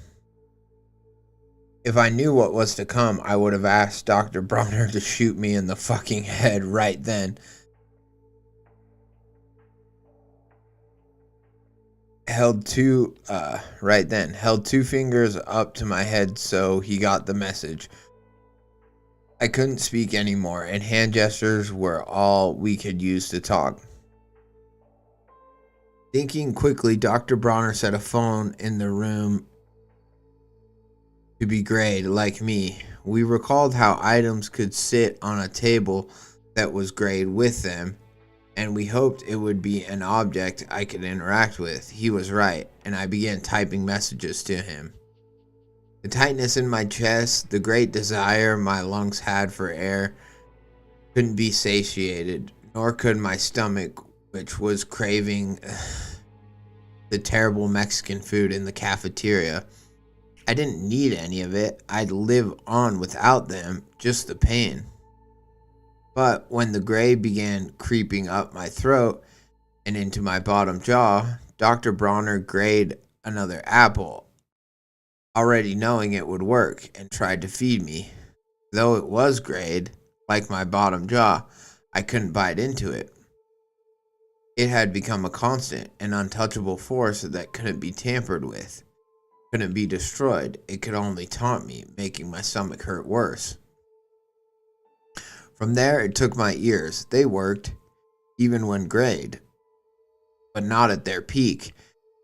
If I knew what was to come, I would have asked Dr. Bronner to shoot me in the fucking head right then. Held two fingers up to my head so he got the message. I couldn't speak anymore, and hand gestures were all we could use to talk. Thinking quickly, Dr. Bronner set a phone in the room to be grayed, like me. We recalled how items could sit on a table that was grayed with them, and we hoped it would be an object I could interact with. He was right, and I began typing messages to him. The tightness in my chest, the great desire my lungs had for air, couldn't be satiated, nor could my stomach, which was craving the terrible Mexican food in the cafeteria. I didn't need any of it. I'd live on without them, just the pain. But when the gray began creeping up my throat and into my bottom jaw, Dr. Bronner grayed another apple, already knowing it would work, and tried to feed me. Though it was grayed, like my bottom jaw, I couldn't bite into it. It had become a constant, an untouchable force that couldn't be tampered with, couldn't be destroyed. It could only taunt me, making my stomach hurt worse. From there, it took my ears. They worked, even when grayed, but not at their peak.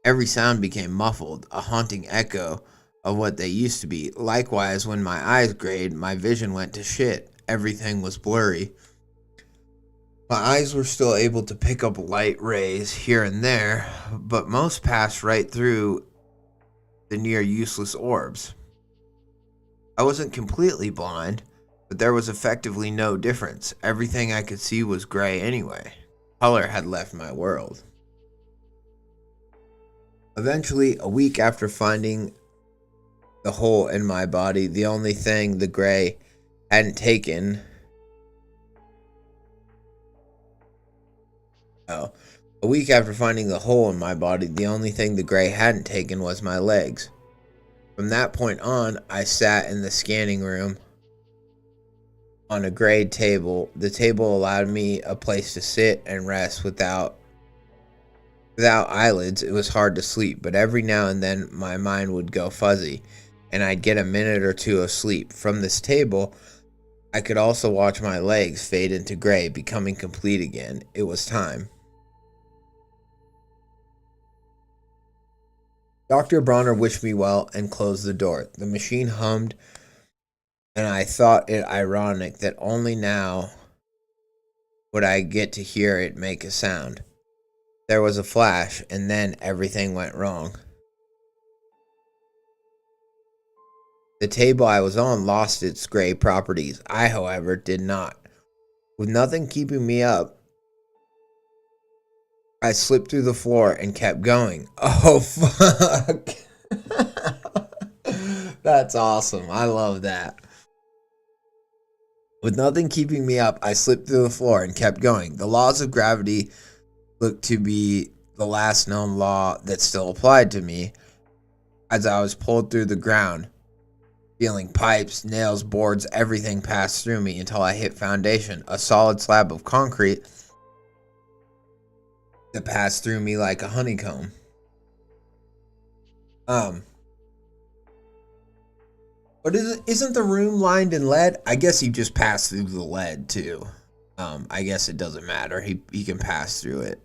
Every sound became muffled, a haunting echo of what they used to be. Likewise, when my eyes grayed, my vision went to shit. Everything was blurry. My eyes were still able to pick up light rays here and there, but most passed right through the near useless orbs. I wasn't completely blind, but there was effectively no difference. Everything I could see was gray anyway. Color had left my world. Eventually, a week after finding the hole in my body, the only thing the gray hadn't taken... A week after finding the hole in my body, the only thing the gray hadn't taken was my legs. From that point on, I sat in the scanning room on a grayed table. The table allowed me a place to sit and rest without eyelids. It was hard to sleep, but every now and then my mind would go fuzzy, and I'd get a minute or two of sleep. From this table, I could also watch my legs fade into gray, becoming complete again. It was time. Dr. Bronner wished me well and closed the door. The machine hummed, and I thought it ironic that only now would I get to hear it make a sound. There was a flash, and then everything went wrong. The table I was on lost its gray properties. I, however, did not. With nothing keeping me up, I slipped through the floor and kept going. Oh, fuck. That's awesome. I love that. With nothing keeping me up, I slipped through the floor and kept going. The laws of gravity looked to be the last known law that still applied to me as I was pulled through the ground. Feeling pipes, nails, boards, everything passed through me until I hit foundation, a solid slab of concrete that passed through me like a honeycomb. But isn't the room lined in lead? I guess he just passed through the lead too. I guess it doesn't matter. He can pass through it.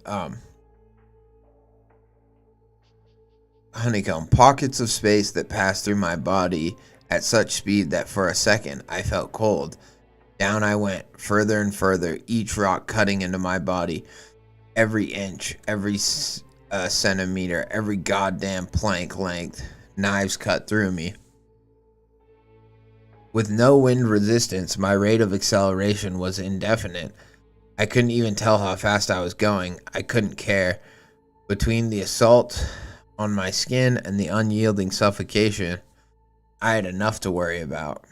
Honeycomb, pockets of space that passed through my body at such speed that for a second I felt cold. Down I went, further and further, each rock cutting into my body. Every inch, every centimeter, every goddamn plank length, knives cut through me. With no wind resistance, my rate of acceleration was indefinite. I couldn't even tell how fast I was going. I couldn't care. Between the assault on my skin and the unyielding suffocation, I had enough to worry about.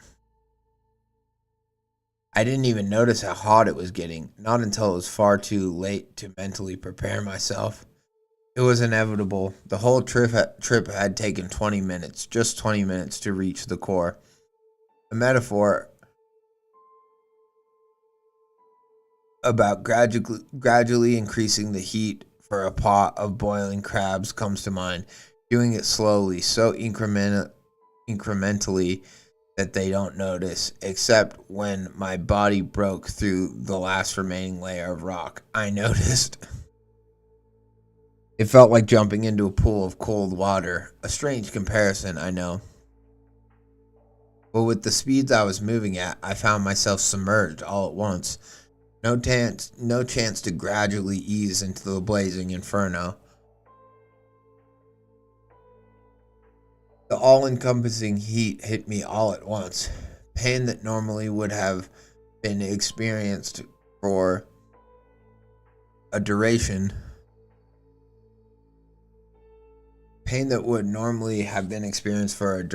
I didn't even notice how hot it was getting, not until it was far too late to mentally prepare myself. It was inevitable. The whole trip had taken 20 minutes, just 20 minutes to reach the core. A metaphor about gradually increasing the heat for a pot of boiling crabs comes to mind, doing it slowly, so incrementally that they don't notice, except when my body broke through the last remaining layer of rock. I noticed. It felt like jumping into a pool of cold water. A strange comparison, I know. But with the speeds I was moving at, I found myself submerged all at once. No chance to gradually ease into the blazing inferno. The all-encompassing heat hit me all at once. Pain that normally would have been experienced for a duration. Pain that would normally have been experienced for a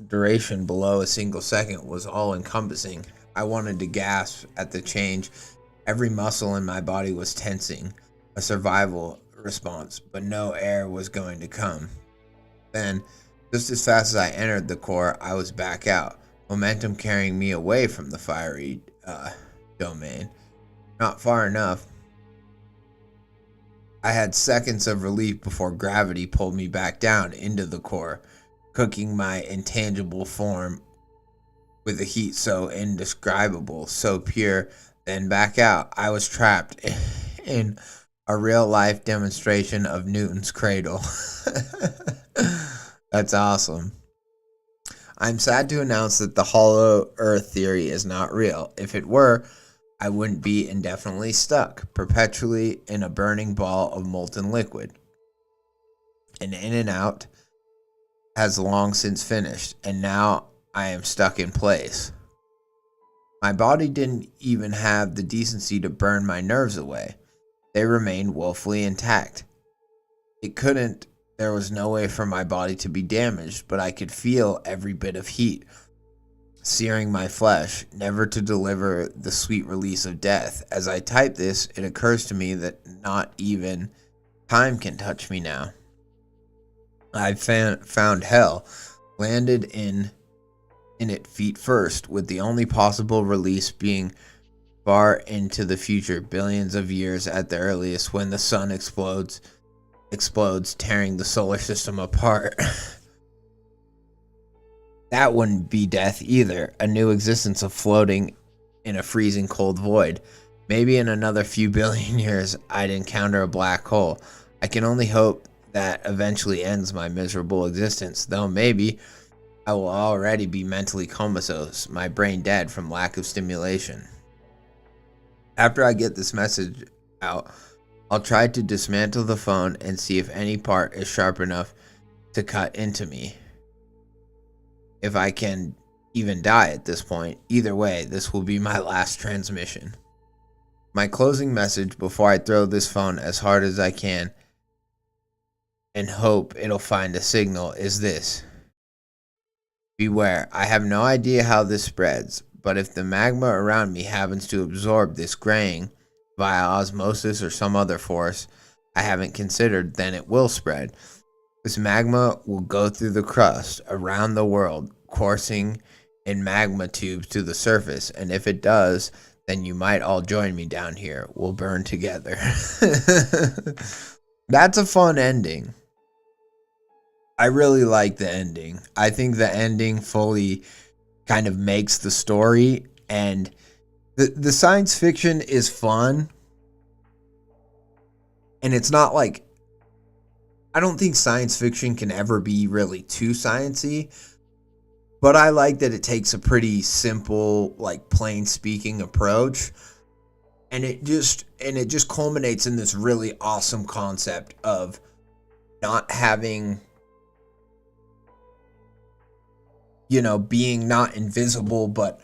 duration below a single second was all-encompassing. I wanted to gasp at the change. Every muscle in my body was tensing, a survival response, but no air was going to come. Then, just as fast as I entered the core, I was back out, momentum carrying me away from the fiery domain. Not far enough. I had seconds of relief before gravity pulled me back down into the core, cooking my intangible form with a heat so indescribable, so pure. Then back out. I was trapped in a real-life demonstration of Newton's cradle. That's awesome. I'm sad to announce that the hollow earth theory is not real. If it were, I wouldn't be indefinitely stuck, perpetually in a burning ball of molten liquid. An in and out has long since finished, and now I am stuck in place. My body didn't even have the decency to burn my nerves away. They remained woefully intact. There was no way for my body to be damaged, but I could feel every bit of heat searing my flesh, never to deliver the sweet release of death. As I type this, it occurs to me that not even time can touch me now. I've found hell, landed in it feet first, with the only possible release being far into the future, billions of years at the earliest, when the sun explodes, tearing the solar system apart. That wouldn't be death either, a new existence of floating in a freezing cold void. Maybe in another few billion years I'd encounter a black hole. I can only hope that eventually ends my miserable existence, though maybe I will already be mentally comatose, my brain dead from lack of stimulation. After I get this message out, I'll try to dismantle the phone and see if any part is sharp enough to cut into me. If I can even die at this point, either way, this will be my last transmission. My closing message before I throw this phone as hard as I can and hope it'll find a signal is this. Beware, I have no idea how this spreads, but if the magma around me happens to absorb this graying via osmosis or some other force I haven't considered, then it will spread. This magma will go through the crust around the world, coursing in magma tubes to the surface, and if it does, then you might all join me down here. We'll burn together. That's a fun ending. I really like the ending. I think the ending fully kind of makes the story, and the science fiction is fun. And it's not like, I don't think science fiction can ever be really too sciencey, but I like that it takes a pretty simple, like plain speaking approach, and it just culminates in this really awesome concept of not having, being not invisible, but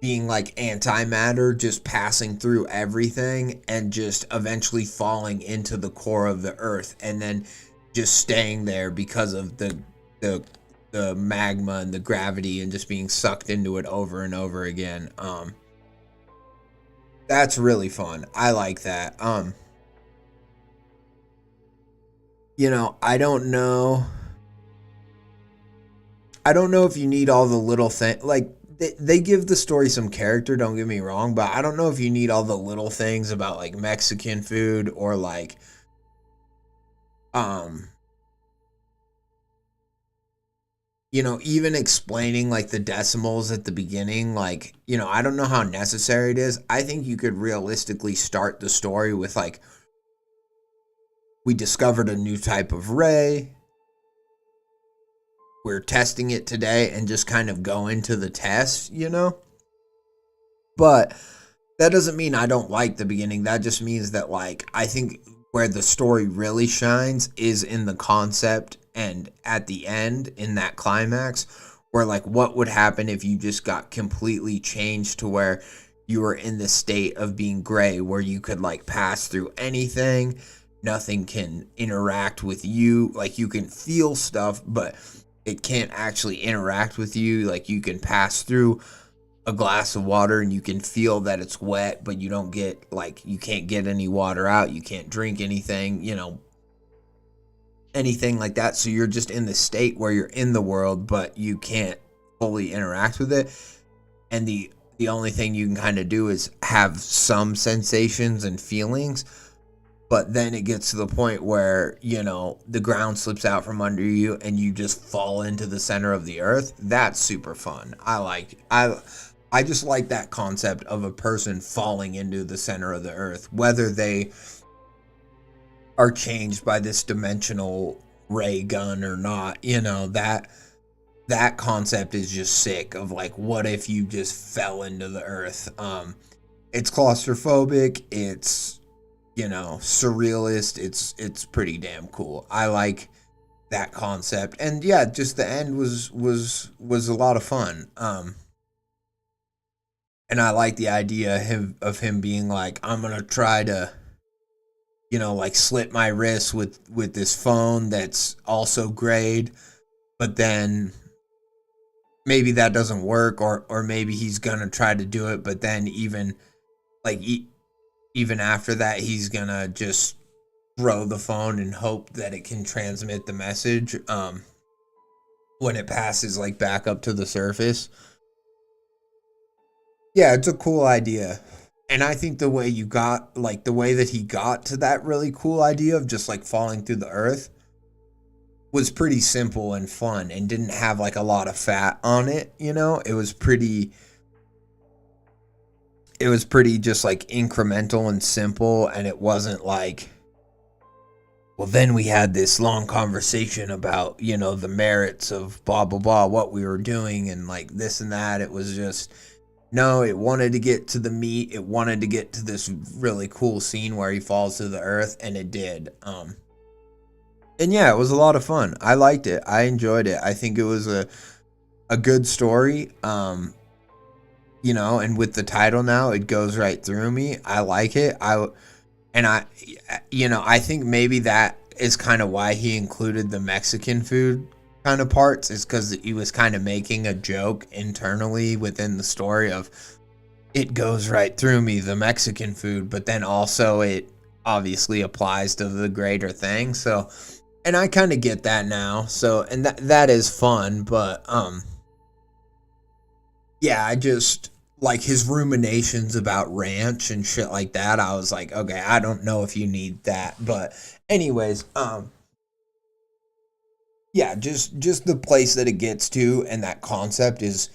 being like antimatter, just passing through everything and just eventually falling into the core of the earth, and then just staying there because of the magma and the gravity, and just being sucked into it over and over again. That's really fun. I like that. I don't know if you need all the little things. Like, they give the story some character, don't get me wrong, but I don't know if you need all the little things about like Mexican food, or like even explaining like the decimals at the beginning. Like, I don't know how necessary it is. I think you could realistically start the story with like, we discovered a new type of ray, we're testing it today, and just kind of go into the test, But that doesn't mean I don't like the beginning. That just means that, like, I think where the story really shines is in the concept, and at the end, in that climax, where, like, what would happen if you just got completely changed to where you were in the state of being gray, where you could, like, pass through anything, nothing can interact with you, like, you can feel stuff, but it can't actually interact with you. Like, you can pass through a glass of water and you can feel that it's wet, but you don't get, like, you can't get any water out, you can't drink anything, anything like that. So you're just in the state where you're in the world, but you can't fully interact with it. And the only thing you can kind of do is have some sensations and feelings. But then it gets to the point where, the ground slips out from under you and you just fall into the center of the earth. That's super fun. I just like that concept of a person falling into the center of the earth, whether they are changed by this dimensional ray gun or not. That concept is just sick, of like, what if you just fell into the earth? It's claustrophobic. It's, surrealist. It's pretty damn cool. I like that concept, and yeah, just the end was a lot of fun. And I like the idea of him being like, I'm gonna try to, like, slit my wrist with this phone that's also grayed, but then maybe that doesn't work, or maybe he's gonna try to do it, but then even after that, he's gonna just throw the phone and hope that it can transmit the message when it passes, like, back up to the surface. Yeah, it's a cool idea. And I think the way that he got to that really cool idea of just, like, falling through the earth was pretty simple and fun, and didn't have, like, a lot of fat on it, It was pretty just, like, incremental and simple, and it wasn't like, well, then we had this long conversation about, the merits of blah, blah, blah, what we were doing, and, like, this and that. It was just, No, it wanted to get to the meat. It wanted to get to this really cool scene where he falls to the earth, and it did. And yeah, it was a lot of fun. I liked it. I enjoyed it. I think it was a good story. And with the title now, it goes right through me. I like it. I think maybe that is kind of why he included the Mexican food kind of parts, is because he was kind of making a joke internally within the story of it goes right through me, the Mexican food, but then also it obviously applies to the greater thing. So, and I kind of get that now. So, and that is fun, but yeah, I just like his ruminations about ranch and shit like that. I was like, okay, I don't know if you need that, but anyways, yeah, just the place that it gets to and that concept is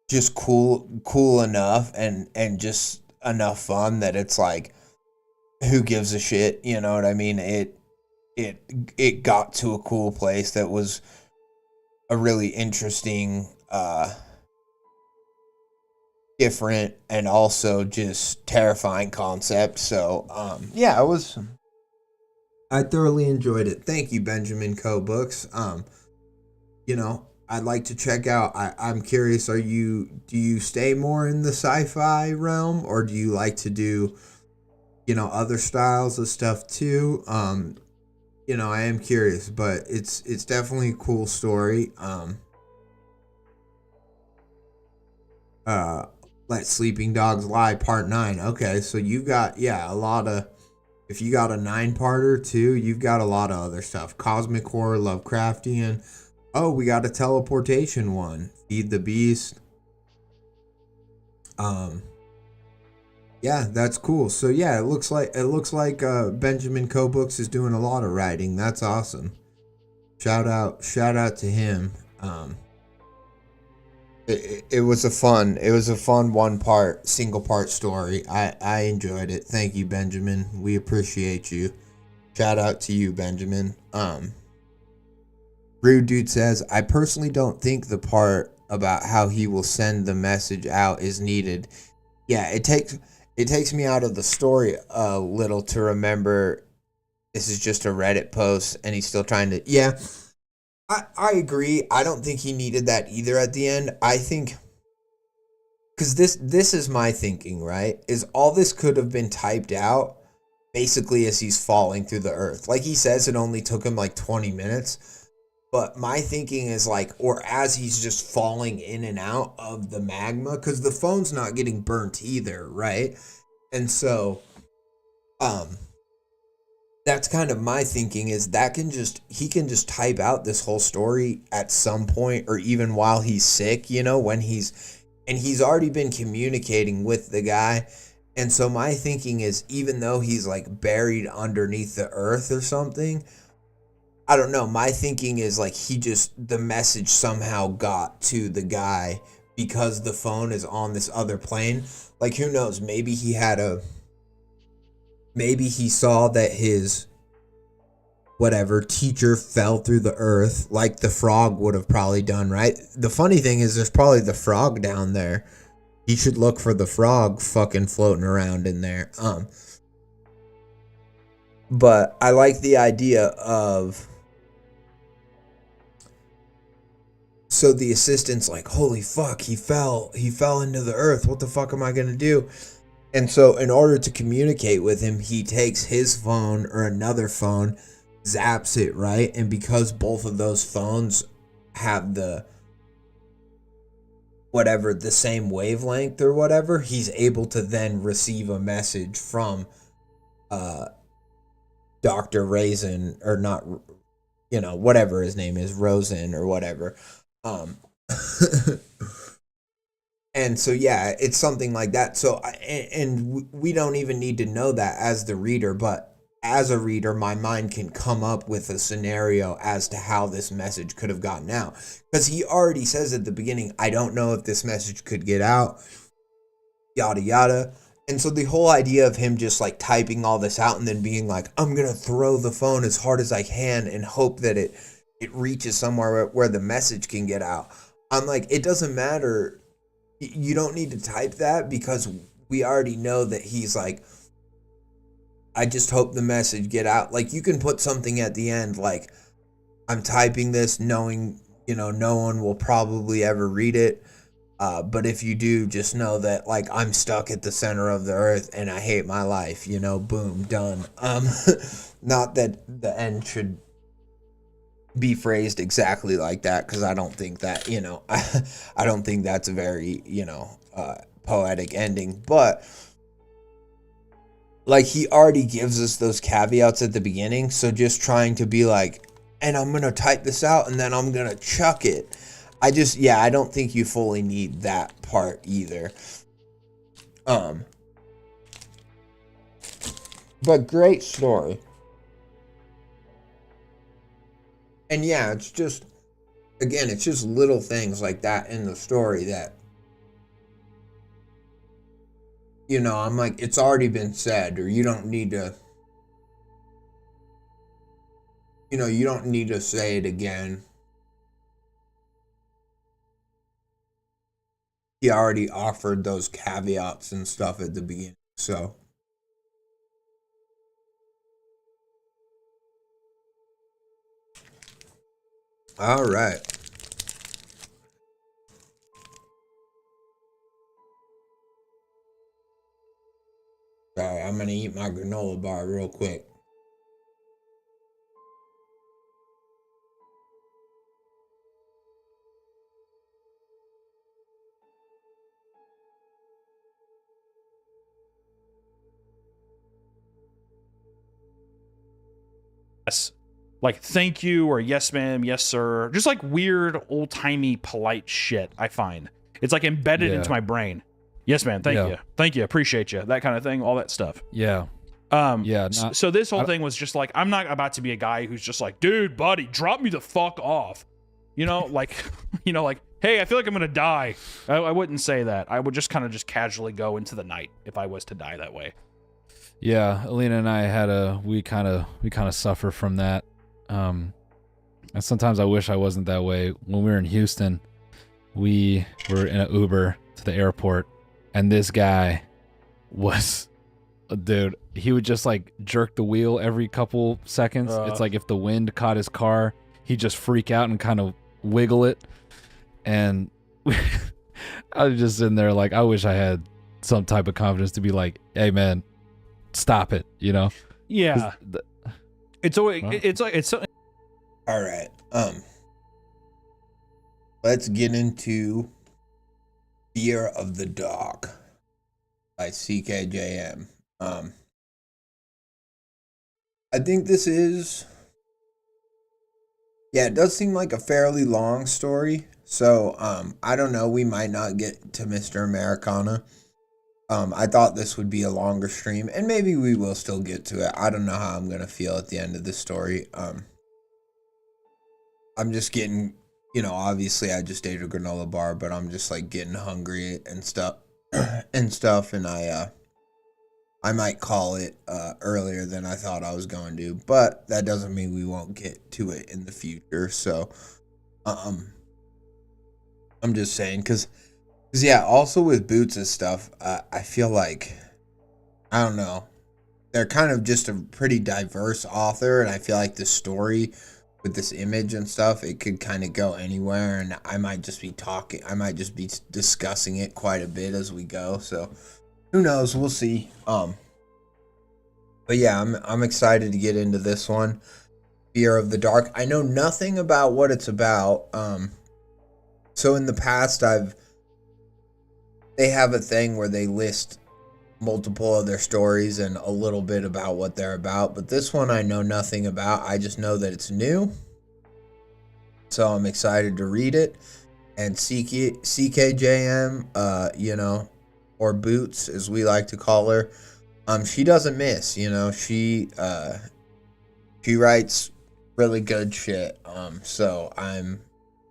just cool enough and just enough fun that it's like, who gives a shit? You know what I mean? It got to a cool place that was a really interesting, different, and also just terrifying concept. So yeah, I thoroughly enjoyed it. Thank you, Benjamin Co Books. I'd like to check out. I'm curious, do you stay more in the sci-fi realm, or do you like to do, other styles of stuff too? I am curious, but it's definitely a cool story. Let Sleeping Dogs Lie Part 9. Okay, so you've got, a lot of, if you got a 9-parter too, you've got a lot of other stuff. Cosmic horror, Lovecraftian. Oh, we got a teleportation one. Feed the Beast. Yeah, that's cool. So yeah, it looks like Benjamin Cobooks is doing a lot of writing. That's awesome. Shout out to him. It was a fun single part story. I enjoyed it. Thank you, Benjamin. We appreciate you. Shout out to you, Benjamin. Rude Dude says, I personally don't think the part about how he will send the message out is needed. Yeah, it takes me out of the story a little to remember this is just a Reddit post and he's still trying to. Yeah, I agree. I don't think he needed that either at the end. I think, because this is my thinking, right? Is all this could have been typed out basically as he's falling through the earth. Like he says, it only took him like 20 minutes. But my thinking is like, or as he's just falling in and out of the magma, because the phone's not getting burnt either, right? And so, that's kind of my thinking, is that he can just type out this whole story at some point, or even while he's sick, when he's already been communicating with the guy. And so my thinking is, even though he's like buried underneath the earth or something, I don't know. My thinking is like the message somehow got to the guy because the phone is on this other plane. Like, who knows? Maybe he saw that his teacher fell through the earth like the frog would have probably done, right? The funny thing is there's probably the frog down there. He should look for the frog fucking floating around in there. But I like the idea of, so the assistant's like, holy fuck, he fell into the earth. What the fuck am I going to do? And so in order to communicate with him, he takes his phone or another phone, zaps it, right? And because both of those phones have the same wavelength or whatever, he's able to then receive a message from Dr. Raisin, or not, whatever his name is, Rosen or whatever. And so, yeah, it's something like that. So, and we don't even need to know that as the reader, but as a reader, my mind can come up with a scenario as to how this message could have gotten out. Because he already says at the beginning, I don't know if this message could get out, yada, yada. And so the whole idea of him just like typing all this out and then being like, I'm going to throw the phone as hard as I can and hope that it reaches somewhere where the message can get out. I'm like, it doesn't matter you don't need to type that because we already know that he's like, I just hope the message get out. Like, you can put something at the end like, I'm typing this knowing, no one will probably ever read it. But if you do, just know that, like, I'm stuck at the center of the earth and I hate my life, boom, done. Not that the end should be phrased exactly like that, because I don't think that, I don't think that's a very, poetic ending. But, like, he already gives us those caveats at the beginning. So just trying to be like, and I'm going to type this out and then I'm going to chuck it. I don't think you fully need that part either. But great story. And yeah, it's just little things like that in the story that, I'm like, it's already been said, or you don't need to, you don't need to say it again. He already offered those caveats and stuff at the beginning. So, all right. Sorry, I'm going to eat my granola bar real quick. Like, thank you, or yes ma'am, yes sir, just like weird old-timey polite shit. I find it's like embedded into my brain. Yes man, thank you, appreciate you, that kind of thing, all that stuff. So this whole thing was just like, I'm not about to be a guy who's just like, dude, buddy, drop me the fuck off, like like, hey, I feel like I'm gonna die. I wouldn't say that. I would just kind of just casually go into the night if I was to die that way. Yeah, Alina and I we kind of suffer from that. And sometimes I wish I wasn't that way. When we were in Houston, we were in an Uber to the airport, and this guy was, dude, he would just like jerk the wheel every couple seconds. It's like if the wind caught his car, he'd just freak out and kind of wiggle it. And I was just in there like, I wish I had some type of confidence to be like, hey man, stop it, Yeah. It's always, it's so. All right. Let's get into Fear of the Dog by ckjm. I think this is, it does seem like a fairly long story. So, I don't know, we might not get to Mr. Americana. I thought this would be a longer stream, and maybe we will still get to it. I don't know how I'm going to feel at the end of this story. I'm just getting, obviously I just ate a granola bar, but I'm just like getting hungry and stuff, and I might call it earlier than I thought I was going to, but that doesn't mean we won't get to it in the future. So, I'm just saying, because also with Boots and stuff, I feel like, I don't know, they're kind of just a pretty diverse author, and I feel like the story with this image and stuff, it could kind of go anywhere, and I might just be discussing it quite a bit as we go, so who knows, we'll see. But yeah, I'm excited to get into this one, Fear of the Dark. I know nothing about what it's about. So in the past, they have a thing where they list multiple of their stories and a little bit about what they're about, but this one I know nothing about. I just know that it's new, so I'm excited to read it. And ckjm, or Boots as we like to call her, she doesn't miss. She writes really good shit. So I'm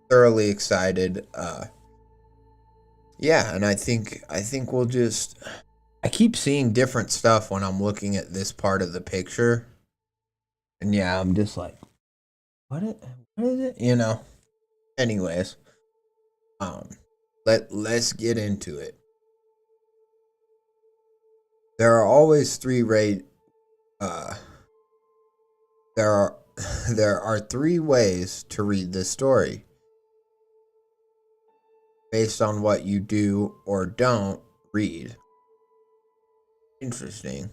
thoroughly excited. And I think we'll just, I keep seeing different stuff when I'm looking at this part of the picture. And yeah, I'm just like, what is it? Anyways. Let's get into it. There are always there are there are three ways to read this story based on what you do or don't read. Interesting.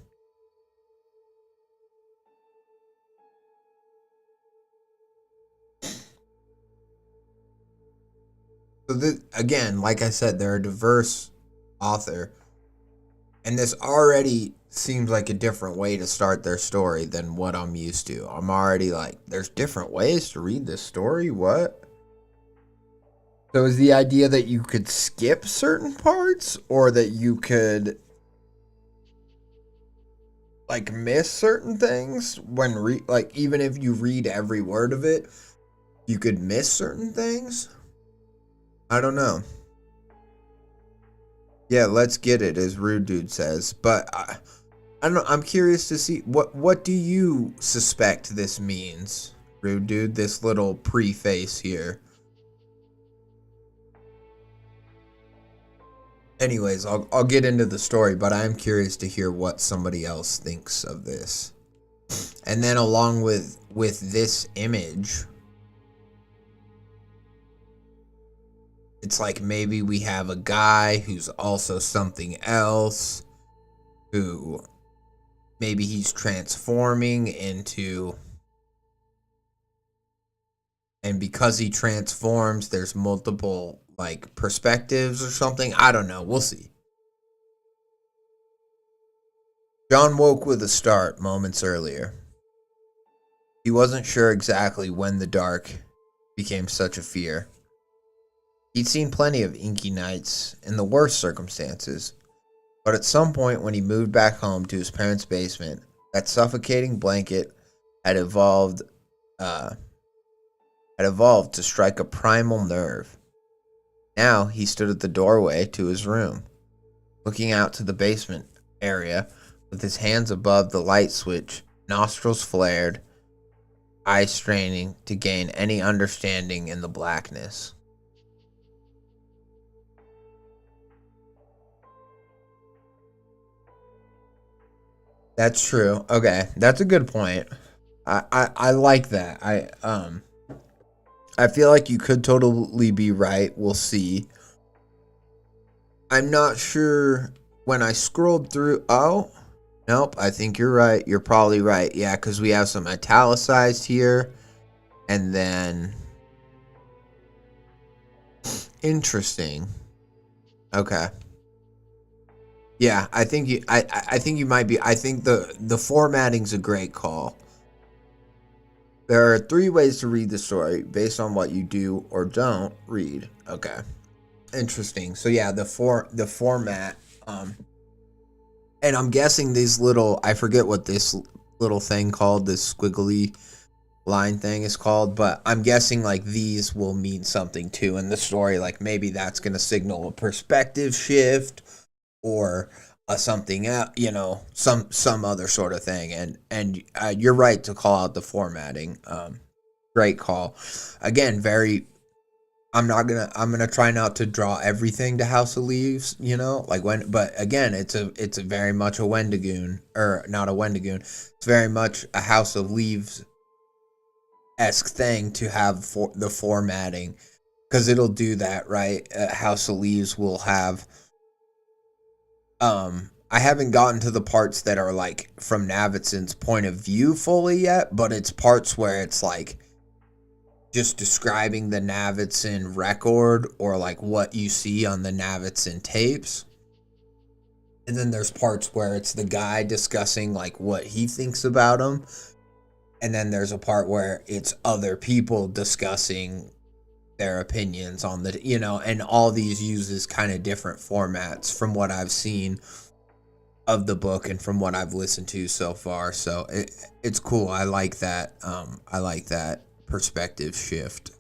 So this, again, like I said, they're a diverse author, and this already seems like a different way to start their story than what I'm used to. I'm already like, there's different ways to read this story? What? So is the idea that you could skip certain parts, or that you could like miss certain things when like even if you read every word of it, you could miss certain things? I don't know. Yeah, let's get it, as Rude Dude says. But I don't know. I'm curious to see what do you suspect this means, Rude Dude? This little preface here. Anyways, I'll get into the story, but I'm curious to hear what somebody else thinks of this. And then along with this image, it's like maybe we have a guy who's also something else, who maybe he's transforming into, and because he transforms, there's multiple like perspectives or something. I don't know. We'll see. John woke with a start moments earlier. He wasn't sure exactly when the dark became such a fear. He'd seen plenty of inky nights in the worst circumstances, but at some point when he moved back home to his parents' basement, that suffocating blanket had evolved to strike a primal nerve. Now he stood at the doorway to his room, looking out to the basement area with his hands above the light switch, nostrils flared, eyes straining to gain any understanding in the blackness. That's true. Okay, that's a good point. I like that. I feel like you could totally be right. We'll see. I'm not sure when I scrolled through. Oh, nope. I think you're right. You're probably right. Yeah, because we have some italicized here, and then interesting. Okay. Yeah, I think you. I think you might be. I think the formatting's a great call. There are three ways to read the story based on what you do or don't read. Okay. Interesting. So yeah, the format, and I'm guessing these little, I forget what this little thing called, this squiggly line thing is called, but I'm guessing like these will mean something too in the story. Like maybe that's going to signal a perspective shift, or something else, some other sort of thing. And you're right to call out the formatting. Great call. Again, I'm gonna try not to draw everything to House of Leaves, but again, it's a very much a Wendigoon, or not a Wendigoon. It's very much a House of Leaves esque thing to have for the formatting, because it'll do that, right? House of Leaves will have. I haven't gotten to the parts that are like from Navidson's point of view fully yet, but it's parts where it's like just describing the Navidson record, or like what you see on the Navidson tapes. And then there's parts where it's the guy discussing like what he thinks about him. And then there's a part where it's other people discussing their opinions on and all these uses kind of different formats from what I've seen of the book and from what I've listened to so far. So it's cool. I like that. I like that perspective shift.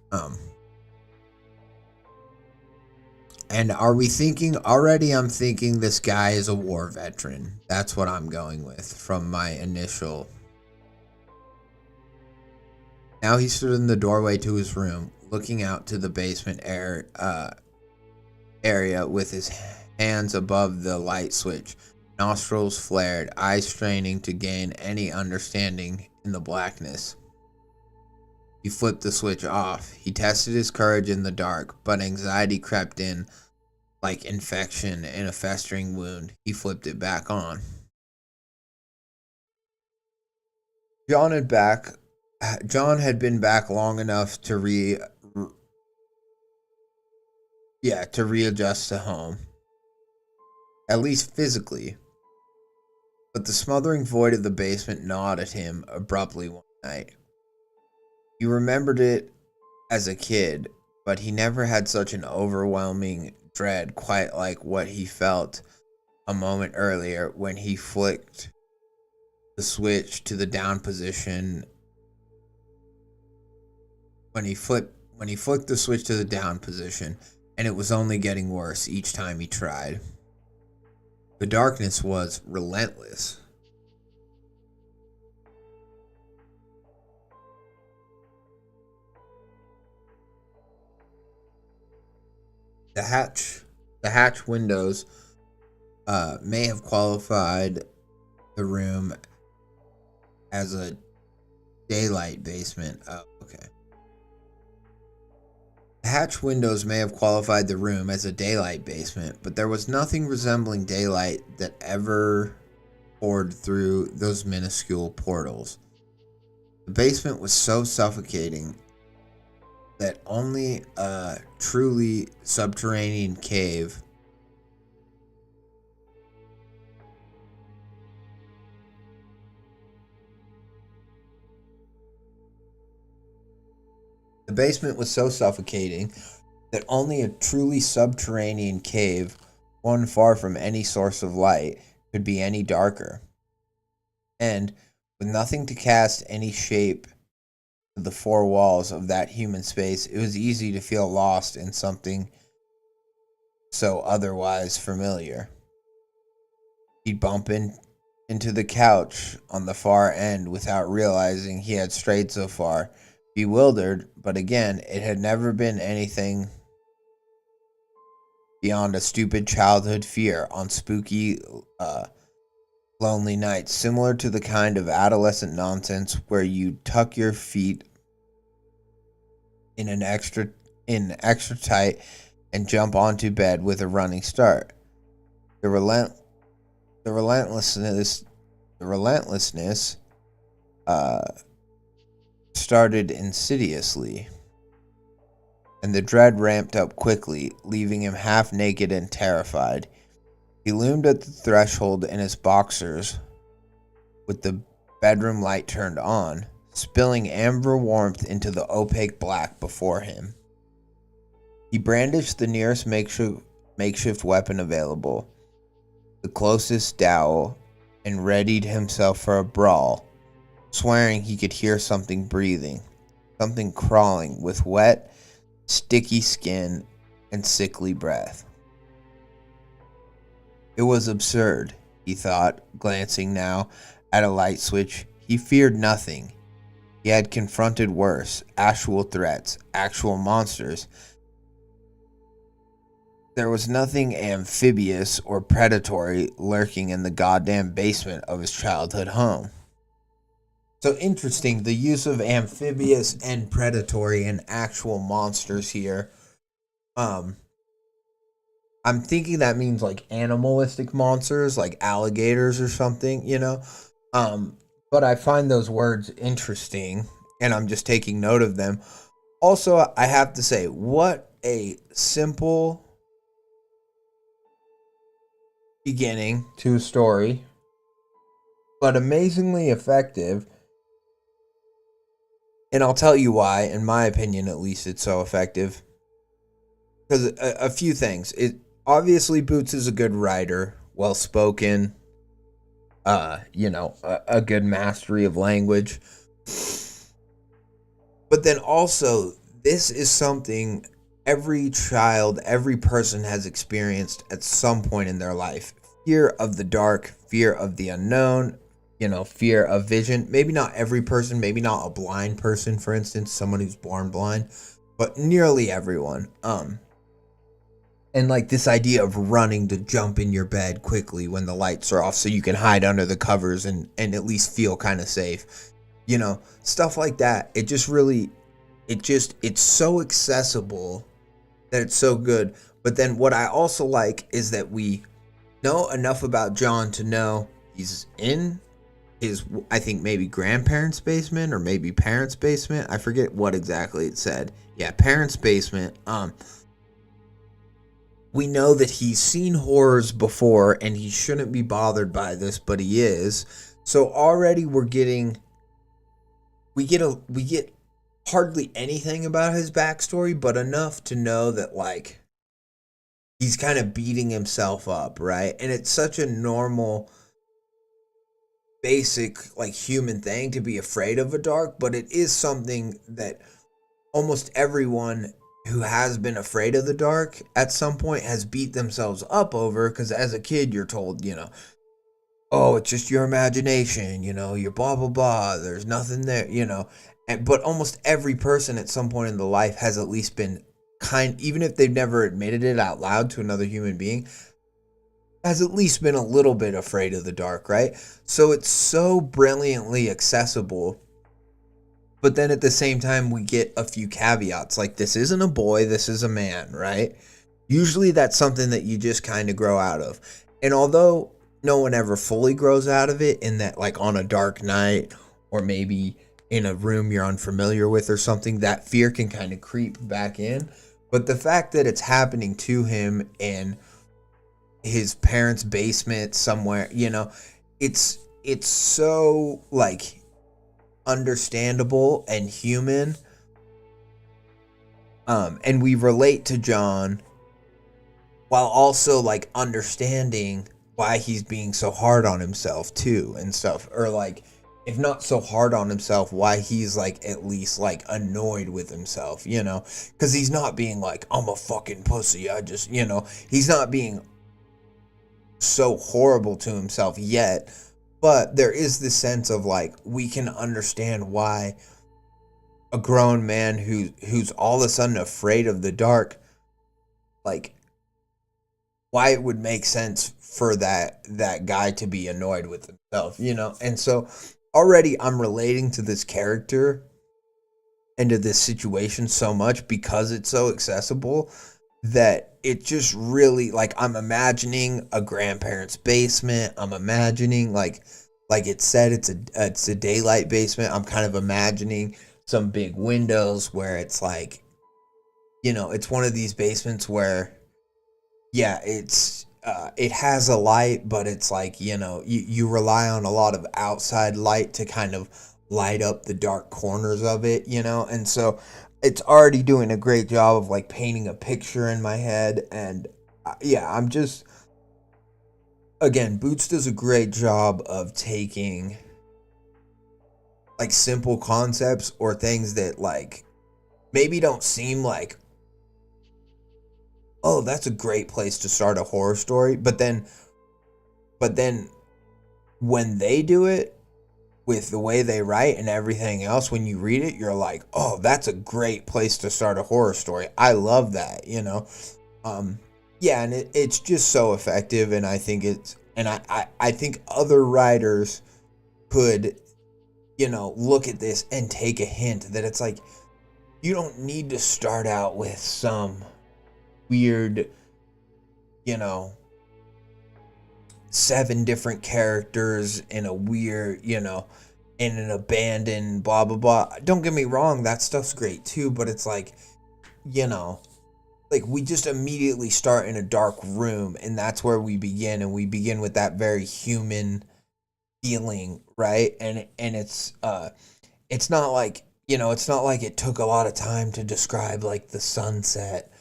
And are we thinking already? I'm thinking this guy is a war veteran. That's what I'm going with from my initial. Now he stood in the doorway to his room, looking out to the basement area with his hands above the light switch, nostrils flared, eyes straining to gain any understanding in the blackness. He flipped the switch off. He tested his courage in the dark, but anxiety crept in like infection in a festering wound. He flipped it back on. John had been back long enough to readjust to home, at least physically. But the smothering void of the basement gnawed at him abruptly one night. He remembered it as a kid, but he never had such an overwhelming dread quite like what he felt a moment earlier when he flicked the switch to the down position. When he flicked the switch to the down position, and it was only getting worse each time he tried. The darkness was relentless. The hatch windows may have qualified the room as a daylight basement. Oh, okay. The hatch windows may have qualified the room as a daylight basement, but there was nothing resembling daylight that ever poured through those minuscule portals. The basement was so suffocating that only a truly subterranean cave The basement was so suffocating that only a truly subterranean cave, one far from any source of light, could be any darker. And with nothing to cast any shape to the four walls of that human space, it was easy to feel lost in something so otherwise familiar. He'd bump into the couch on the far end without realizing he had strayed so far. Bewildered, but again, it had never been anything beyond a stupid childhood fear on spooky, lonely nights, similar to the kind of adolescent nonsense where you tuck your feet in extra tight and jump onto bed with a running start. The relentlessness started insidiously, and the dread ramped up quickly, leaving him half naked and terrified. He loomed at the threshold in his boxers, with the bedroom light turned on, spilling amber warmth into the opaque black before him. He brandished the nearest makeshift weapon available, the closest dowel, and readied himself for a brawl, swearing he could hear something breathing, something crawling with wet, sticky skin and sickly breath. It was absurd, he thought, glancing now at a light switch. He feared nothing. He had confronted worse, actual threats, actual monsters. There was nothing amphibious or predatory lurking in the goddamn basement of his childhood home. So interesting, the use of amphibious and predatory and actual monsters here. I'm thinking that means like animalistic monsters, like alligators or something, you know? But I find those words interesting, and I'm just taking note of them. Also, I have to say, what a simple beginning to a story, but amazingly effective. And I'll tell you why, in my opinion, at least it's so effective. Because a few things. Obviously, Boots is a good writer, well-spoken, a good mastery of language. But then also, this is something every child, every person has experienced at some point in their life. Fear of the dark, fear of the unknown, fear of vision. Maybe not every person, maybe not a blind person, for instance, someone who's born blind, but nearly everyone. And like this idea of running to jump in your bed quickly when the lights are off so you can hide under the covers and at least feel kind of safe. You know, stuff like that. It just really, it's so accessible that it's so good. But then what I also like is that we know enough about John to know he's in his, I think maybe grandparents' basement or maybe parents' basement. I forget what exactly it said. Yeah, parents' basement. We know that he's seen horrors before and he shouldn't be bothered by this, but he is. So already we get hardly anything about his backstory, but enough to know that like he's kind of beating himself up, right? And it's such a normal, basic, like human thing to be afraid of a dark, but it is something that almost everyone who has been afraid of the dark at some point has beat themselves up over, because as a kid you're told, you know, oh, it's just your imagination, you know, you're blah blah blah, there's nothing there, you know. But almost every person at some point in the life has at least been even if they've never admitted it out loud to another human being, has at least been a little bit afraid of the dark, right? So it's so brilliantly accessible. But then at the same time, we get a few caveats. Like, this isn't a boy, this is a man, right? Usually that's something that you just kind of grow out of. And although no one ever fully grows out of it, in that, like, on a dark night or maybe in a room you're unfamiliar with or something, that fear can kind of creep back in. But the fact that it's happening to him in his parents' basement somewhere, you know, it's so, like, understandable and human, and we relate to John while also like understanding why he's being so hard on himself too and stuff, or like if not so hard on himself, why he's like at least like annoyed with himself, you know, because he's not being like, I'm a fucking pussy, I just, you know, he's not being so horrible to himself yet. But there is this sense of like, we can understand why a grown man who's all of a sudden afraid of the dark, like why it would make sense for that guy to be annoyed with himself, you know? And so already I'm relating to this character and to this situation so much because it's so accessible that it just really, like, I'm imagining a grandparent's basement. I'm imagining like it said, it's a daylight basement. I'm kind of imagining some big windows where it's like, you know, it's one of these basements where, yeah, it has a light, but it's like, you know, you rely on a lot of outside light to kind of light up the dark corners of it, you know? And so it's already doing a great job of like painting a picture in my head. And yeah, I'm just, again, Boots does a great job of taking like simple concepts or things that like maybe don't seem like, oh, that's a great place to start a horror story, but then when they do it with the way they write and everything else, when you read it, you're like, oh, that's a great place to start a horror story. I love that, you know? Yeah, and it's just so effective, and I think I think other writers could, you know, look at this and take a hint that it's like, you don't need to start out with some weird, you know, 7 different characters in a weird, you know, in an abandoned blah blah blah. Don't get me wrong, that stuff's great too, but it's like, you know, like we just immediately start in a dark room and that's where we begin, and we begin with that very human feeling, right? And it's not like, you know, it's not like it took a lot of time to describe like the sunset,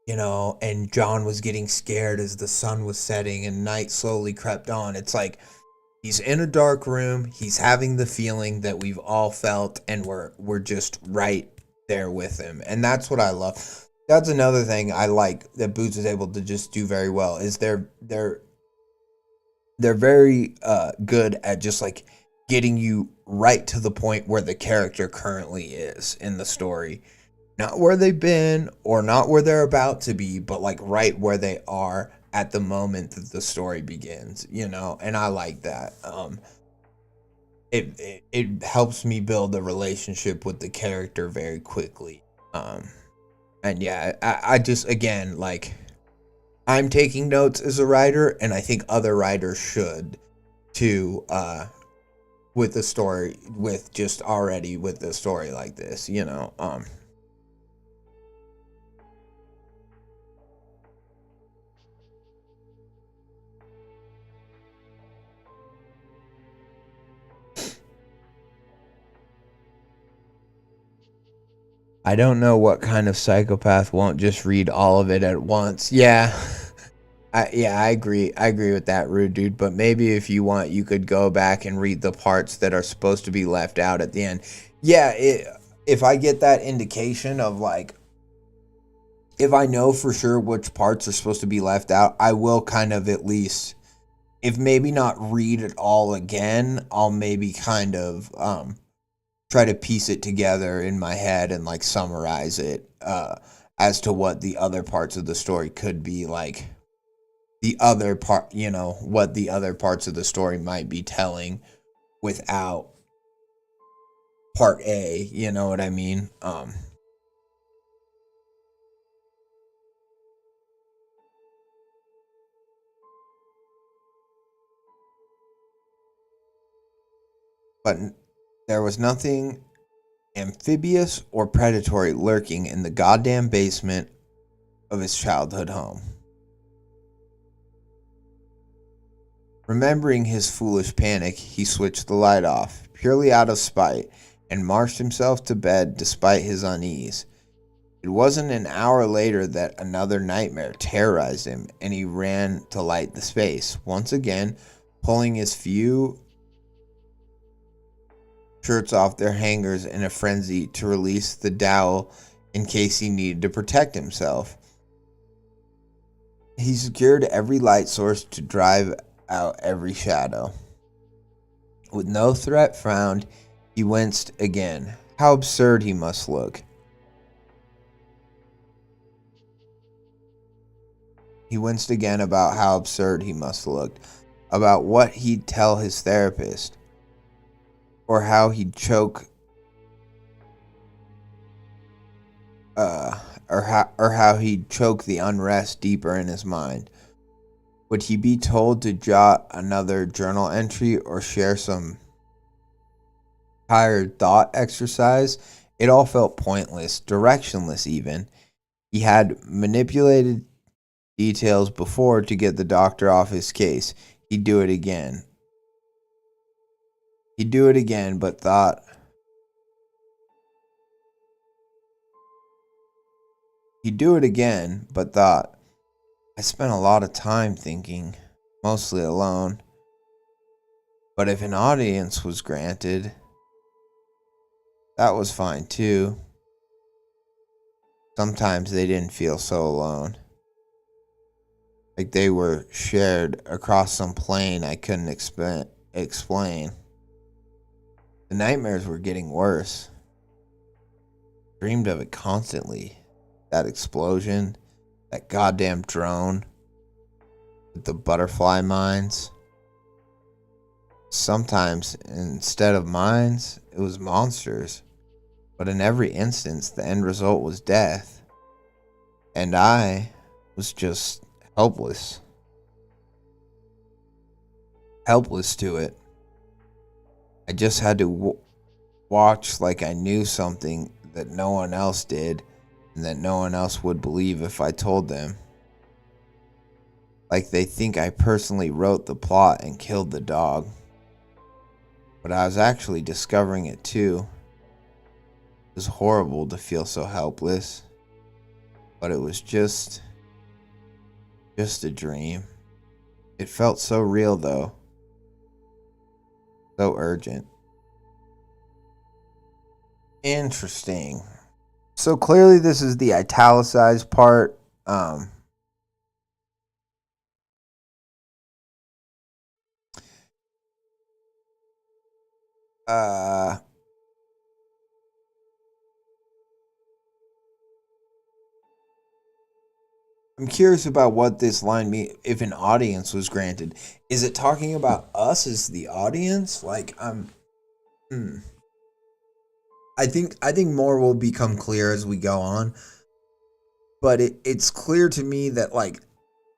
you know, and John was getting scared as the sun was setting and night slowly crept on. It's like he's in a dark room, he's having the feeling that we've all felt, and we're just right there with him. And that's what I love. That's another thing I like that Boots is able to just do very well, is they're very good at just like getting you right to the point where the character currently is in the story. not where they've been or not where they're about to be, but like right where they are at the moment that the story begins, you know, and I like that. It helps me build a relationship with the character very quickly. And yeah, I just, again, like, I'm taking notes as a writer, and I think other writers should too, with the story, with just already with the story like this, you know. I don't know what kind of psychopath won't just read all of it at once. Yeah. I agree. I agree with that, rude dude. But maybe if you want, you could go back and read the parts that are supposed to be left out at the end. Yeah, if I get that indication of like, if I know for sure which parts are supposed to be left out, I will kind of at least, if maybe not read it all again, I'll maybe kind of try to piece it together in my head and like summarize it as to what the other parts of the story could be, like the other part, you know, what the other parts of the story might be telling without part A, you know what I mean? But there was nothing amphibious or predatory lurking in the goddamn basement of his childhood home. Remembering his foolish panic, he switched the light off, purely out of spite, and marched himself to bed despite his unease. It wasn't an hour later that another nightmare terrorized him, and he ran to light the space, once again pulling his few shirts off their hangers in a frenzy to release the dowel in case he needed to protect himself. He secured every light source to drive out every shadow. With no threat found, he winced again. How absurd he must look. He winced again about how absurd he must look, about what he'd tell his therapist, or how he'd choke, or how he'd choke the unrest deeper in his mind. Would he be told to jot another journal entry or share some tired thought exercise? It all felt pointless, directionless even. He had manipulated details before to get the doctor off his case. He'd do it again. He'd do it again, but thought. He'd do it again, but thought. I spent a lot of time thinking, mostly alone. But if an audience was granted, that was fine too. Sometimes they didn't feel so alone. Like they were shared across some plane I couldn't explain. The nightmares were getting worse. Dreamed of it constantly. That explosion, that goddamn drone with the butterfly mines. Sometimes, instead of mines, it was monsters. But in every instance, the end result was death. And I was just helpless. Helpless to it. I just had to watch like I knew something that no one else did and that no one else would believe if I told them. Like they think I personally wrote the plot and killed the dog. But I was actually discovering it too. It was horrible to feel so helpless. But it was just a dream. It felt so real though. So urgent. Interesting. So clearly this is the italicized part. Uh I'm curious about what this line means. If an audience was granted, is it talking about us as the audience? Like, I think more will become clear as we go on. But it's clear to me that, like,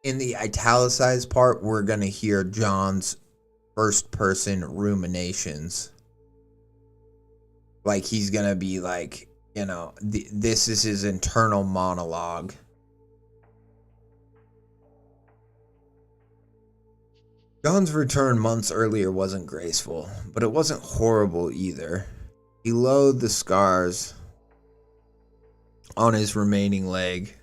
in the italicized part, we're gonna hear John's first person ruminations. Like, he's gonna be like, this is his internal monologue. John's return months earlier wasn't graceful, but it wasn't horrible either. He loathed the scars on his remaining leg,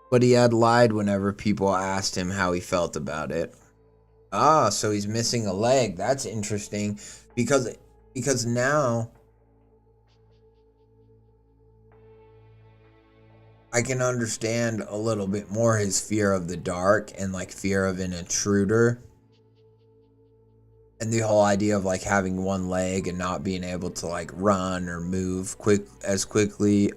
but he had lied whenever people asked him how he felt about it. Ah, so he's missing a leg. That's interesting, because now I can understand a little bit more his fear of the dark and, like, fear of an intruder. And the whole idea of, like, having one leg and not being able to, like, run or move quickly.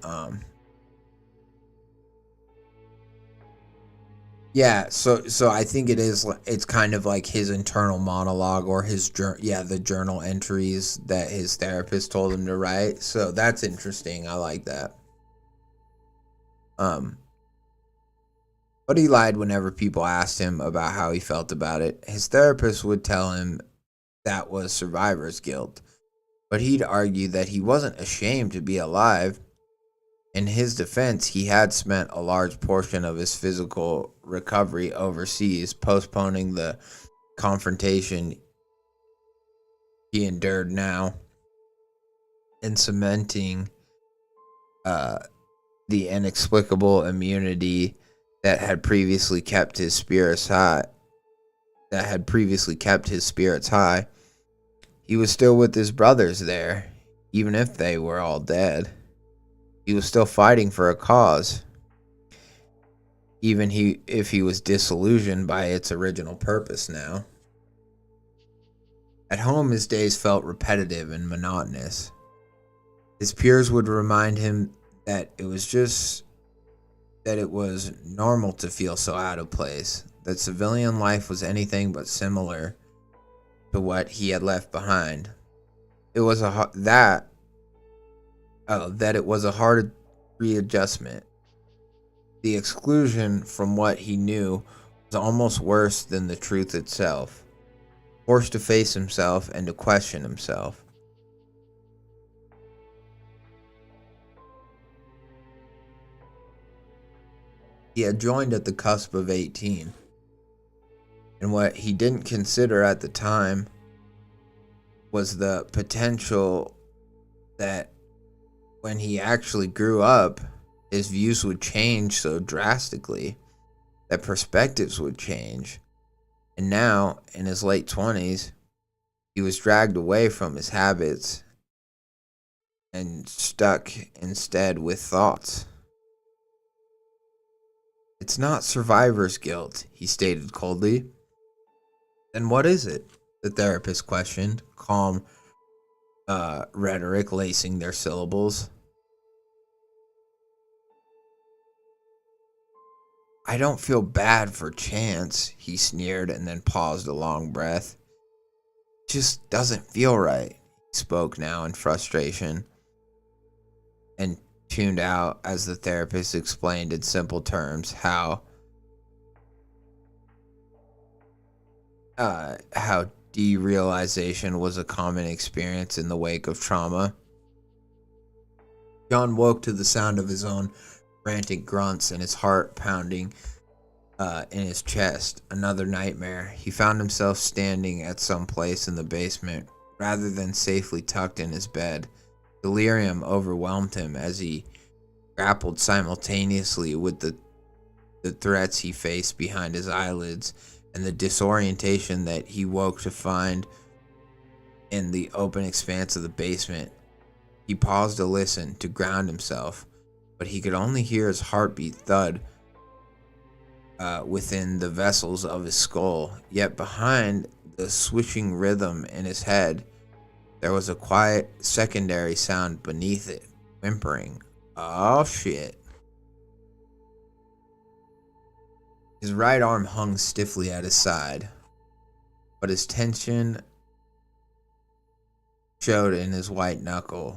Yeah, so I think it's kind of like his internal monologue, or the journal entries that his therapist told him to write. So that's interesting. I like that. But he lied whenever people asked him about how he felt about it. His therapist would tell him that was survivor's guilt, but he'd argue that he wasn't ashamed to be alive. In his defense, he had spent a large portion of his physical recovery overseas, postponing the confrontation he endured now, and cementing the inexplicable immunity that had previously kept his spirits high. He was still with his brothers there, even if they were all dead. He was still fighting for a cause, even if he was disillusioned by its original purpose now. At home, his days felt repetitive and monotonous. His peers would remind him that it was normal to feel so out of place, that civilian life was anything but similar to what he had left behind. It was that it was a hard readjustment. The exclusion from what he knew was almost worse than the truth itself. Forced to face himself and to question himself. He had joined at the cusp of 18, and what he didn't consider at the time was the potential that when he actually grew up, his views would change so drastically, that perspectives would change. And now, in his late 20s, he was dragged away from his habits and stuck instead with thoughts. It's not survivor's guilt, he stated coldly. Then what is it? The therapist questioned, calm rhetoric lacing their syllables. I don't feel bad for Chance, he sneered and then paused a long breath. It just doesn't feel right, he spoke now in frustration, and tuned out as the therapist explained in simple terms how derealization was a common experience in the wake of trauma. John woke to the sound of his own frantic grunts and his heart pounding in his chest. Another nightmare. He found himself standing at some place in the basement rather than safely tucked in his bed. Delirium overwhelmed him as he grappled simultaneously with the threats he faced behind his eyelids and the disorientation that he woke to find in the open expanse of the basement. He paused to listen, to ground himself, but he could only hear his heartbeat thud within the vessels of his skull. Yet behind the swishing rhythm in his head, there was a quiet secondary sound beneath it, whimpering. Oh shit. His right arm hung stiffly at his side, but his tension showed in his white knuckle.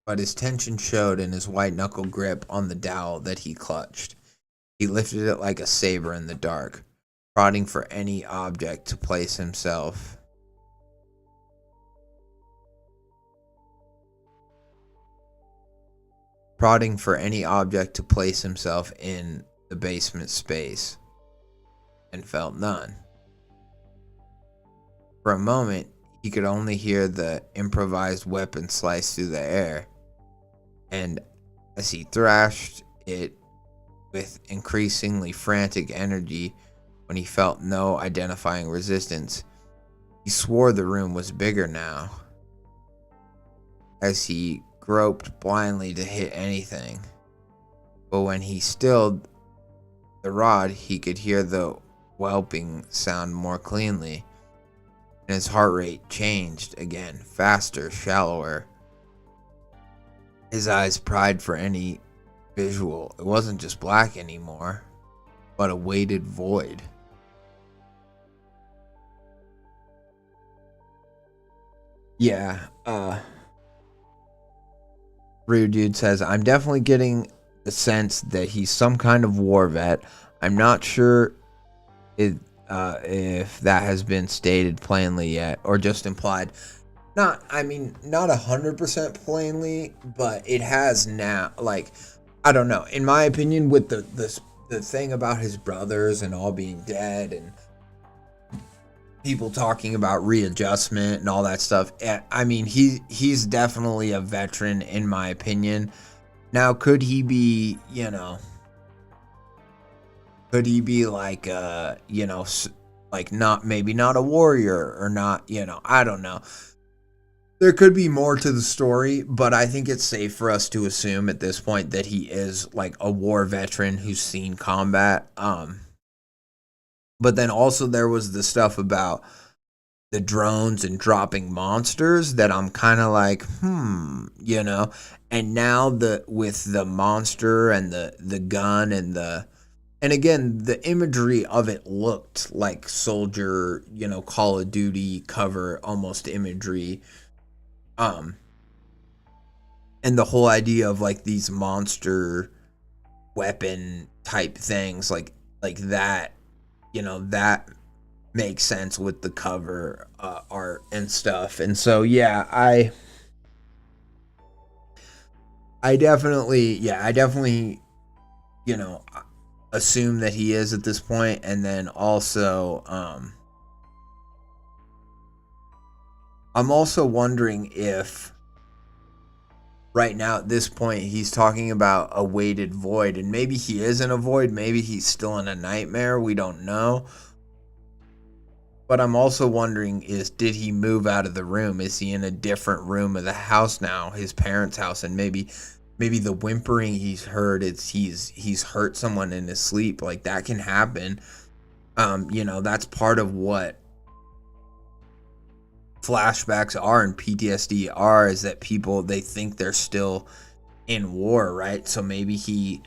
But his tension showed in his white knuckle grip on the dowel that he clutched. He lifted it like a saber in the dark, prodding for any object to place himself. Prodding for any object to place himself in the basement space, and felt none. For a moment, he could only hear the improvised weapon slice through the air, and as he thrashed it with increasingly frantic energy when he felt no identifying resistance, he swore the room was bigger now. As he groped blindly to hit anything, but when he stilled the rod, he could hear the whelping sound more cleanly, and his heart rate changed again, faster, shallower. His eyes pried for any visual. It wasn't just black anymore, but a weighted void. Yeah, Rude Dude says, I'm definitely getting the sense that he's some kind of war vet. I'm not sure if that has been stated plainly yet, or just implied. Not 100% plainly, but it has now. Like, I don't know. In my opinion, with the thing about his brothers and all being dead, and people talking about readjustment and all that stuff, I mean, he's definitely a veteran in my opinion. Now, could he be, like, like maybe not a warrior, or not, I don't know. There could be more to the story, but I think it's safe for us to assume at this point that he is like a war veteran who's seen combat. But then also there was the stuff about the drones and dropping monsters that I'm kind of like, and now with the monster and the gun and again, the imagery of it looked like soldier, Call of Duty cover almost imagery. And the whole idea of like these monster weapon type things like that, that makes sense with the cover art and stuff. And so, yeah, I definitely, assume that he is at this point. And then also, I'm also wondering if right now at this point he's talking about a weighted void, and maybe he is in a void, maybe he's still in a nightmare, we don't know. But I'm also wondering, did he move out of the room? Is he in a different room of the house now, his parents' house, and maybe the whimpering he's heard, he's hurt someone in his sleep. Like, that can happen. That's part of what flashbacks are and PTSD are, is that people, they think they're still in war, right? So maybe he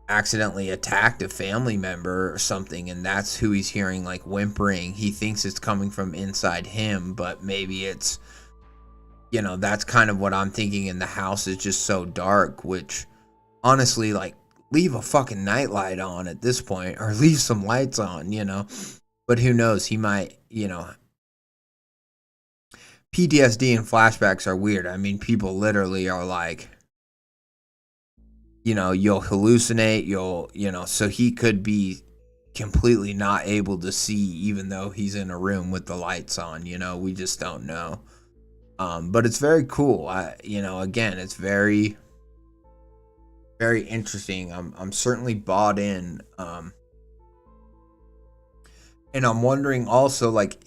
accidentally attacked a family member or something, and that's who he's hearing like whimpering. He thinks it's coming from inside him, but maybe it's, that's kind of what I'm thinking. And the house is just so dark, which honestly, like, leave a fucking nightlight on at this point, or leave some lights on, but who knows, he might, PTSD and flashbacks are weird. I mean, people literally are like, you'll hallucinate, so he could be completely not able to see, even though he's in a room with the lights on, we just don't know. But it's very cool. Again, it's very, very interesting. I'm certainly bought in. And I'm wondering also, like,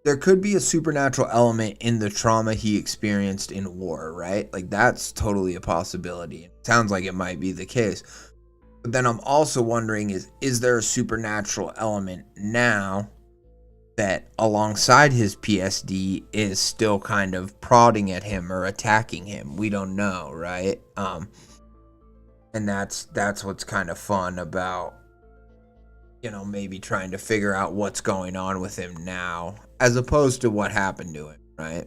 there could be a supernatural element in the trauma he experienced in war, right? Like, that's totally a possibility. It sounds like it might be the case. But then I'm also wondering, is there a supernatural element now that alongside his PSD is still kind of prodding at him or attacking him? We don't know, right? And that's what's kind of fun about maybe trying to figure out what's going on with him now, as opposed to what happened to him, right?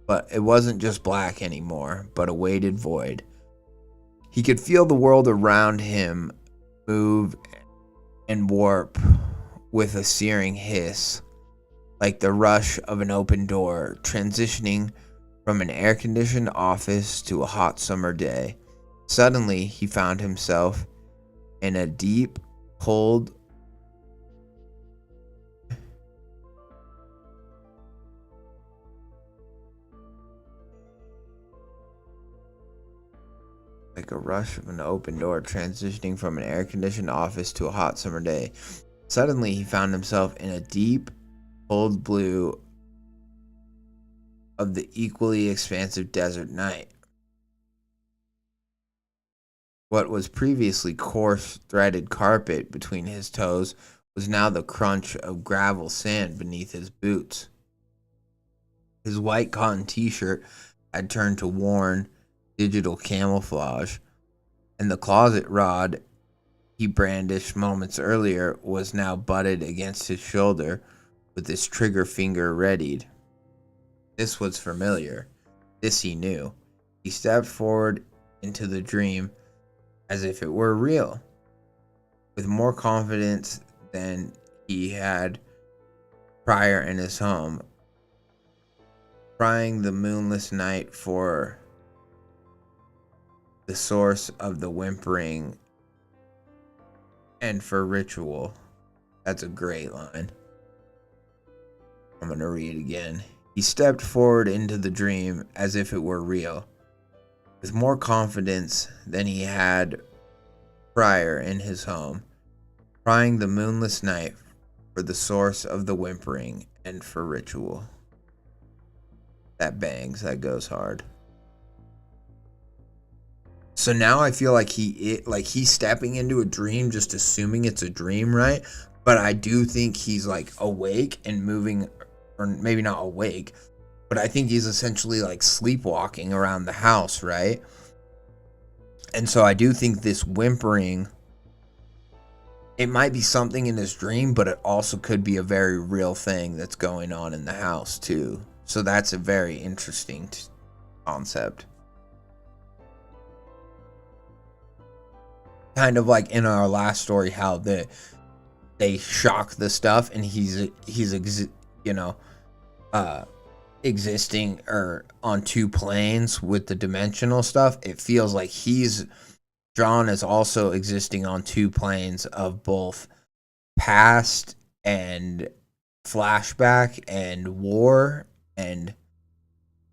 But it wasn't just black anymore, but a weighted void. He could feel the world around him move and warp with a searing hiss, like the rush of an open door, transitioning from an air-conditioned office to a hot summer day. Suddenly, he found himself in a deep, cold, like a rush of an open door, transitioning from an air-conditioned office to a hot summer day. Suddenly, he found himself in a deep, cold blue of the equally expansive desert night. What was previously coarse, threaded carpet between his toes was now the crunch of gravel sand beneath his boots. His white cotton t-shirt had turned to worn, digital camouflage, and the closet rod he brandished moments earlier was now butted against his shoulder with his trigger finger readied. This was familiar. This he knew. He stepped forward into the dream as if it were real, with more confidence than he had prior in his home, prying the moonless night for the source of the whimpering and for ritual. That's a great line. I'm going to read again. He stepped forward into the dream as if it were real, with more confidence than he had prior in his home, prying the moonless night for the source of the whimpering and for ritual. That bangs, that goes hard. So now I feel like he's stepping into a dream, just assuming it's a dream, right? But I do think he's like awake and moving, or maybe not awake, but I think he's essentially like sleepwalking around the house, right? And so I do think this whimpering, it might be something in his dream, but it also could be a very real thing that's going on in the house too. So that's a very interesting concept. Kind of like in our last story, how they shock the stuff and he's existing or on two planes with the dimensional stuff. It feels like John is also existing on two planes of both past and flashback and war and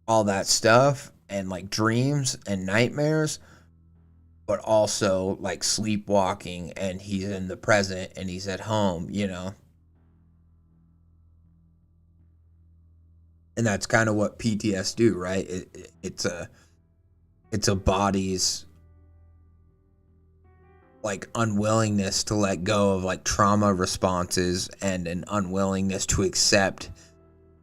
all that stuff, and like dreams and nightmares, but also like sleepwalking, and he's in the present and he's at home, And that's kind of what PTS do, right? It's a body's like unwillingness to let go of like trauma responses and an unwillingness to accept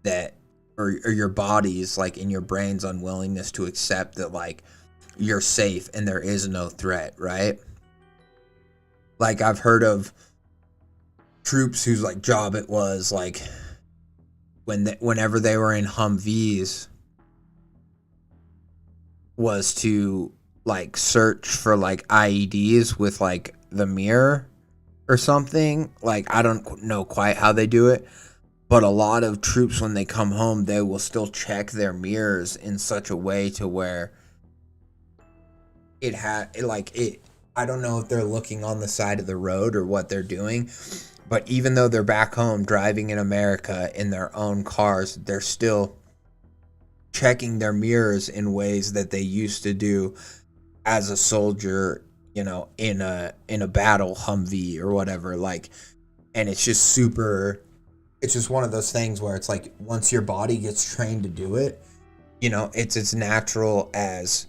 that, or your body's like in your brain's unwillingness to accept that like you're safe and there is no threat, right? Like I've heard of troops whose like job it was like whenever they were in Humvees was to like search for like IEDs with like the mirror or something. Like I don't know quite how they do it, but a lot of troops when they come home, they will still check their mirrors in such a way to where I don't know if they're looking on the side of the road or what they're doing, but even though they're back home driving in America in their own cars, they're still checking their mirrors in ways that they used to do as a soldier, in a battle Humvee or whatever. Like, and it's just one of those things where it's like once your body gets trained to do it, it's as natural as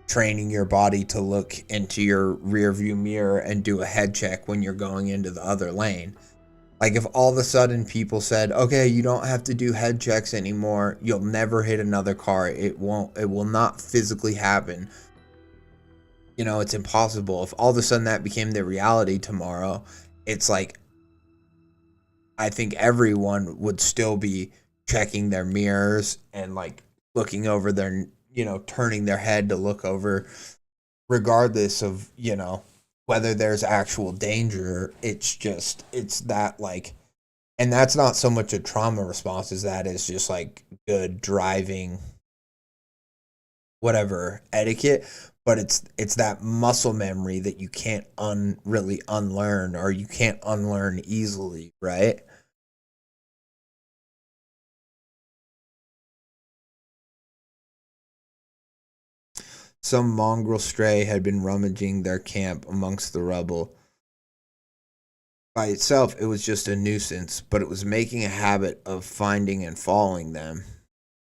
training your body to look into your rear view mirror and do a head check when you're going into the other lane. Like if all of a sudden people said, okay, you don't have to do head checks anymore, you'll never hit another car. It will not physically happen. You know, it's impossible. If all of a sudden that became the reality tomorrow, it's like, I think everyone would still be checking their mirrors and like looking over their, turning their head to look over, regardless of, whether there's actual danger. It's that like, and that's not so much a trauma response as that is just like good driving, whatever etiquette. But it's that muscle memory that you can't really unlearn, or you can't unlearn easily, right? Some mongrel stray had been rummaging their camp amongst the rubble. By itself, it was just a nuisance, but it was making a habit of finding and following them.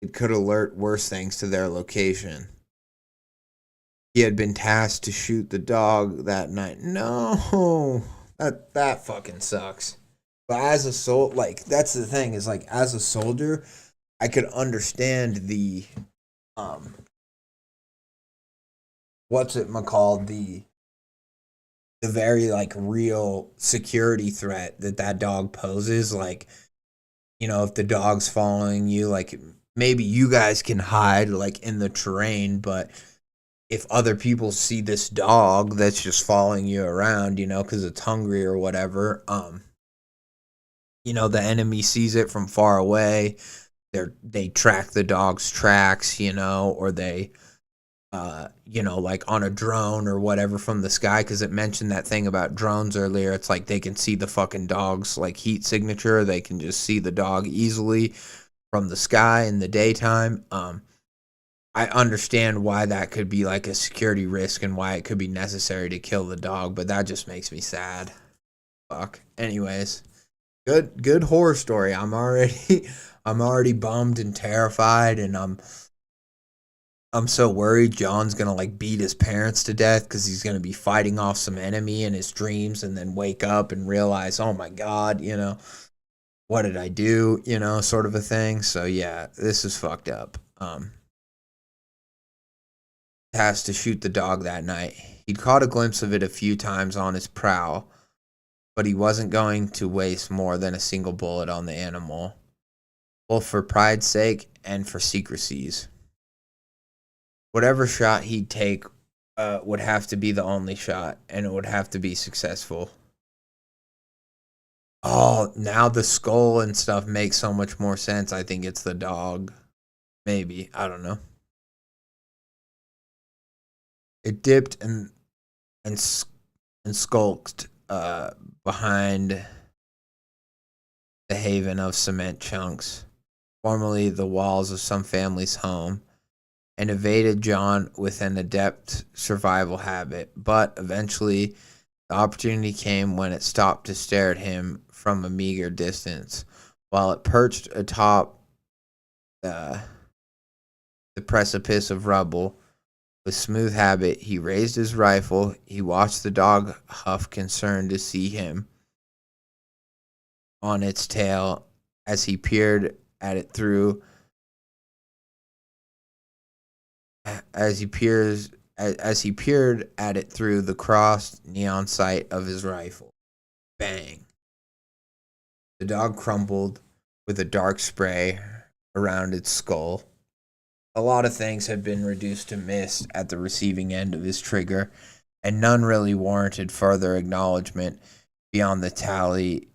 It could alert worse things to their location. He had been tasked to shoot the dog that night. No, that fucking sucks. But as a like that's the thing is like as a soldier, I could understand the um what's it called, the very like real security threat that dog poses. Like, if the dog's following you, like maybe you guys can hide like in the terrain, but if other people see this dog that's just following you around, because it's hungry or whatever, the enemy sees it from far away. They track the dog's tracks, or they like on a drone or whatever from the sky, because it mentioned that thing about drones earlier. It's like they can see the fucking dog's like heat signature. They can just see the dog easily from the sky in the daytime. I understand why that could be like a security risk and why it could be necessary to kill the dog, but that just makes me sad. Fuck. Anyways, good horror story. I'm already bummed and terrified, and I'm so worried John's gonna like beat his parents to death because he's gonna be fighting off some enemy in his dreams and then wake up and realize, oh my god, what did I do, sort of a thing. So yeah, this is fucked up. Has to shoot the dog that night. He'd caught a glimpse of it a few times on his prowl, but he wasn't going to waste more than a single bullet on the animal, both for pride's sake and for secrecy's. Whatever shot he'd take would have to be the only shot, and it would have to be successful. Oh, now the skull and stuff makes so much more sense. I think it's the dog. Maybe. I don't know. It dipped and skulked behind the haven of cement chunks, formerly the walls of some family's home, and evaded John with an adept survival habit. But eventually, the opportunity came when it stopped to stare at him from a meager distance. While it perched atop the precipice of rubble, with smooth habit, he raised his rifle. He watched the dog huff concern to see him on its tail as he peered at it through the crossed neon sight of his rifle. Bang. The dog crumpled with a dark spray around its skull. A lot of things had been reduced to mist at the receiving end of his trigger, and none really warranted further acknowledgement beyond the tally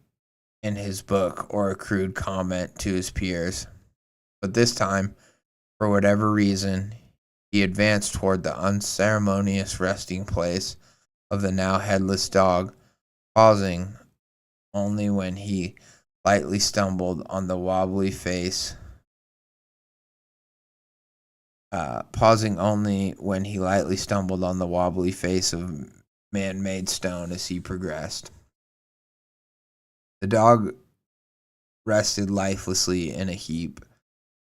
in his book or a crude comment to his peers. But this time, for whatever reason, he advanced toward the unceremonious resting place of the now headless dog, pausing only when he lightly stumbled on the wobbly face of man-made stone as he progressed. The dog rested lifelessly in a heap,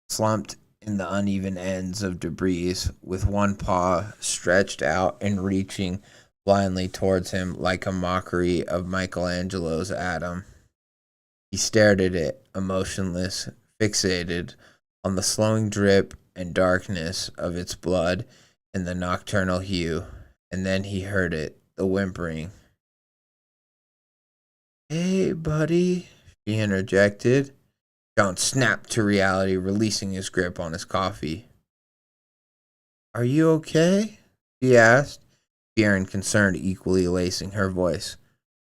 slumped in the uneven ends of debris, with one paw stretched out and reaching blindly towards him like a mockery of Michelangelo's Adam. He stared at it, emotionless, fixated on the slowing drip and darkness of its blood and the nocturnal hue. And then he heard it, the whimpering. "Hey, buddy," she interjected. John snapped to reality, releasing his grip on his coffee. "Are you okay?" she asked, fear and concern equally lacing her voice.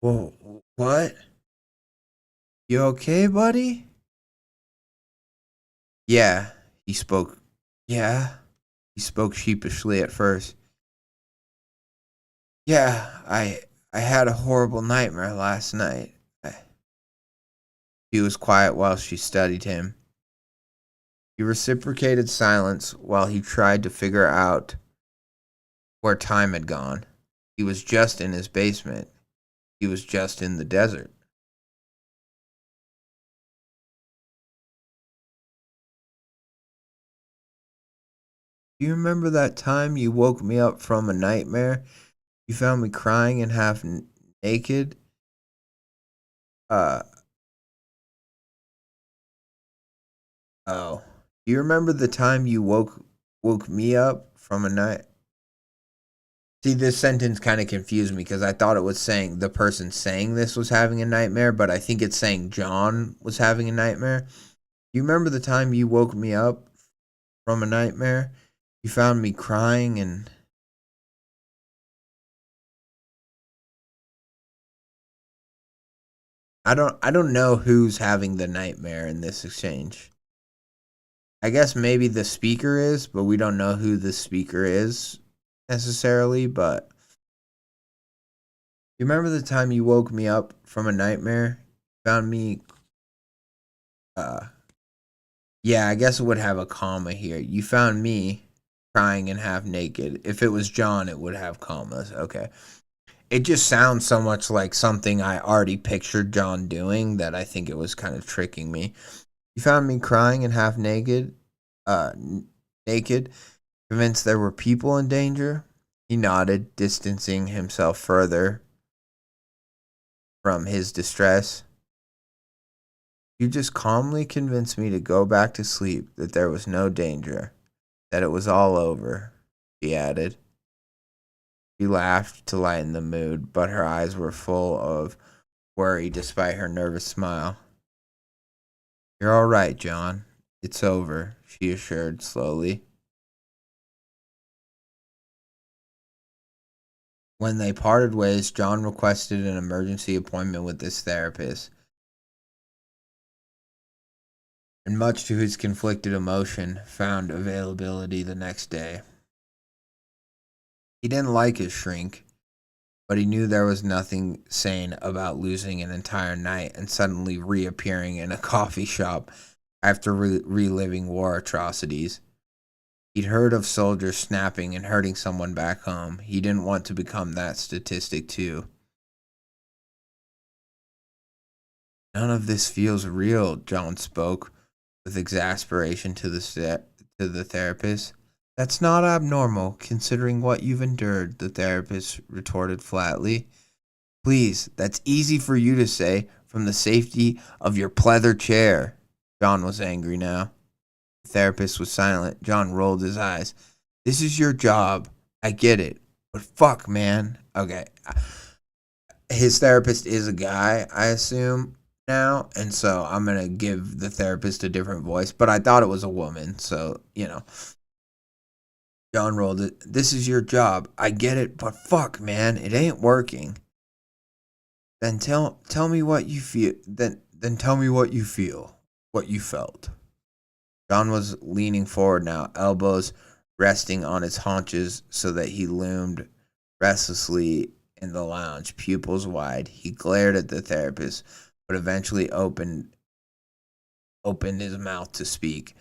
"Whoa, what? You okay, buddy?" Yeah, he spoke. Yeah, he spoke sheepishly at first. "Yeah, I had a horrible nightmare last night." He was quiet while she studied him. He reciprocated silence while he tried to figure out where time had gone. He was just in his basement. He was just in the desert. "Do you remember that time you woke me up from a nightmare? You found me crying and half naked? Uh, oh. Do you remember the time you woke me up from a night?" See, this sentence kind of confused me because I thought it was saying the person saying this was having a nightmare, but I think it's saying John was having a nightmare. "You remember the time you woke me up from a nightmare? You found me crying and..." I don't know who's having the nightmare in this exchange. I guess maybe the speaker is, but we don't know who the speaker is necessarily, but you remember the time you woke me up from a nightmare? Found me yeah, I guess it would have a comma here. You found me crying and half naked. If it was John, it would have commas. Okay. It just sounds so much like something I already pictured John doing that I think it was kind of tricking me. "You found me crying and half naked, naked, convinced there were people in danger?" He nodded, distancing himself further from his distress. "You just calmly convinced me to go back to sleep, that there was no danger, that it was all over," she added. She laughed to lighten the mood, but her eyes were full of worry despite her nervous smile. "You're all right, John. It's over," she assured slowly. When they parted ways, John requested an emergency appointment with his therapist, and much to his conflicted emotion, found availability the next day. He didn't like his shrink, but he knew there was nothing sane about losing an entire night and suddenly reappearing in a coffee shop after reliving war atrocities. He'd heard of soldiers snapping and hurting someone back home. He didn't want to become that statistic, too. "None of this feels real," John spoke with exasperation to the therapist. "That's not abnormal, considering what you've endured," the therapist retorted flatly. "Please, that's easy for you to say from the safety of your pleather chair." John was angry now. The therapist was silent. John rolled his eyes. "This is your job. I get it. But fuck, man." Okay. His therapist is a guy, I assume, now. And so I'm going to give the therapist a different voice. But I thought it was a woman. So, John rolled it. "This is your job. I get it. But fuck, man. It ain't working." Then tell me what you feel. Then tell me what you feel. What you felt. John was leaning forward now, elbows resting on his haunches so that he loomed restlessly in the lounge, pupils wide. He glared at the therapist, but eventually opened his mouth to speak.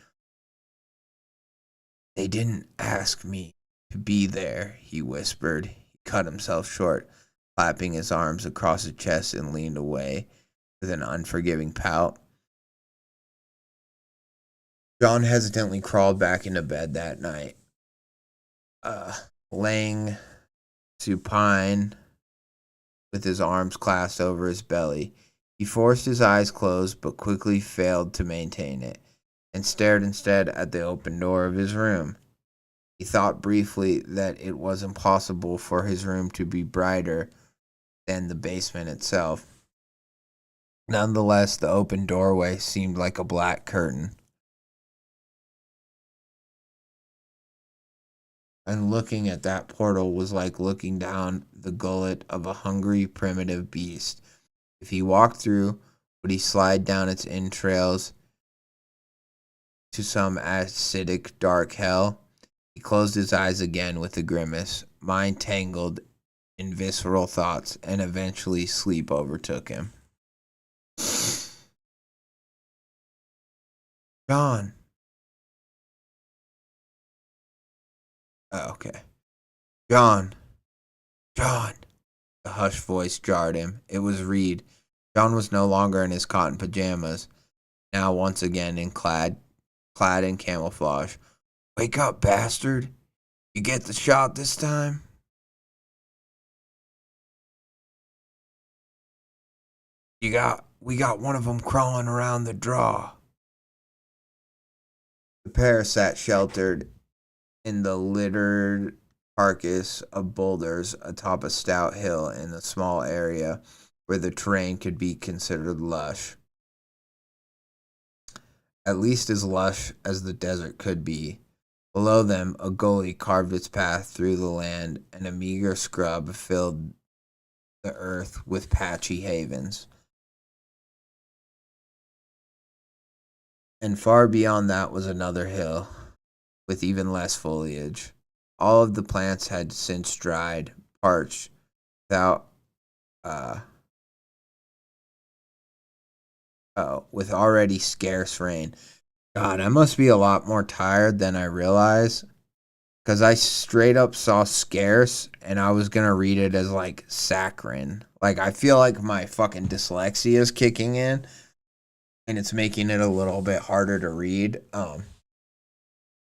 "They didn't ask me to be there," he whispered. He cut himself short, clapping his arms across his chest and leaned away with an unforgiving pout. John hesitantly crawled back into bed that night, laying supine with his arms clasped over his belly. He forced his eyes closed but quickly failed to maintain it, and stared instead at the open door of his room. He thought briefly that it was impossible for his room to be brighter than the basement itself. Nonetheless, the open doorway seemed like a black curtain. And looking at that portal was like looking down the gullet of a hungry, primitive beast. If he walked through, would he slide down its entrails to some acidic, dark hell? He closed his eyes again with a grimace, mind tangled in visceral thoughts, and eventually sleep overtook him. John. Oh, okay. John. John. The hushed voice jarred him. It was Reed. John was no longer in his cotton pajamas, now once again clad in camouflage. Wake up, bastard. You get the shot this time? We got one of them crawling around the draw. The pair sat sheltered in the littered carcass of boulders atop a stout hill in a small area where the terrain could be considered lush. At least as lush as the desert could be. Below them, a gully carved its path through the land, and a meager scrub filled the earth with patchy havens. And far beyond that was another hill, with even less foliage. All of the plants had since dried, parched, with already scarce rain. God, I must be a lot more tired than I realize, because I straight up saw scarce, and I was gonna read it as like saccharine. Like, I feel like my fucking dyslexia is kicking in, and it's making it a little bit harder to read.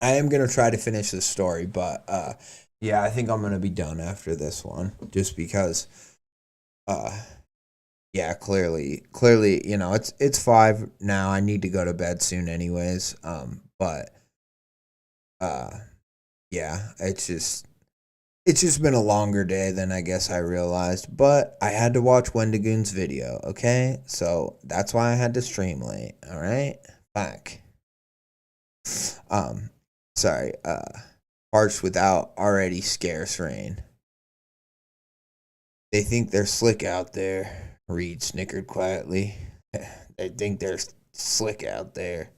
I am going to try to finish this story, but yeah, I think I'm going to be done after this one, just because yeah, clearly, you know, it's 5 now. I need to go to bed soon anyways. But yeah, it's just been a longer day than I guess I realized, but I had to watch Wendigoon's video, okay? So that's why I had to stream late, all right? Back. Sorry, parched without already scarce rain. They think they're slick out there, Reed snickered quietly. They think they're slick out there.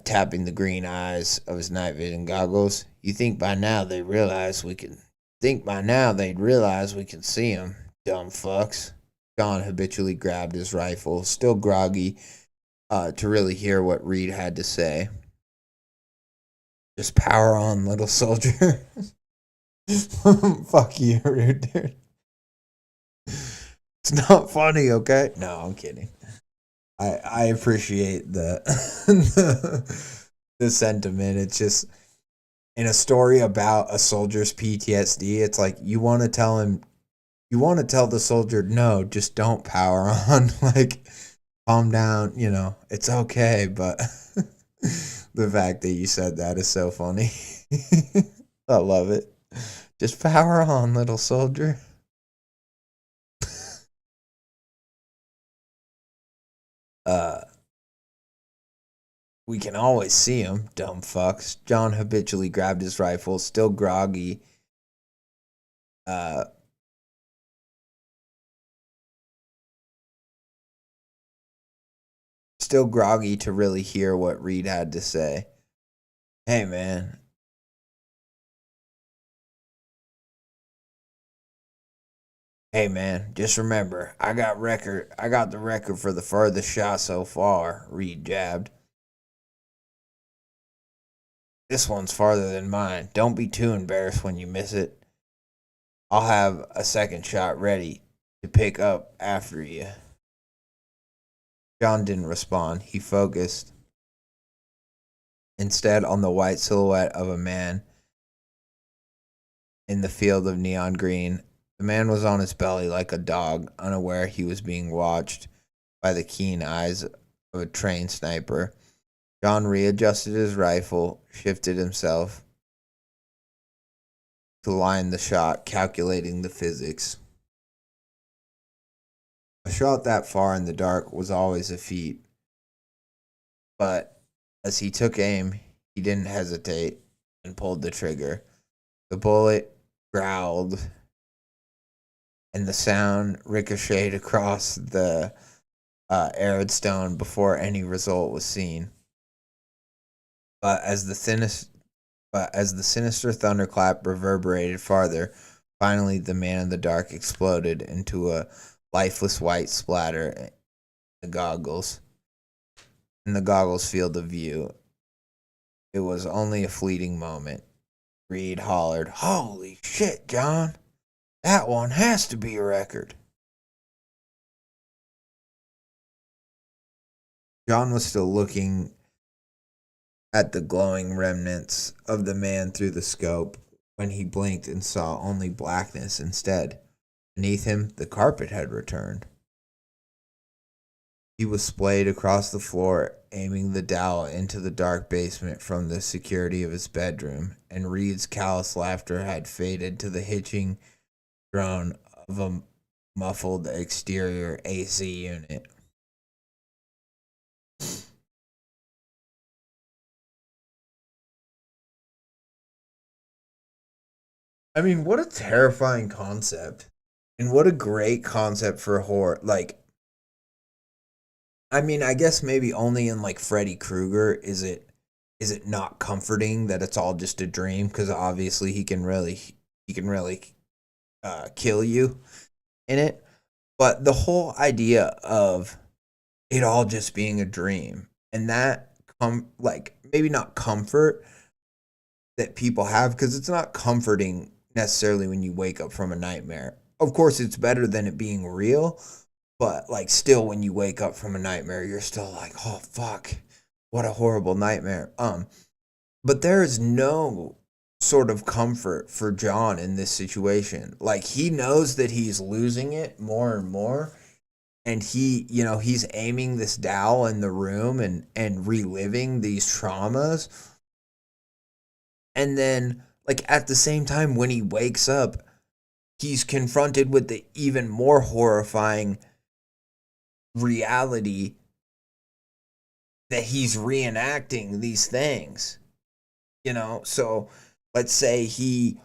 Tapping the green eyes of his night vision goggles. You think by now they'd realize we can see them, dumb fucks. John habitually grabbed his rifle, still groggy, to really hear what Reed had to say. Just power on, little soldier. Fuck you, rude dude. It's not funny, okay? No, I'm kidding. I appreciate the the sentiment. It's just, in a story about a soldier's PTSD, it's like you want to tell the soldier, no, just don't power on. Like, calm down, you know, it's okay. But the fact that you said that is so funny. I love it. Just power on, little soldier. We can always see him, dumb fucks. John habitually grabbed his rifle, still groggy. Still groggy to really hear what Reed had to say. Hey, man. Hey, man, just remember, I got the record for the furthest shot so far, Reed jabbed. This one's farther than mine. Don't be too embarrassed when you miss it. I'll have a second shot ready to pick up after you. John didn't respond. He focused instead on the white silhouette of a man in the field of neon green. The man was on his belly like a dog, unaware he was being watched by the keen eyes of a trained sniper. John readjusted his rifle, shifted himself to line the shot, calculating the physics. A shot that far in the dark was always a feat, but as he took aim, he didn't hesitate and pulled the trigger. The bullet growled, and the sound ricocheted across the arid stone before any result was seen. But as the sinister thunderclap reverberated farther, finally the man in the dark exploded into a lifeless white splatter in the goggles field of view. It was only a fleeting moment. Reed hollered, "Holy shit, John! That one has to be a record." John was still looking at the glowing remnants of the man through the scope when he blinked and saw only blackness instead. Beneath him, the carpet had returned. He was splayed across the floor, aiming the dowel into the dark basement from the security of his bedroom, and Reed's callous laughter had faded to the hitching drone of a muffled exterior AC unit. I mean, what a terrifying concept. And what a great concept for horror. Like, I mean, I guess maybe only in like Freddy Krueger is it not comforting that it's all just a dream, because obviously he can really kill you in it. But the whole idea of it all just being a dream, and that like maybe not comfort that people have, because it's not comforting necessarily when you wake up from a nightmare. Of course, it's better than it being real, but like still, when you wake up from a nightmare, you're still like, oh fuck, what a horrible nightmare. But there is no sort of comfort for John in this situation. Like, he knows that he's losing it more and more, and he's aiming this dowel in the room and reliving these traumas. And then, like, at the same time, when he wakes up, he's confronted with the even more horrifying reality that he's reenacting these things. So let's say he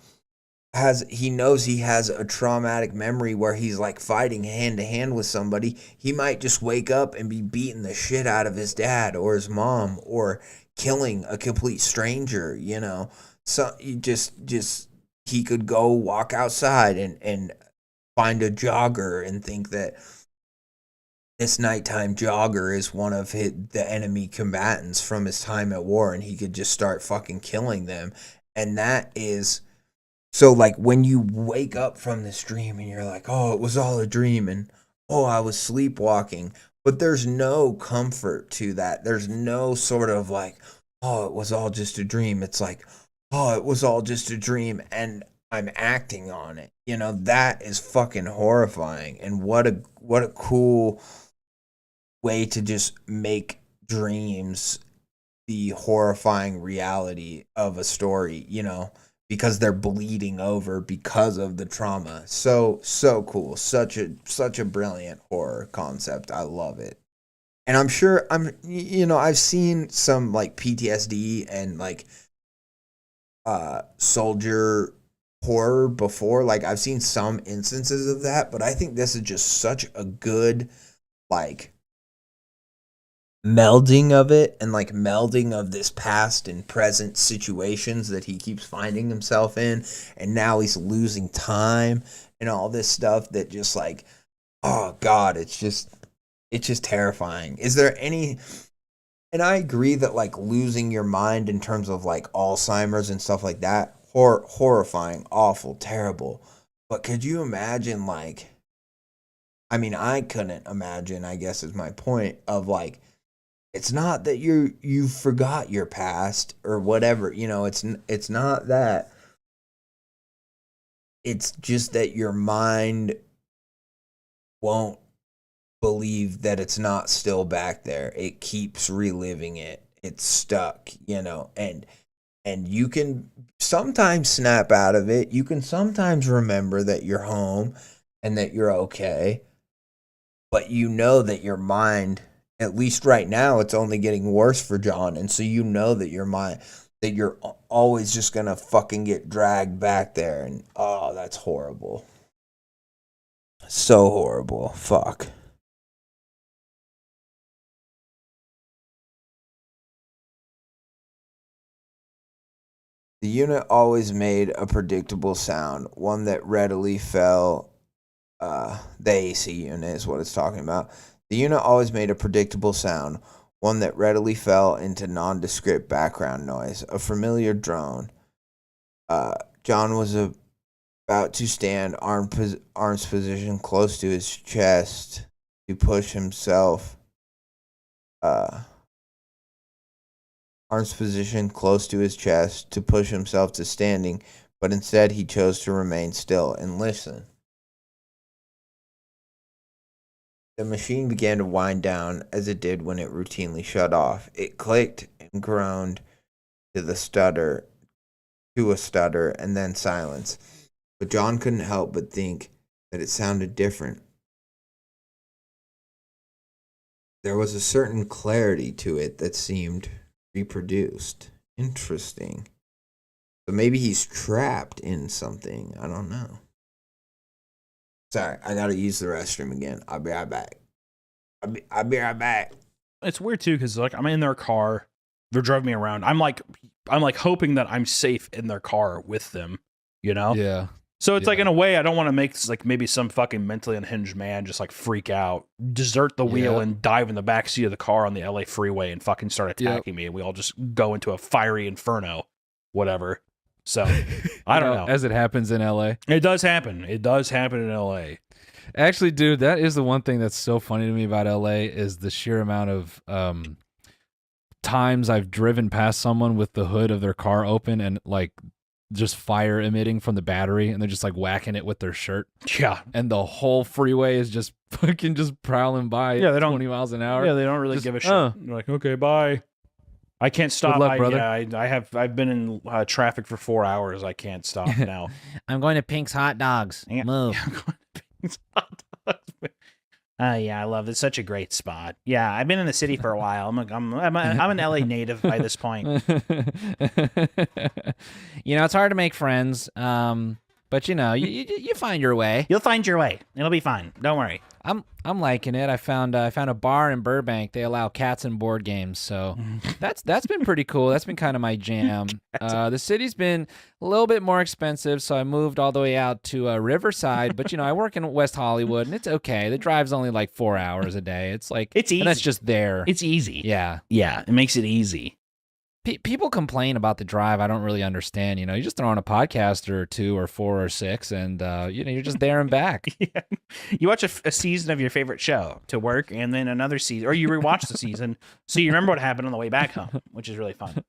knows he has a traumatic memory where he's like fighting hand to hand with somebody. He might just wake up and be beating the shit out of his dad or his mom, or killing a complete stranger. So you just he could go walk outside and find a jogger and think that this nighttime jogger is one of the enemy combatants from his time at war, and he could just start fucking killing them. And that is, so like when you wake up from this dream and you're like, oh, it was all a dream, and oh, I was sleepwalking, but there's no comfort to that. There's no sort of like, oh, it was all just a dream. It's like, oh, it was all just a dream, and I'm acting on it. That is fucking horrifying. And what a cool way to just make dreams the horrifying reality of a story, because they're bleeding over because of the trauma. So cool. Such a brilliant horror concept. I love it. And I'm sure I've seen some like PTSD and like soldier horror before. Like, I've seen some instances of that, but I think this is just such a good like melding of it, and like melding of this past and present situations that he keeps finding himself in, and now he's losing time and all this stuff that just like, oh god, it's just terrifying. Is there any, and I agree that like losing your mind in terms of like Alzheimer's and stuff like that, horrifying, awful, terrible. But could you imagine, like, I mean, I couldn't imagine, I guess is my point, of like, it's not that you forgot your past or whatever, it's not that. It's just that your mind won't believe that it's not still back there. It keeps reliving it. It's stuck, and you can sometimes snap out of it. You can sometimes remember that you're home and that you're okay. But you know that your mind, at least right now, it's only getting worse for John. And so you know that your mind, that you're always just going to fucking get dragged back there. And oh, that's horrible. So horrible. Fuck. The unit always made a predictable sound, one that readily fell. The AC unit is what it's talking about. The unit always made a predictable sound, one that readily fell into nondescript background noise. A familiar drone. John was about to stand, arms positioned close to his chest to push himself. Arms positioned close to his chest to push himself to standing, but instead he chose to remain still and listen. The machine began to wind down as it did when it routinely shut off. It clicked and groaned to a stutter, and then silence. But John couldn't help but think that it sounded different. There was a certain clarity to it that seemed reproduced. Interesting. So maybe he's trapped in something. I don't know. Sorry, I gotta use the restroom again. I'll be right back. I'll be right back. It's weird too, because like I'm in their car, they're driving me around. I'm like hoping that I'm safe in their car with them, Yeah. So it's like, in a way, I don't want to make like maybe some fucking mentally unhinged man just like freak out, desert the wheel, and dive in the back seat of the car on the LA freeway and fucking start attacking me, and we all just go into a fiery inferno, whatever. So I don't know. As it happens in LA. It does happen. It does happen in LA. Actually, dude, that is the one thing that's so funny to me about LA is the sheer amount of times I've driven past someone with the hood of their car open and like just fire emitting from the battery, and they're just like whacking it with their shirt. Yeah. And the whole freeway is just fucking just prowling by at 20 miles an hour. Yeah, they don't really give a shit. They're like, okay, bye. I can't stop. Good luck, brother. I've been in traffic for 4 hours. I can't stop now. I'm going to Pink's Hot Dogs. Move. I'm going to Pink's Hot Dogs. Yeah, I love it. It's such a great spot. Yeah, I've been in the city for a while. I'm an LA native by this point. It's hard to make friends, but you find your way. You'll find your way. It'll be fine. Don't worry. I'm liking it. I found a bar in Burbank. They allow cats and board games, so that's been pretty cool. That's been kind of my jam. The city's been a little bit more expensive, so I moved all the way out to Riverside. But I work in West Hollywood, and it's okay. The drive's only like 4 hours a day. It's like it's easy. And that's just there. It's easy. Yeah. It makes it easy. People complain about the drive. I don't really understand. You just throw on a podcast or 2 or 4 or 6, and you're just there and back. Yeah. You watch a season of your favorite show to work, and then another season, or you rewatch the season, so you remember what happened on the way back home, which is really fun.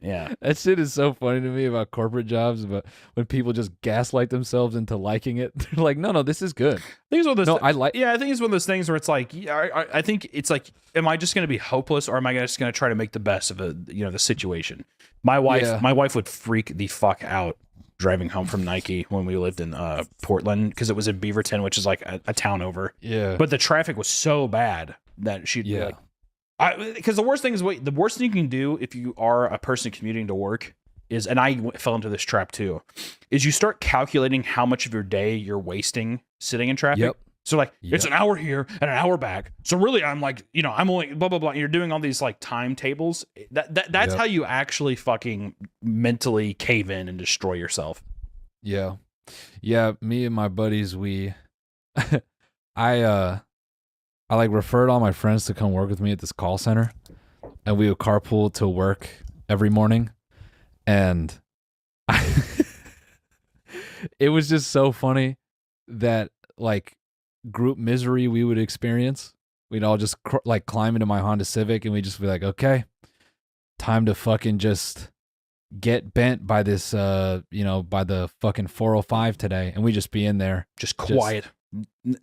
Yeah, that shit is so funny to me about corporate jobs. But when people just gaslight themselves into liking it, they're like, "No, this is good." I think it's one of those. I like. Yeah, I think it's one of those things where it's like, I think it's like, am I just going to be hopeless, or am I just going to try to make the best of the situation? My wife would freak the fuck out driving home from Nike when we lived in Portland, because it was in Beaverton, which is like a town over. Yeah, but the traffic was so bad that she'd be like. Because the worst thing you can do if you are a person commuting to work is, and I fell into this trap too, is you start calculating how much of your day you're wasting sitting in traffic. Yep. So like, it's an hour here and an hour back. So really, I'm like, I'm only blah blah blah. You're doing all these like timetables. That's how you actually fucking mentally cave in and destroy yourself. Yeah. Me and my buddies, I like referred all my friends to come work with me at this call center, and we would carpool to work every morning. And it was just so funny that like group misery we would experience. We'd all just climb into my Honda Civic, and we'd just be like, okay, time to fucking just get bent by this, by the fucking 405 today, and we just be in there. Just quiet.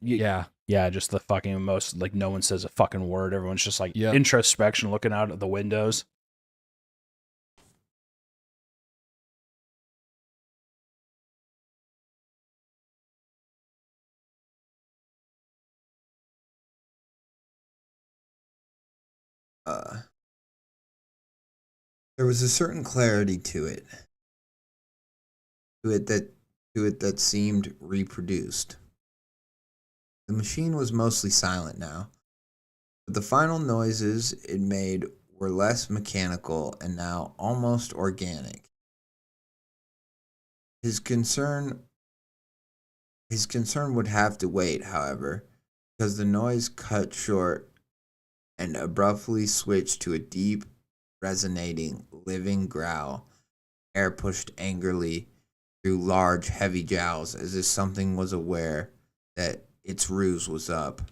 Yeah. Yeah, just the fucking most, like, no one says a fucking word. Everyone's just like Yep. introspection, looking out at the windows. There was a certain clarity to it that seemed reproduced. The machine was mostly silent now, but the final noises it made were less mechanical and now almost organic. His concern would have to wait, however, because the noise cut short and abruptly switched to a deep, resonating, living growl, air pushed angrily through large, heavy jowls as if something was aware that its ruse was up.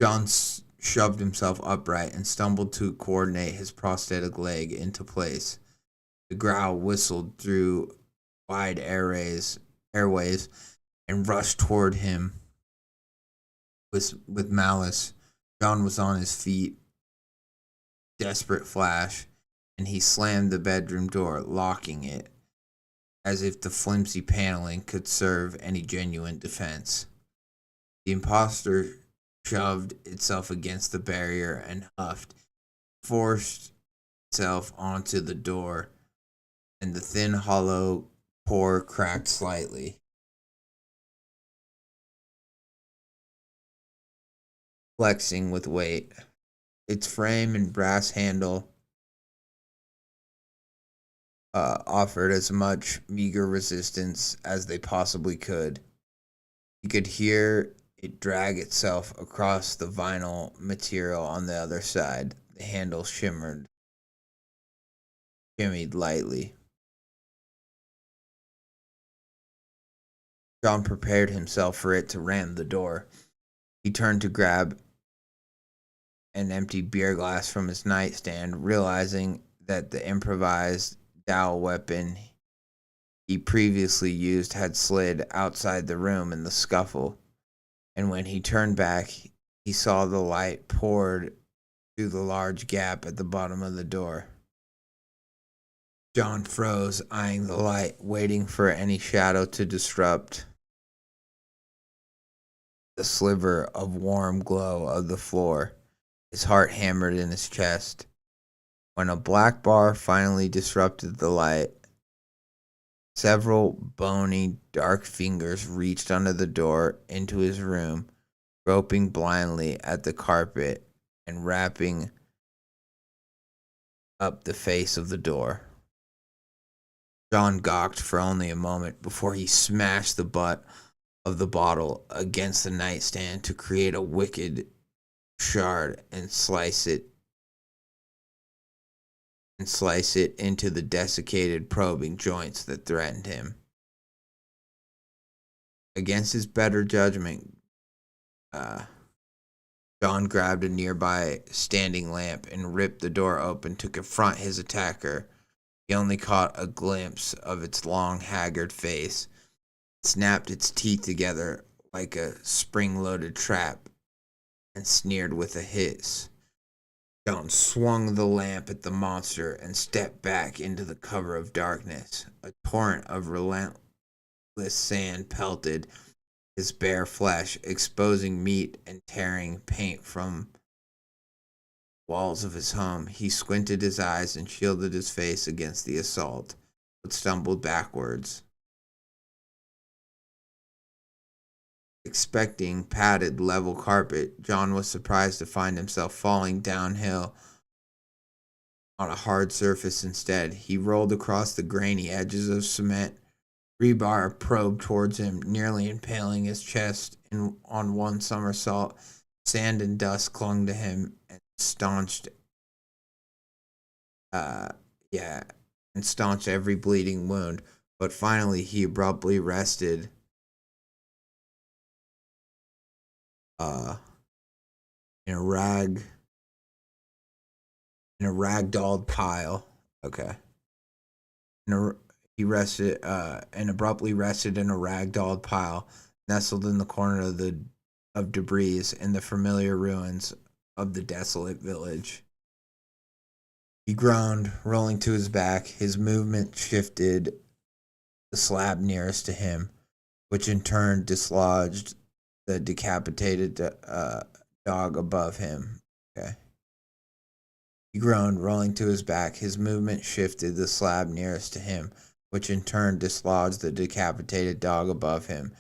John shoved himself upright and stumbled to coordinate his prosthetic leg into place. The growl whistled through wide airways and rushed toward him with malice. John was on his feet, desperate flash, and he slammed the bedroom door, locking it, as if the flimsy paneling could serve any genuine defense. The imposter shoved itself against the barrier and huffed, forced itself onto the door, and the thin, hollow pour cracked slightly. Flexing with weight, its frame and brass handle offered as much meager resistance as they possibly could. You could hear it drag itself across the vinyl material on the other side. The handle shimmied lightly. John prepared himself for it to ram the door. He turned to grab an empty beer glass from his nightstand, realizing that the improvised dowel weapon he previously used had slid outside the room in the scuffle. And when he turned back, he saw the light poured through the large gap at the bottom of the door. John froze, eyeing the light, waiting for any shadow to disrupt the sliver of warm glow of the floor. His heart hammered in his chest. When a black bar finally disrupted the light, several bony, dark fingers reached under the door into his room, groping blindly at the carpet and wrapping up the face of the door. John gawked for only a moment before he smashed the butt of the bottle against the nightstand to create a wicked shard and slice it into the desiccated, probing joints that threatened him. Against his better judgment, John grabbed a nearby standing lamp and ripped the door open to confront his attacker. He only caught a glimpse of its long, haggard face. It snapped its teeth together like a spring-loaded trap and sneered with a hiss. John swung the lamp at the monster and stepped back into the cover of darkness. A torrent of relentless sand pelted his bare flesh, exposing meat and tearing paint from walls of his home. He squinted his eyes and shielded his face against the assault, but stumbled backwards. Expecting padded, level carpet, John was surprised to find himself falling downhill on a hard surface instead. He rolled across the grainy edges of cement. Rebar probed towards him, nearly impaling his chest on one somersault. Sand and dust clung to him and staunched every bleeding wound. But finally he abruptly rested in a rag in a ragdolled pile. Okay. He rested and abruptly rested in a ragdolled pile, nestled in the corner of debris in the familiar ruins of the desolate village. He groaned, rolling to his back. His movement shifted the slab nearest to him, which in turn dislodged the decapitated dog above him. Okay. He groaned, rolling to his back. His movement shifted the slab nearest to him, which in turn dislodged the decapitated dog above him.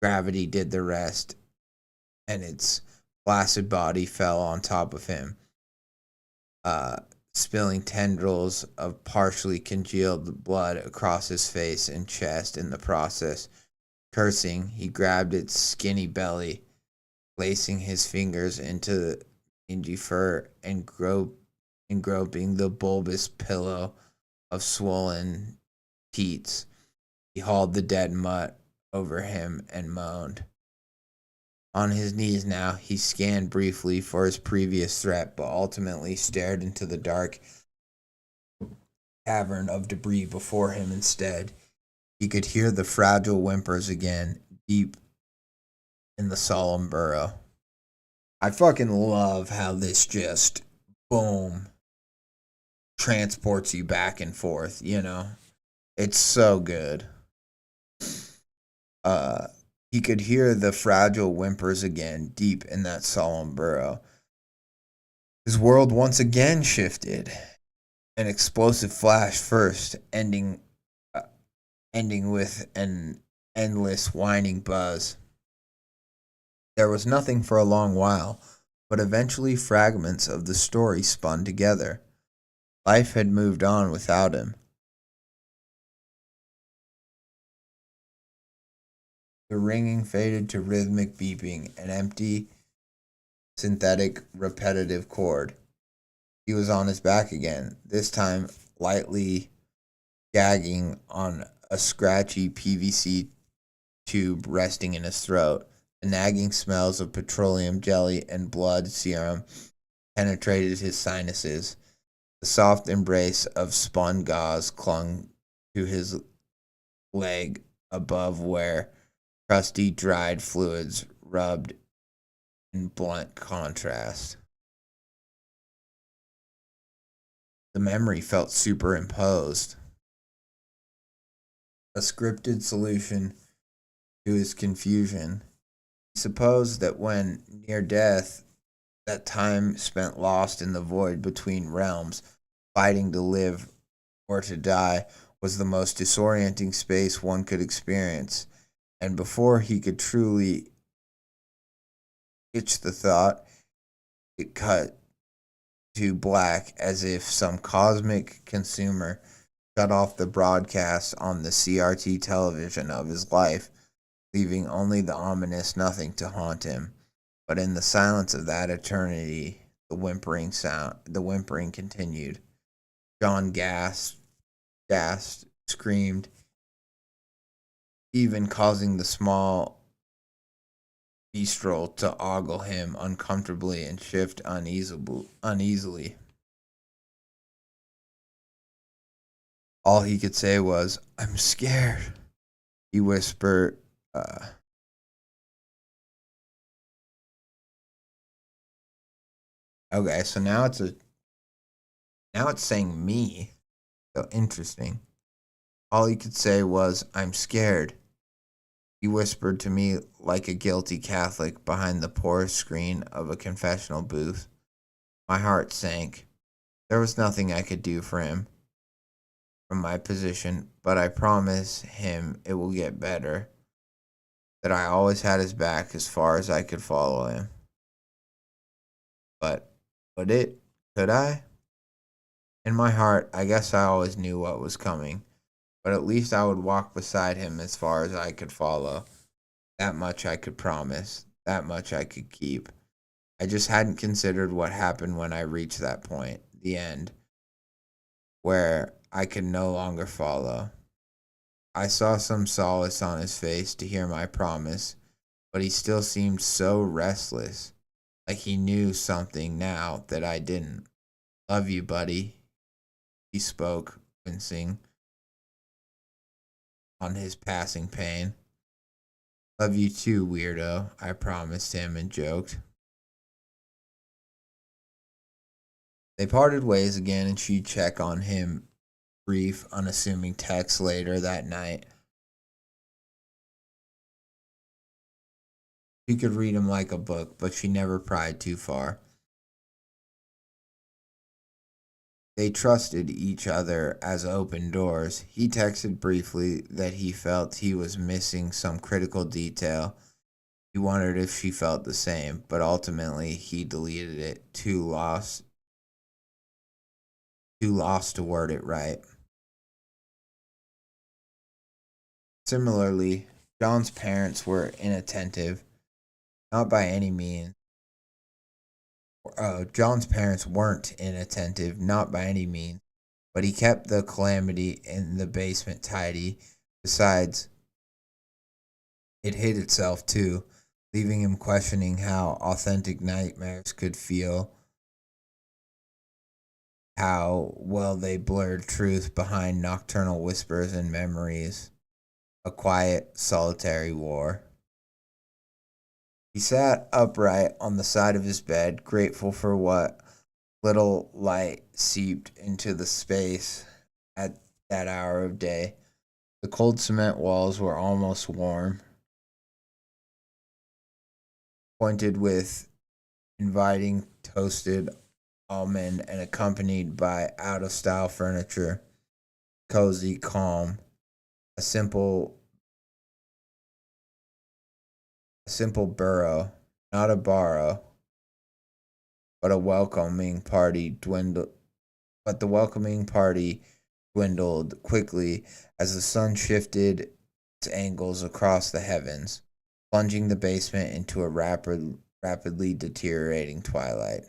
Gravity did the rest, and its flaccid body fell on top of him, spilling tendrils of partially congealed blood across his face and chest in the process. Cursing, he grabbed its skinny belly, placing his fingers into the mangy fur and groping the bulbous pillow of swollen teats. He hauled the dead mutt over him and moaned. On his knees now, he scanned briefly for his previous threat, but ultimately stared into the dark cavern of debris before him instead. He could hear the fragile whimpers again, deep in the solemn burrow. I fucking love how this just, boom, transports you back and forth, you know? It's so good. He could hear the fragile whimpers again, deep in that solemn burrow. His world once again shifted. An explosive flash first, ending with an endless whining buzz. There was nothing for a long while, but eventually fragments of the story spun together. Life had moved on without him. The ringing faded to rhythmic beeping, an empty, synthetic, repetitive chord. He was on his back again, this time lightly gagging on a scratchy PVC tube resting in his throat. The nagging smells of petroleum jelly and blood serum penetrated his sinuses. The soft embrace of spun gauze clung to his leg above where crusty, dried fluids rubbed in blunt contrast. The memory felt superimposed. A scripted solution to his confusion. He supposed that when near death, that time spent lost in the void between realms, fighting to live or to die, was the most disorienting space one could experience. And before he could truly itch the thought, it cut to black as if some cosmic consumer shut off the broadcast on the CRT television of his life, leaving only the ominous nothing to haunt him. But in the silence of that eternity, the whimpering continued. John gasped, screamed, even causing the small bistro to ogle him uncomfortably and shift uneasily. All he could say was, "I'm scared," he whispered. Okay, so now it's saying me. So interesting. All he could say was, "I'm scared," he whispered to me like a guilty Catholic behind the poor screen of a confessional booth. My heart sank. There was nothing I could do for him from my position, but I promise him it will get better, that I always had his back as far as I could follow him. But would it? Could I? In my heart, I guess I always knew what was coming, but at least I would walk beside him as far as I could follow. That much I could promise. That much I could keep. I just hadn't considered what happened when I reached that point, the end, where I could no longer follow. I saw some solace on his face to hear my promise, but he still seemed so restless, like he knew something now that I didn't. Love you, buddy. He spoke, wincing on his passing pain. Love you too, weirdo, I promised him and joked. They parted ways again, and she'd check on him, brief, unassuming text later that night. She could read him like a book, but she never pried too far. They trusted each other as open doors. He texted briefly that he felt he was missing some critical detail. He wondered if she felt the same, but ultimately he deleted it, too lost to word it right. Similarly, John's parents were inattentive, not by any means. John's parents weren't inattentive, not by any means, but he kept the calamity in the basement tidy. Besides, it hid itself too, leaving him questioning how authentic nightmares could feel, how well they blurred truth behind nocturnal whispers and memories. A quiet, solitary war. He sat upright on the side of his bed, grateful for what little light seeped into the space at that hour of day. The cold cement walls were almost warm, pointed with inviting toasted almond and accompanied by out-of-style furniture. Cozy, calm, a simple burrow, not a borrow, but a welcoming party dwindled. But the welcoming party dwindled quickly as the sun shifted its angles across the heavens, plunging the basement into a rapidly deteriorating twilight.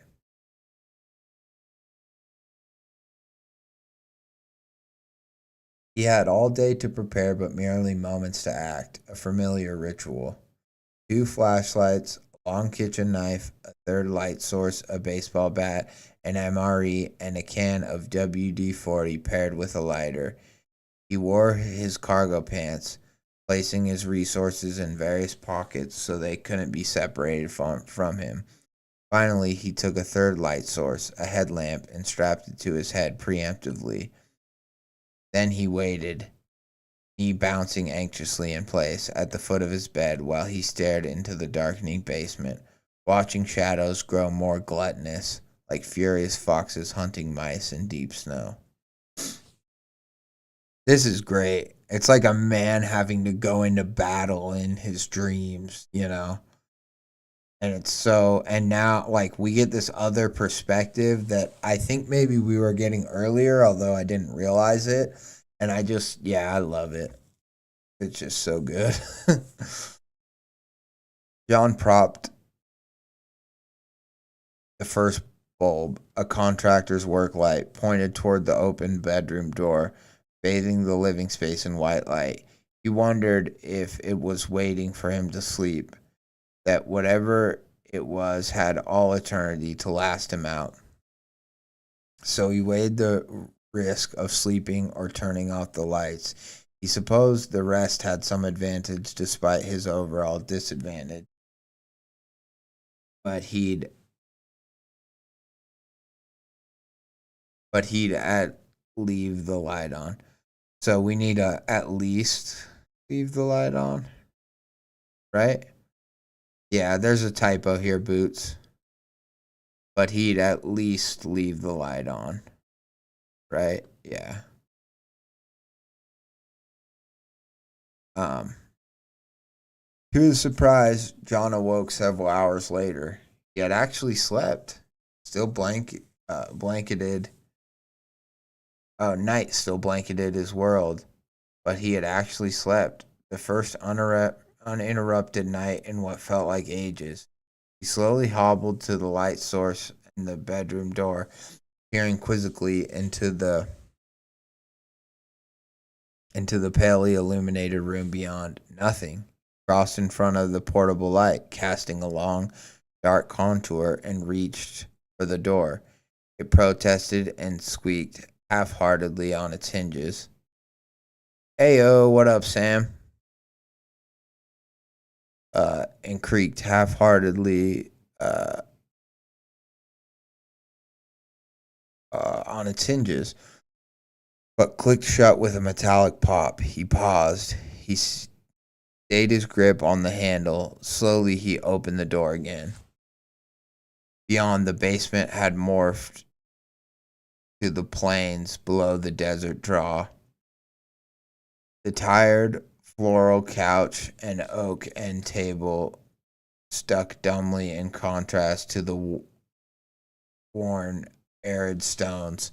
He had all day to prepare, but merely moments to act, a familiar ritual. 2 flashlights, a long kitchen knife, a third light source, a baseball bat, an MRE, and a can of WD-40 paired with a lighter. He wore his cargo pants, placing his resources in various pockets so they couldn't be separated from him. Finally, he took a third light source, a headlamp, and strapped it to his head preemptively. Then he waited, knee bouncing anxiously in place at the foot of his bed while he stared into the darkening basement, watching shadows grow more gluttonous, like furious foxes hunting mice in deep snow. This is great. It's like a man having to go into battle in his dreams, you know? And it's so, and now, like, we get this other perspective that I think maybe we were getting earlier, although I didn't realize it. And I love it. It's just so good. John propped the first bulb, a contractor's work light, pointed toward the open bedroom door, bathing the living space in white light. He wondered if it was waiting for him to sleep, that whatever it was had all eternity to last him out. So he weighed the risk of sleeping or turning off the lights. He supposed the rest had some advantage despite his overall disadvantage. But he'd leave the light on. So we need to at least leave the light on. Right? Yeah, there's a typo here, Boots. But he'd at least leave the light on. Right? Yeah. To his surprise, John awoke several hours later. He had actually slept. Still blanketed. Night still blanketed his world. But he had actually slept. The first uninterrupted night in what felt like ages. He slowly hobbled to the light source in the bedroom door, peering quizzically into the palely illuminated room beyond. Nothing. Crossed in front of the portable light, casting a long, dark contour, and reached for the door. It protested and squeaked half-heartedly on its hinges. "Heyo, what up, Sam?" And creaked half-heartedly on its hinges, but clicked shut with a metallic pop. He paused. He stayed his grip on the handle. Slowly, he opened the door again. Beyond, the basement had morphed to the plains below the desert draw. The tired floral couch and oak end table stuck dumbly in contrast to the worn, arid stones.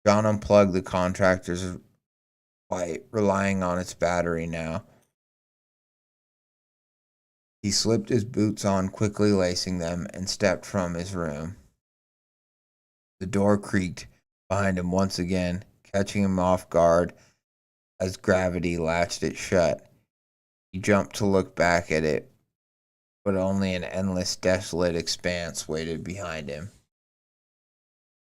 John unplugged the contractor's light, relying on its battery now. He slipped his boots on, quickly lacing them, and stepped from his room. The door creaked behind him once again, catching him off guard as gravity latched it shut. He jumped to look back at it, but only an endless, desolate expanse waited behind him.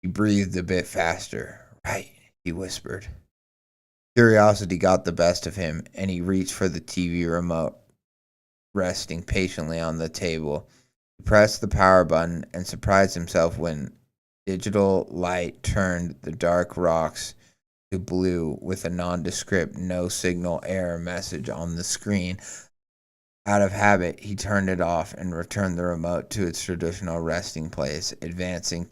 He breathed a bit faster. "Right," he whispered. Curiosity got the best of him, and he reached for the TV remote, resting patiently on the table. He pressed the power button and surprised himself when digital light turned the dark rocks to blue with a nondescript no-signal error message on the screen. Out of habit, he turned it off and returned the remote to its traditional resting place, advancing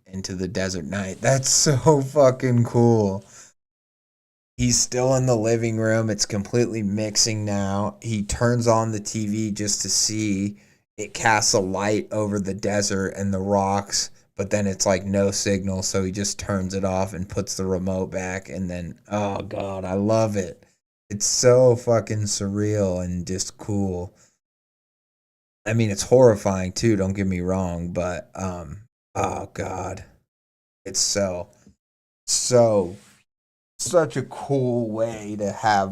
into the desert night. That's so fucking cool. He's still in the living room. It's completely mixing now. He turns on the TV just to see it casts a light over the desert and the rocks, but then it's like no signal, so he just turns it off and puts the remote back, and then, oh god, I love it. It's so fucking surreal and just cool. I mean, it's horrifying too, don't get me wrong, but oh god. It's such a cool way to have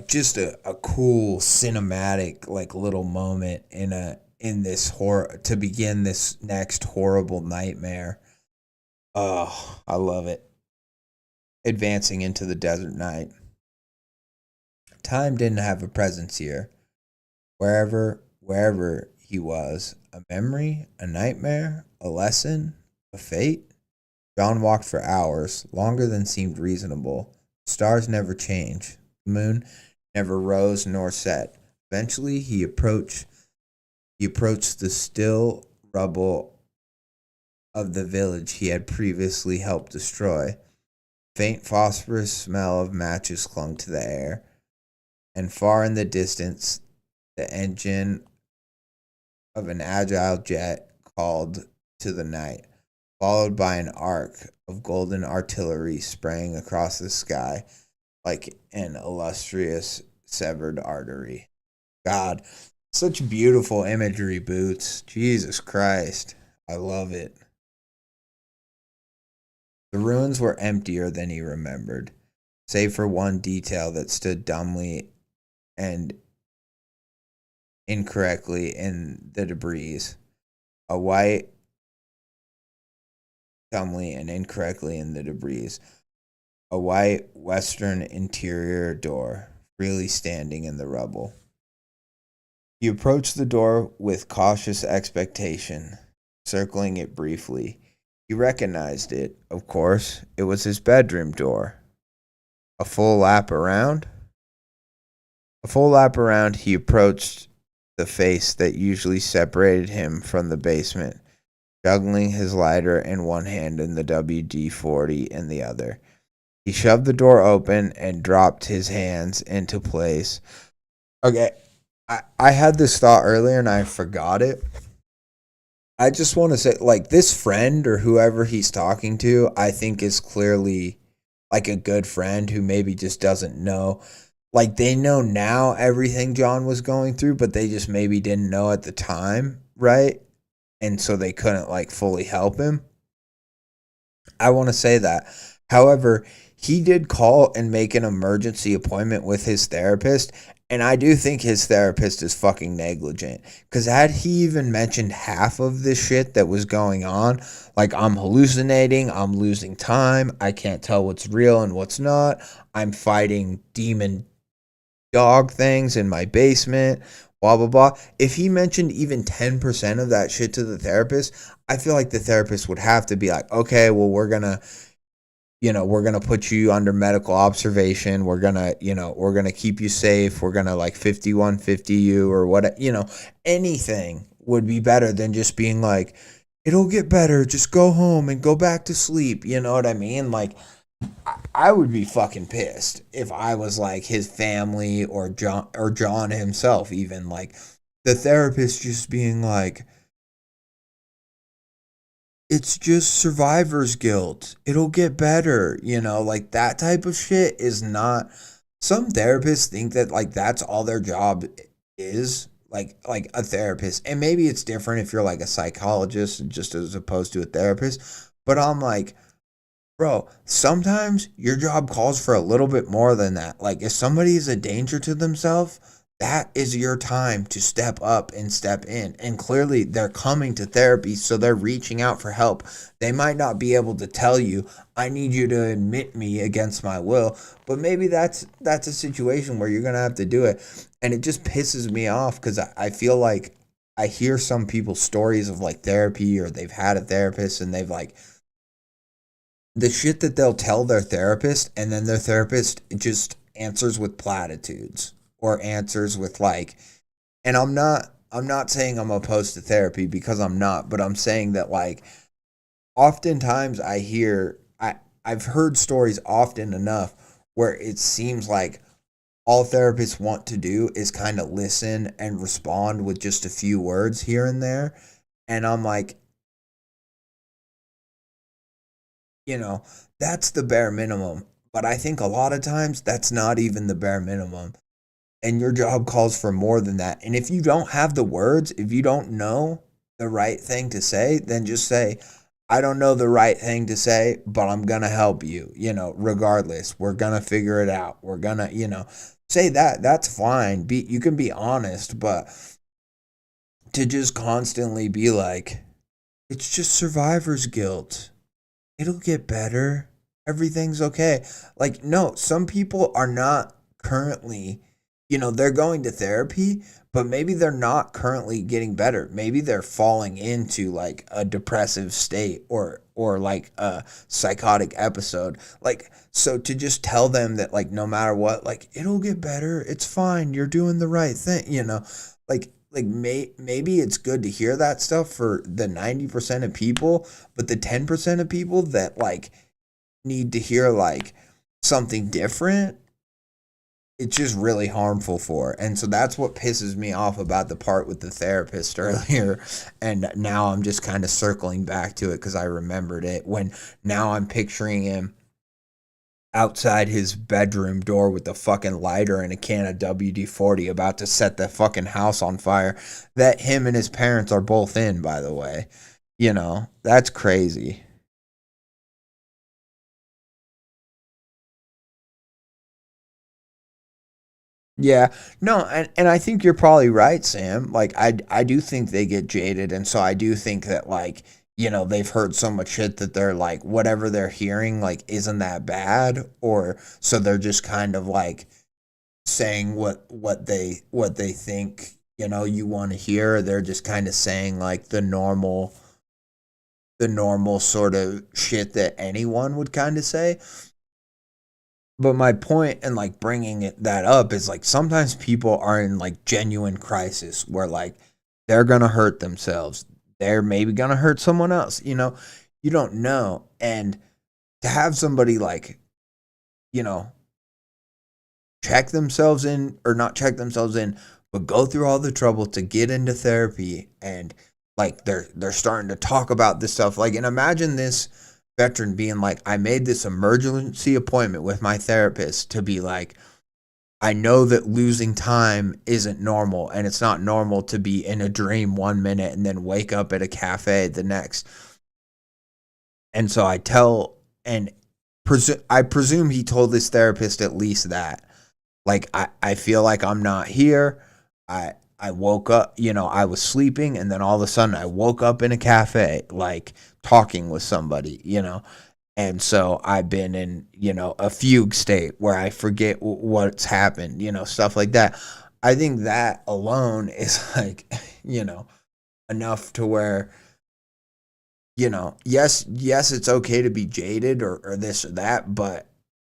just a cool cinematic like little moment in this horror to begin this next horrible nightmare. Oh, I love it. Advancing into the desert night. Time didn't have a presence here. Wherever he was, a memory, a nightmare, a lesson, a fate. John walked for hours, longer than seemed reasonable. Stars never changed. The moon never rose nor set. Eventually, he approached the still rubble of the village he had previously helped destroy. Faint phosphorus smell of matches clung to the air, and far in the distance, the engine of an agile jet called to the night, followed by an arc of golden artillery spraying across the sky like an illustrious severed artery. God, such beautiful imagery, Boots. Jesus Christ. I love it. The ruins were emptier than he remembered, save for one detail that stood dumbly and incorrectly in the debris. A white western interior door, freely standing in the rubble. He approached the door with cautious expectation, circling it briefly. He recognized it, of course. It was his bedroom door. A full lap around, he approached the face that usually separated him from the basement, juggling his lighter in one hand and the WD-40 in the other. He shoved the door open and dropped his hands into place. Okay, I had this thought earlier and I forgot it. I just want to say, like, this friend or whoever he's talking to, I think is clearly like a good friend who maybe just doesn't know. Like, they know now everything John was going through, but they just maybe didn't know at the time, right? And so they couldn't, like, fully help him. I want to say that. However, he did call and make an emergency appointment with his therapist, And I do think his therapist is fucking negligent. Because had he even mentioned half of this shit that was going on, like I'm hallucinating, I'm losing time, I can't tell what's real and what's not, I'm fighting demon dog things in my basement, blah, blah, blah. If he mentioned even 10% of that shit to the therapist, I feel like the therapist would have to be like, okay, well, we're going to put you under medical observation. We're going to keep you safe. We're going to like 5150 you or what, anything would be better than just being like, it'll get better. Just go home and go back to sleep. You know what I mean? Like, I would be fucking pissed if I was like his family or John himself, even like the therapist just being like, it's just survivor's guilt. It'll get better. Like that type of shit is not. Some therapists think that like that's all their job is, like a therapist. And maybe it's different if you're like a psychologist just as opposed to a therapist. But I'm like, bro, sometimes your job calls for a little bit more than that. Like if somebody is a danger to themselves, that is your time to step up and step in. And clearly they're coming to therapy, so they're reaching out for help. They might not be able to tell you, I need you to admit me against my will, but maybe that's a situation where you're going to have to do it. And it just pisses me off because I feel like I hear some people's stories of like therapy, or they've had a therapist and they've like, the shit that they'll tell their therapist, and then their therapist just answers with platitudes or answers with like, and I'm not saying I'm opposed to therapy, because I'm not, but I'm saying that like oftentimes I've heard stories often enough where it seems like all therapists want to do is kind of listen and respond with just a few words here and there. And I'm like, that's the bare minimum. But I think a lot of times that's not even the bare minimum. And your job calls for more than that. And if you don't have the words, if you don't know the right thing to say, then just say, I don't know the right thing to say, but I'm going to help you, regardless. We're going to figure it out. We're going to, say that. That's fine. You can be honest, but to just constantly be like, it's just survivor's guilt. It'll get better. Everything's okay. Like, no, some people are not currently, they're going to therapy, but maybe they're not currently getting better. Maybe they're falling into like a depressive state or like a psychotic episode. Like, so to just tell them that like, no matter what, like it'll get better. It's fine. You're doing the right thing, like maybe it's good to hear that stuff for the 90% of people, but the 10% of people that like need to hear like something different, it's just really harmful for. And so that's what pisses me off about the part with the therapist earlier. And now I'm just kind of circling back to it because I remembered it, when now I'm picturing him outside his bedroom door with a fucking lighter and a can of WD-40 about to set the fucking house on fire that him and his parents are both in, by the way. That's crazy. Yeah, no, and I think you're probably right, Sam. Like, I do think they get jaded, and so I do think that, like, they've heard so much shit that they're like, whatever they're hearing, like, isn't that bad, or so they're just kind of like saying what they think, you want to hear. They're just kind of saying like the normal sort of shit that anyone would kind of say. But my point in like bringing that up is like sometimes people are in like genuine crisis where like they're going to hurt themselves. They're maybe going to hurt someone else, you don't know. And to have somebody like, check themselves in, or not check themselves in, but go through all the trouble to get into therapy, and like they're starting to talk about this stuff. Like, and imagine this veteran being like, I made this emergency appointment with my therapist to be like, I know that losing time isn't normal, and it's not normal to be in a dream 1 minute and then wake up at a cafe the next. And so I presume he told this therapist at least that. Like I feel like I'm not here. I woke up, I was sleeping, and then all of a sudden I woke up in a cafe, like talking with somebody. And so I've been in, a fugue state where I forget what's happened, stuff like that. I think that alone is like, enough to where, yes, it's okay to be jaded or this or that, but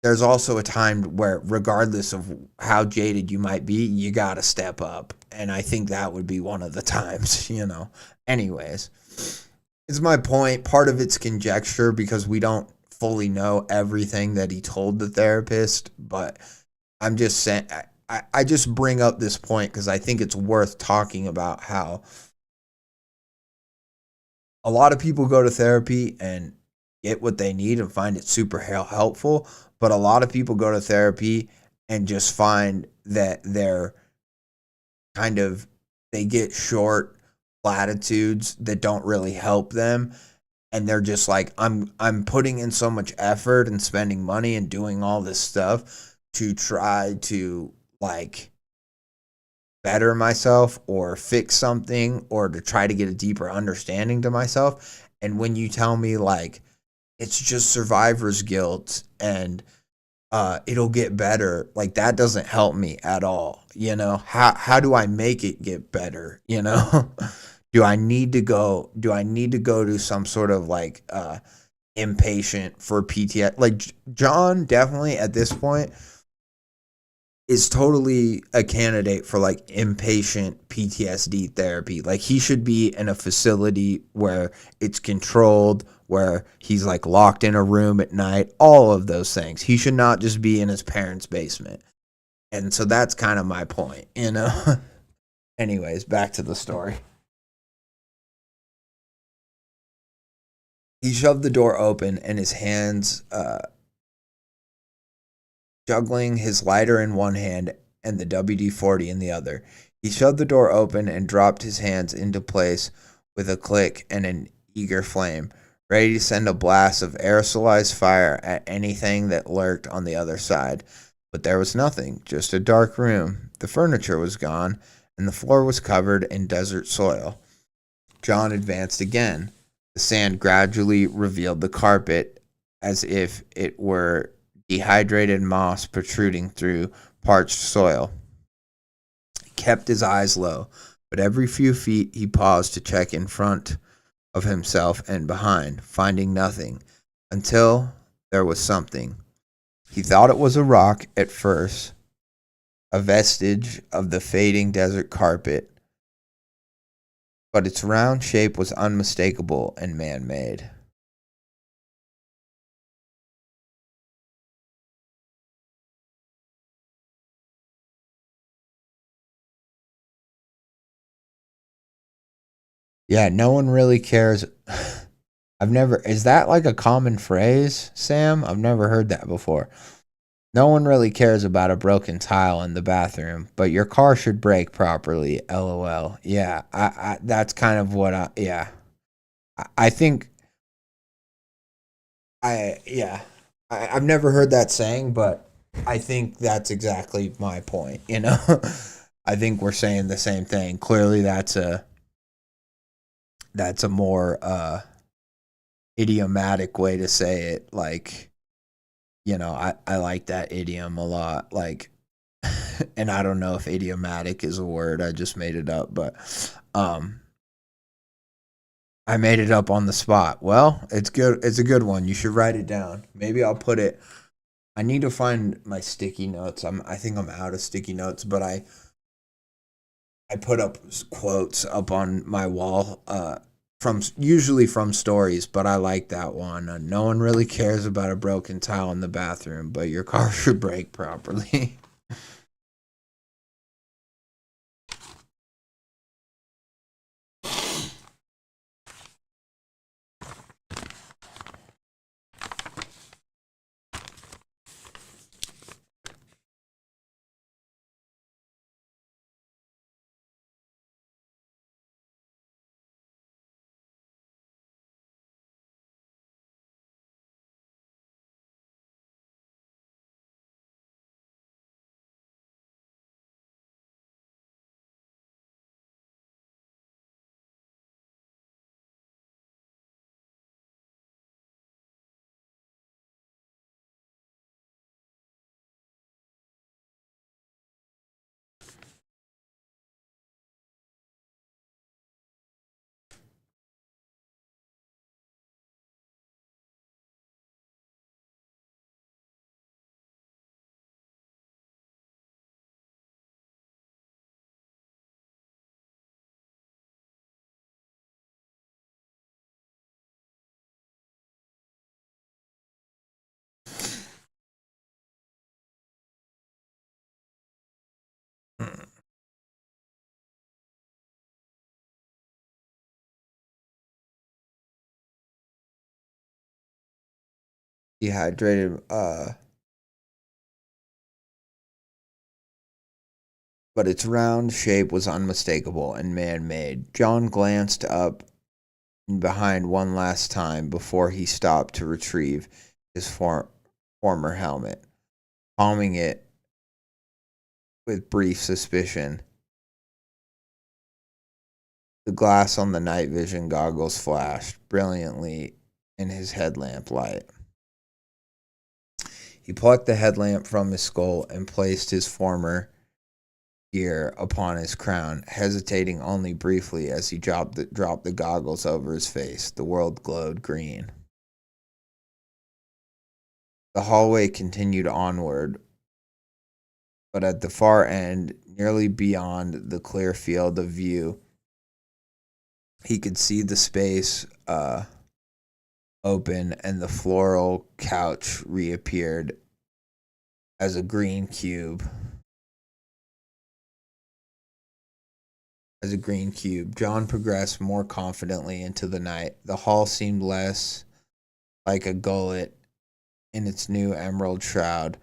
there's also a time where, regardless of how jaded you might be, you got to step up. And I think that would be one of the times, Anyways, it's my point. Part of it's conjecture because we don't fully know everything that he told the therapist, but I'm just saying, I just bring up this point because I think it's worth talking about how a lot of people go to therapy and get what they need and find it super helpful, but a lot of people go to therapy and just find that they get short platitudes that don't really help them, and they're just like, I'm putting in so much effort and spending money and doing all this stuff to try to like better myself or fix something or to try to get a deeper understanding to myself. And when you tell me like it's just survivor's guilt and it'll get better, like that doesn't help me at all. How do I make it get better? Do I need to go to some sort of like inpatient for PTSD? Like John definitely at this point is totally a candidate for like inpatient PTSD therapy. Like he should be in a facility where it's controlled, where he's like locked in a room at night, all of those things. He should not just be in his parents' basement. And so that's kind of my point. Anyways, back to the story. He shoved the door open and his hands juggling his lighter in one hand and the WD-40 in the other. He shoved the door open and dropped his hands into place with a click and an eager flame, ready to send a blast of aerosolized fire at anything that lurked on the other side. But there was nothing, just a dark room. The furniture was gone, and the floor was covered in desert soil. John advanced again. The sand gradually revealed the carpet as if it were dehydrated moss protruding through parched soil. He kept his eyes low, but every few feet he paused to check in front of himself and behind, finding nothing, until there was something. He thought it was a rock at first, a vestige of the fading desert carpet, but its round shape was unmistakable and man-made. Yeah, no one really cares. Is that like a common phrase, Sam? I've never heard that before. No one really cares about a broken tile in the bathroom, but your car should brake properly. LOL. Yeah, that's kind of what yeah. I think yeah. I've never heard that saying, but I think that's exactly my point, I think we're saying the same thing. Clearly that's a more idiomatic way to say it. Like, I like that idiom a lot. Like, and I don't know if idiomatic is a word. I just made it up, but I made it up on the spot. Well, it's good. It's a good one. You should write it down. Maybe I'll put it. I need to find my sticky notes. I think I'm out of sticky notes, but I put up quotes up on my wall usually from stories, but I like that one. No one really cares about a broken tile in the bathroom, but your car should brake properly. dehydrated, but its round shape was unmistakable and man-made. John glanced up and behind one last time before he stopped to retrieve his former helmet, palming it with brief suspicion. The glass on the night vision goggles flashed brilliantly in his headlamp light. He plucked the headlamp from his skull and placed his former gear upon his crown, hesitating only briefly as he dropped the goggles over his face. The world glowed green. The hallway continued onward, but at the far end, nearly beyond the clear field of view, he could see the space open and the floral couch reappeared as a green cube. John progressed more confidently into the night. The hall seemed less like a gullet in its new emerald shroud,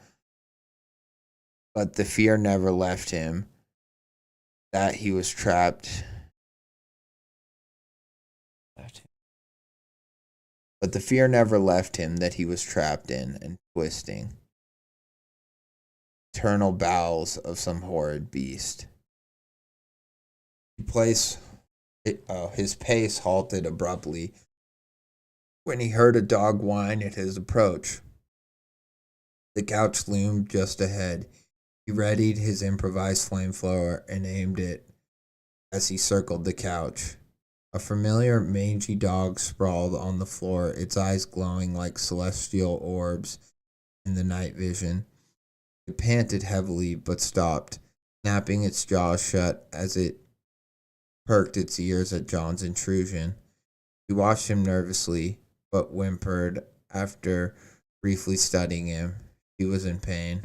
but the fear never left him that he was trapped. But the fear never left him that he was trapped in and twisting eternal bowels of some horrid beast. His pace halted abruptly when he heard a dog whine at his approach. The couch loomed just ahead. He readied his improvised flamethrower and aimed it as he circled the couch. A familiar, mangy dog sprawled on the floor, its eyes glowing like celestial orbs in the night vision. It panted heavily, but stopped, snapping its jaws shut as it perked its ears at John's intrusion. He watched him nervously, but whimpered after briefly studying him. He was in pain.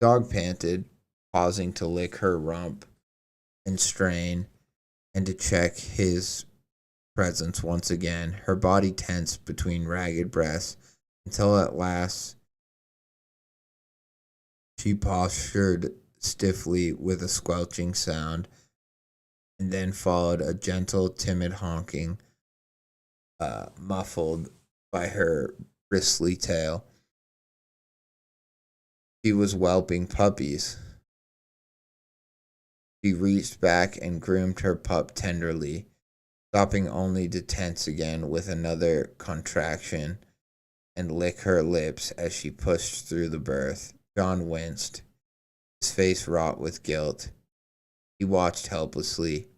The dog panted, pausing to lick her rump and strain, and to check his presence once again. Her body tensed between ragged breasts until at last she postured stiffly with a squelching sound, and then followed a gentle, timid honking, muffled by her bristly tail. She was whelping puppies. She reached back and groomed her pup tenderly, stopping only to tense again with another contraction and lick her lips as she pushed through the birth. John winced, his face wrought with guilt. He watched helplessly.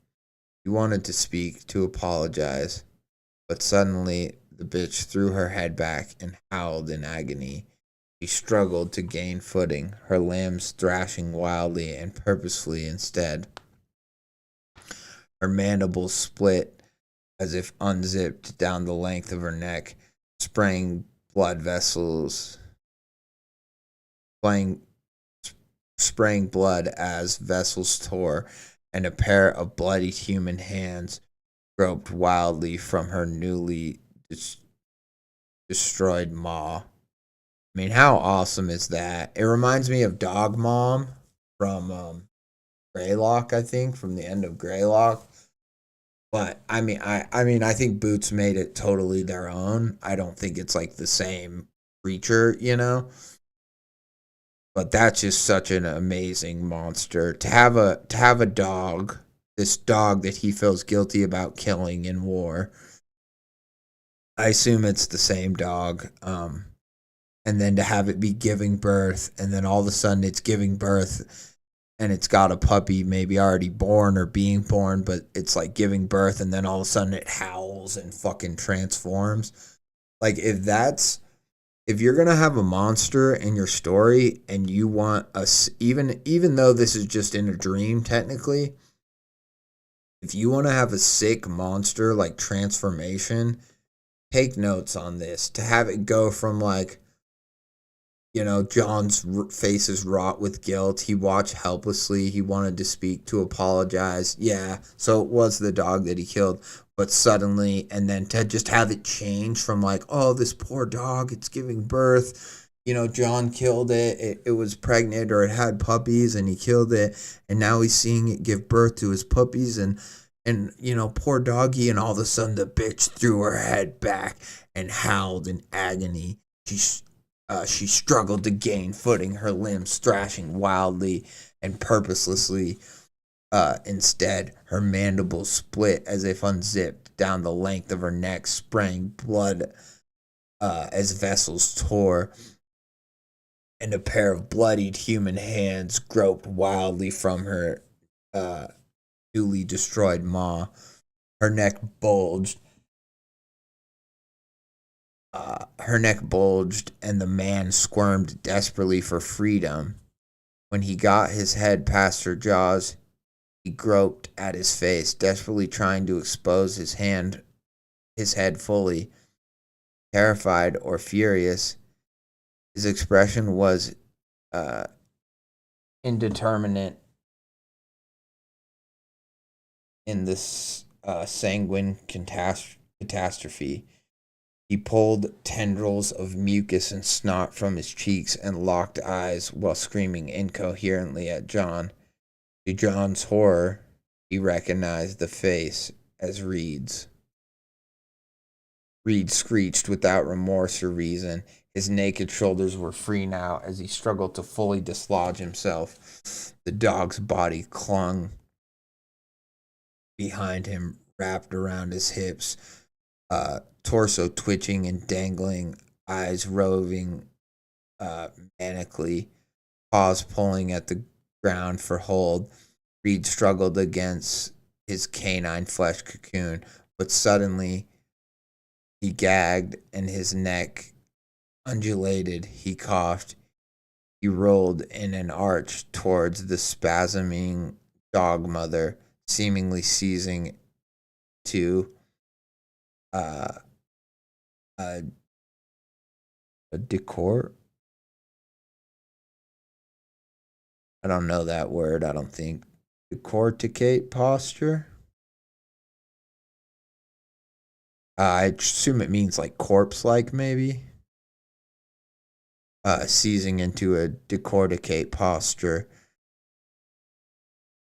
He wanted to speak, to apologize, but suddenly the bitch threw her head back and howled in agony. She struggled to gain footing, her limbs thrashing wildly and purposefully instead. Her mandibles split as if unzipped down the length of her neck, spraying blood as vessels tore, and a pair of bloodied human hands groped wildly from her newly destroyed maw. I mean, how awesome is that? It reminds me of Dog Mom from Greylock, I think, from the end of Greylock. But I mean, I think Boots made it totally their own. I don't think it's like the same creature, you know. But that's just such an amazing monster to have a dog, this dog that he feels guilty about killing in war. I assume it's the same dog. And then to have it be giving birth, and then all of a sudden it's giving birth, and it's got a puppy maybe already born or being born, but it's like giving birth, and then all of a sudden it howls and fucking transforms. Like, if you're gonna have a monster in your story, and you want even though this is just in a dream technically, if you want to have a sick monster like transformation, take notes on this. To have it go from like, John's face is wrought with guilt. He watched helplessly. He wanted to speak, to apologize. Yeah, so it was the dog that he killed. But suddenly, and then to just have it change from like, oh, this poor dog, it's giving birth. John killed it. It was pregnant or it had puppies and he killed it. And now he's seeing it give birth to his puppies and poor doggy. And all of a sudden the bitch threw her head back and howled in agony. She struggled to gain footing, her limbs thrashing wildly and purposelessly. Instead, her mandibles split as if unzipped down the length of her neck, spraying blood as vessels tore, and a pair of bloodied human hands groped wildly from her newly destroyed maw. Her neck bulged. And the man squirmed desperately for freedom. When he got his head past her jaws, he groped at his face, desperately trying to expose his head fully. Terrified or furious, his expression was indeterminate in this sanguine catastrophe. He pulled tendrils of mucus and snot from his cheeks and locked eyes while screaming incoherently at John. To John's horror, he recognized the face as Reed's. Reed screeched without remorse or reason. His naked shoulders were free now as he struggled to fully dislodge himself. The dog's body clung behind him, wrapped around his hips, torso twitching and dangling, eyes roving manically, paws pulling at the ground for hold. Reed struggled against his canine flesh cocoon, but suddenly he gagged and his neck undulated. He coughed. He rolled in an arch towards the spasming dog mother, seemingly seizing to a decor. I don't know that word, I don't think. Decorticate posture? I assume it means like corpse-like, maybe. Seizing into a decorticate posture.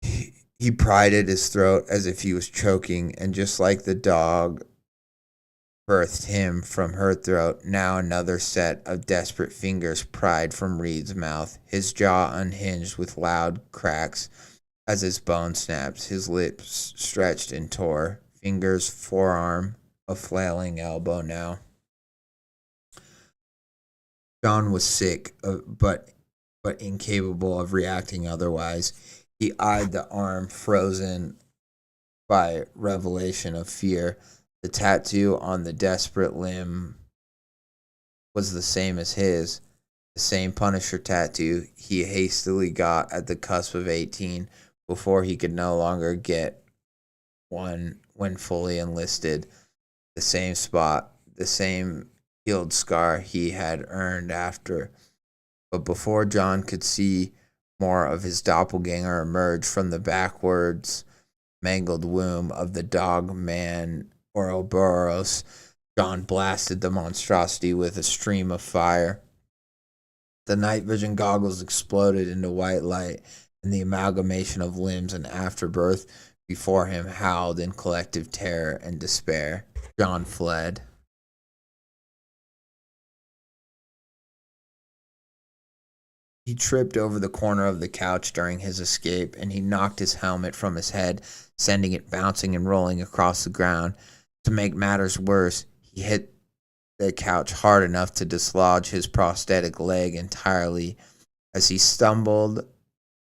He pried at his throat as if he was choking, and just like the dog birthed him from her throat, now another set of desperate fingers pried from Reed's mouth. His jaw unhinged with loud cracks as his bone snapped. His lips stretched and tore. Fingers, forearm, a flailing elbow now. John was sick, but incapable of reacting otherwise. He eyed the arm, frozen by revelation of fear. The tattoo on the desperate limb was the same as his, the same Punisher tattoo he hastily got at the cusp of 18 before he could no longer get one when fully enlisted. The same spot, the same healed scar he had earned after. But before John could see more of his doppelganger emerge from the backwards mangled womb of the dog man Ouroboros, John blasted the monstrosity with a stream of fire. The night vision goggles exploded into white light, and the amalgamation of limbs and afterbirth before him howled in collective terror and despair. John fled. He tripped over the corner of the couch during his escape, and he knocked his helmet from his head, sending it bouncing and rolling across the ground. To make matters worse, he hit the couch hard enough to dislodge his prosthetic leg entirely. As he stumbled,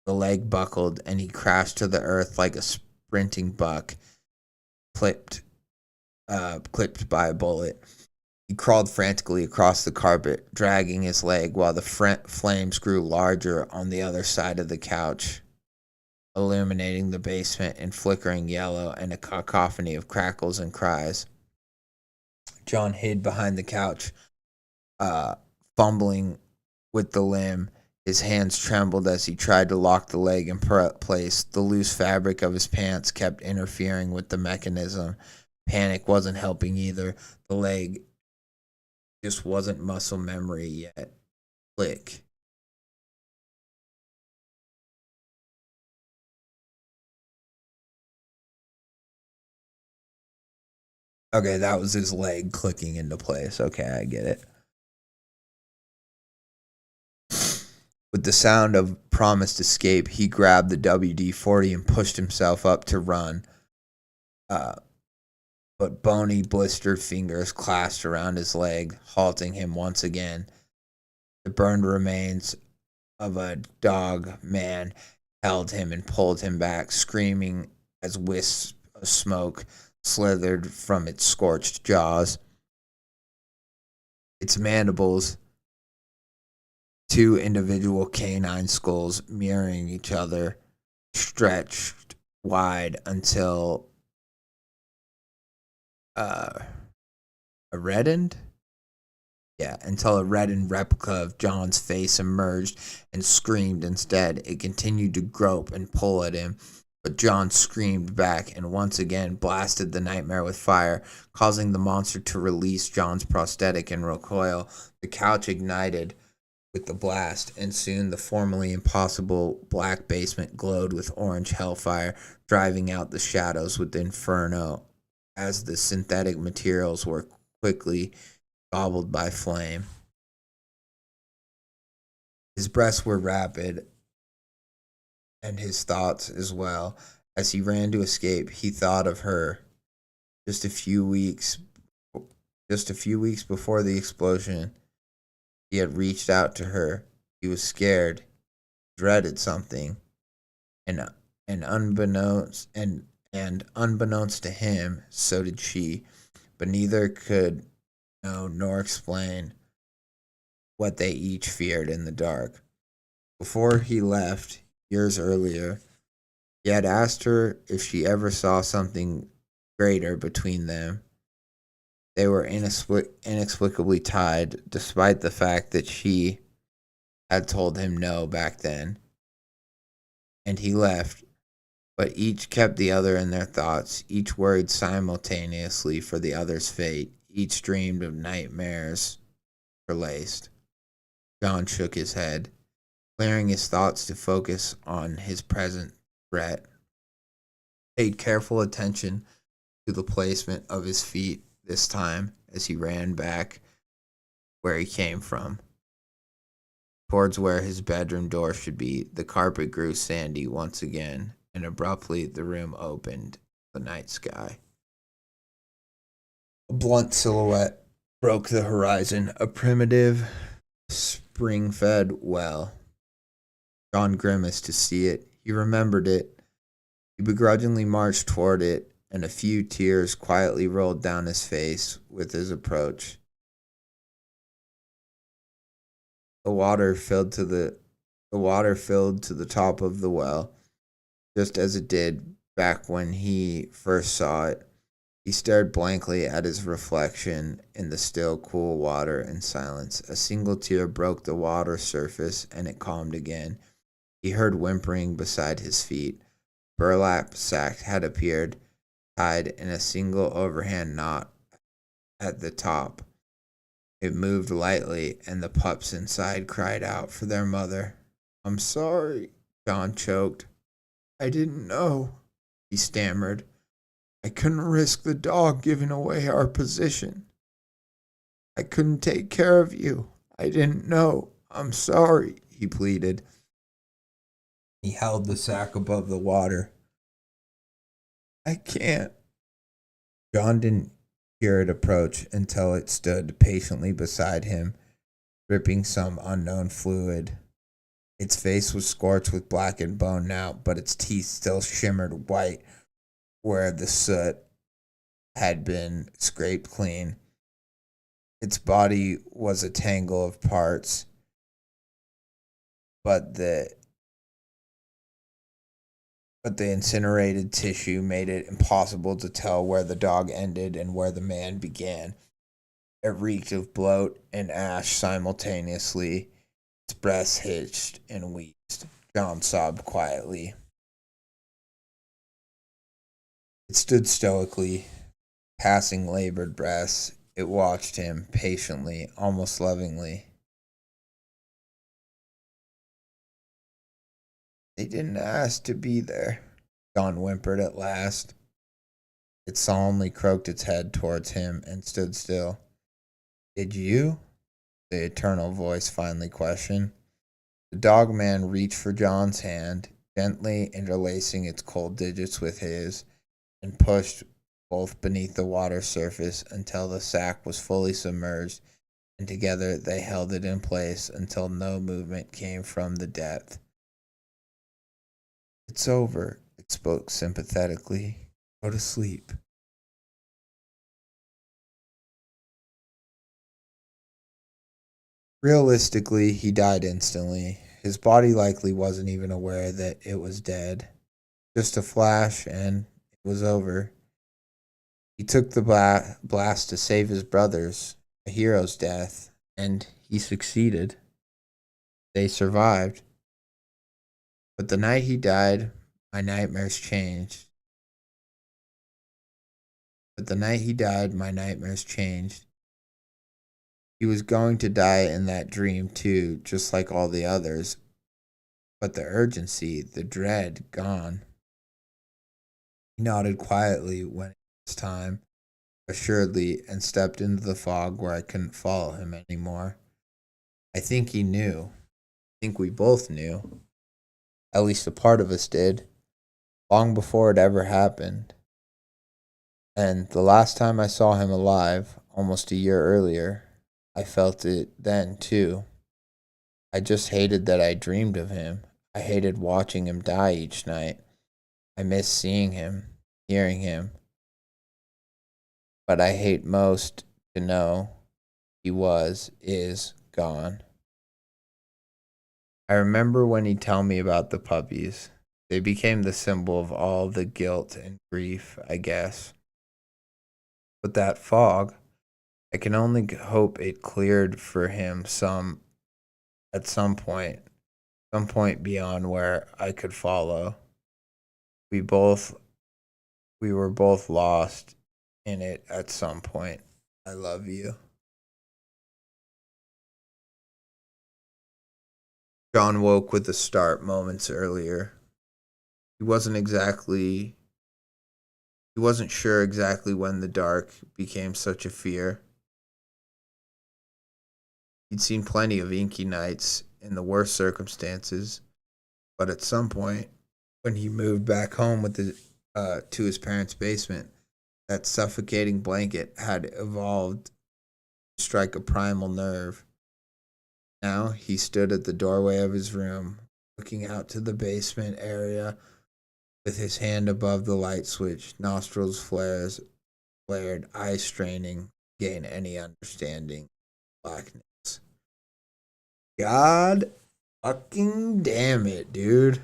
the leg buckled, and he crashed to the earth like a sprinting buck, clipped by a bullet. He crawled frantically across the carpet, dragging his leg while the flames grew larger on the other side of the couch, illuminating the basement in flickering yellow and a cacophony of crackles and cries. John hid behind the couch, fumbling with the limb. His hands trembled as he tried to lock the leg in place. The loose fabric of his pants kept interfering with the mechanism. Panic wasn't helping either. The leg just wasn't muscle memory yet. Click. Okay, that was his leg clicking into place. Okay, I get it. With the sound of promised escape, he grabbed the WD-40 and pushed himself up to run. But bony, blistered fingers clasped around his leg, halting him once again. The burned remains of a dog man held him and pulled him back, screaming as wisps of smoke slithered from its scorched jaws. Its mandibles, two individual canine skulls mirroring each other, stretched wide until a reddened replica of John's face emerged and screamed instead. It continued to grope and pull at him, but John screamed back and once again blasted the nightmare with fire, causing the monster to release John's prosthetic and recoil. The couch ignited with the blast, and soon the formerly impossible black basement glowed with orange hellfire, driving out the shadows with the inferno as the synthetic materials were quickly gobbled by flame. His breaths were rapid, and his thoughts as well. As he ran to escape, he thought of her. Just a few weeks before the explosion, he had reached out to her. He was scared, dreaded something, and unbeknownst to him, so did she. But neither could know nor explain what they each feared in the dark. Before he left, years earlier, he had asked her if she ever saw something greater between them. They were inexplicably tied, despite the fact that she had told him no back then. And he left, but each kept the other in their thoughts. Each worried simultaneously for the other's fate. Each dreamed of nightmares interlaced. John shook his head, clearing his thoughts to focus on his present threat. Paid careful attention to the placement of his feet this time as he ran back where he came from, towards where his bedroom door should be. The carpet grew sandy once again, and abruptly the room opened, the night sky. A blunt silhouette broke the horizon, a primitive, spring-fed well. John grimaced to see it. He remembered it. He begrudgingly marched toward it, and a few tears quietly rolled down his face with his approach. The water filled to the top of the well, just as it did back when he first saw it. He stared blankly at his reflection in the still, cool water in silence. A single tear broke the water surface, and it calmed again. He heard whimpering beside his feet. Burlap sack had appeared, tied in a single overhand knot at the top. It moved lightly, and the pups inside cried out for their mother. "I'm sorry," John choked. "I didn't know," he stammered. "I couldn't risk the dog giving away our position. I couldn't take care of you. I didn't know. I'm sorry," he pleaded. He held the sack above the water. "I can't." John didn't hear it approach until it stood patiently beside him, dripping some unknown fluid. Its face was scorched with blackened bone now, but its teeth still shimmered white where the soot had been scraped clean. Its body was a tangle of parts, but the incinerated tissue made it impossible to tell where the dog ended and where the man began. It reeked of bloat and ash simultaneously, His breasts hitched and wheezed. John sobbed quietly. It stood stoically, passing labored breaths. It watched him patiently, almost lovingly. They didn't ask to be there, John whimpered at last. It solemnly croaked its head towards him and stood still. Did you? The eternal voice finally questioned. The dogman reached for John's hand, gently interlacing its cold digits with his, and pushed both beneath the water surface until the sack was fully submerged, and together they held it in place until no movement came from the depth. It's over, it spoke sympathetically. Go to sleep. Realistically, he died instantly. His body likely wasn't even aware that it was dead. Just a flash, and it was over. He took the blast to save his brothers, a hero's death, and he succeeded. They survived. But the night he died, my nightmares changed. He was going to die in that dream too, just like all the others. But the urgency, the dread, gone. He nodded quietly when it was time, assuredly, and stepped into the fog where I couldn't follow him anymore. I think he knew. I think we both knew. At least a part of us did. Long before it ever happened. And the last time I saw him alive, almost a year earlier, I felt it then too. I just hated that I dreamed of him. I hated watching him die each night. I miss seeing him, hearing him. But I hate most to know he is gone. I remember when he'd tell me about the puppies. They became the symbol of all the guilt and grief, I guess. But that fog, I can only hope it cleared for him at some point beyond where I could follow. We were both lost in it at some point. I love you. John woke with a start moments earlier. He wasn't sure exactly when the dark became such a fear. He'd seen plenty of inky nights in the worst circumstances, but at some point, when he moved back home to his parents' basement, that suffocating blanket had evolved to strike a primal nerve. Now he stood at the doorway of his room, looking out to the basement area with his hand above the light switch, nostrils flared, eyes straining, to gain any understanding. Blackness. God fucking damn it, dude.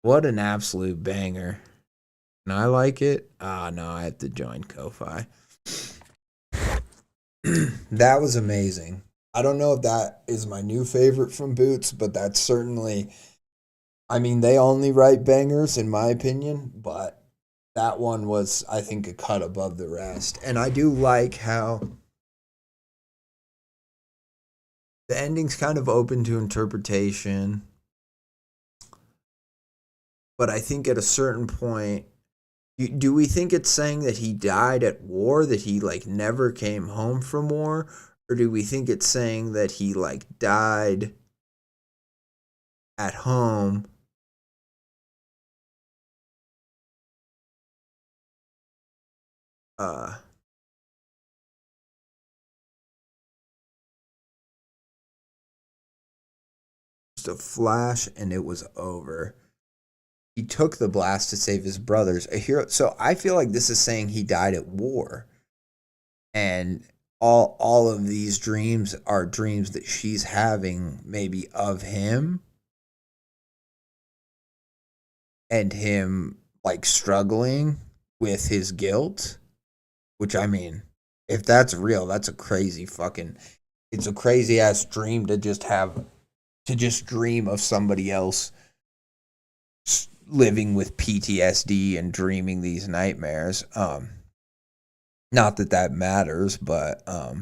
What an absolute banger. Can I like it? No, I have to join Ko-Fi. That was amazing. I don't know if that is my new favorite from Boots, but that's certainly... I mean, they only write bangers, in my opinion, but that one was, I think, a cut above the rest. And I do like how the ending's kind of open to interpretation. But I think at a certain point, do we think it's saying that he died at war, that he, never came home from war? Or do we think it's saying that he, died at home? Just a flash and it was over. He took the blast to save his brothers, a hero. So I feel like this is saying he died at war. And all of these dreams are dreams that she's having, maybe of him. And him, struggling with his guilt. Which, I mean, if that's real, that's a crazy fucking... It's a crazy-ass dream to just have to just dream of somebody else living with PTSD and dreaming these nightmares. Not that that matters, but I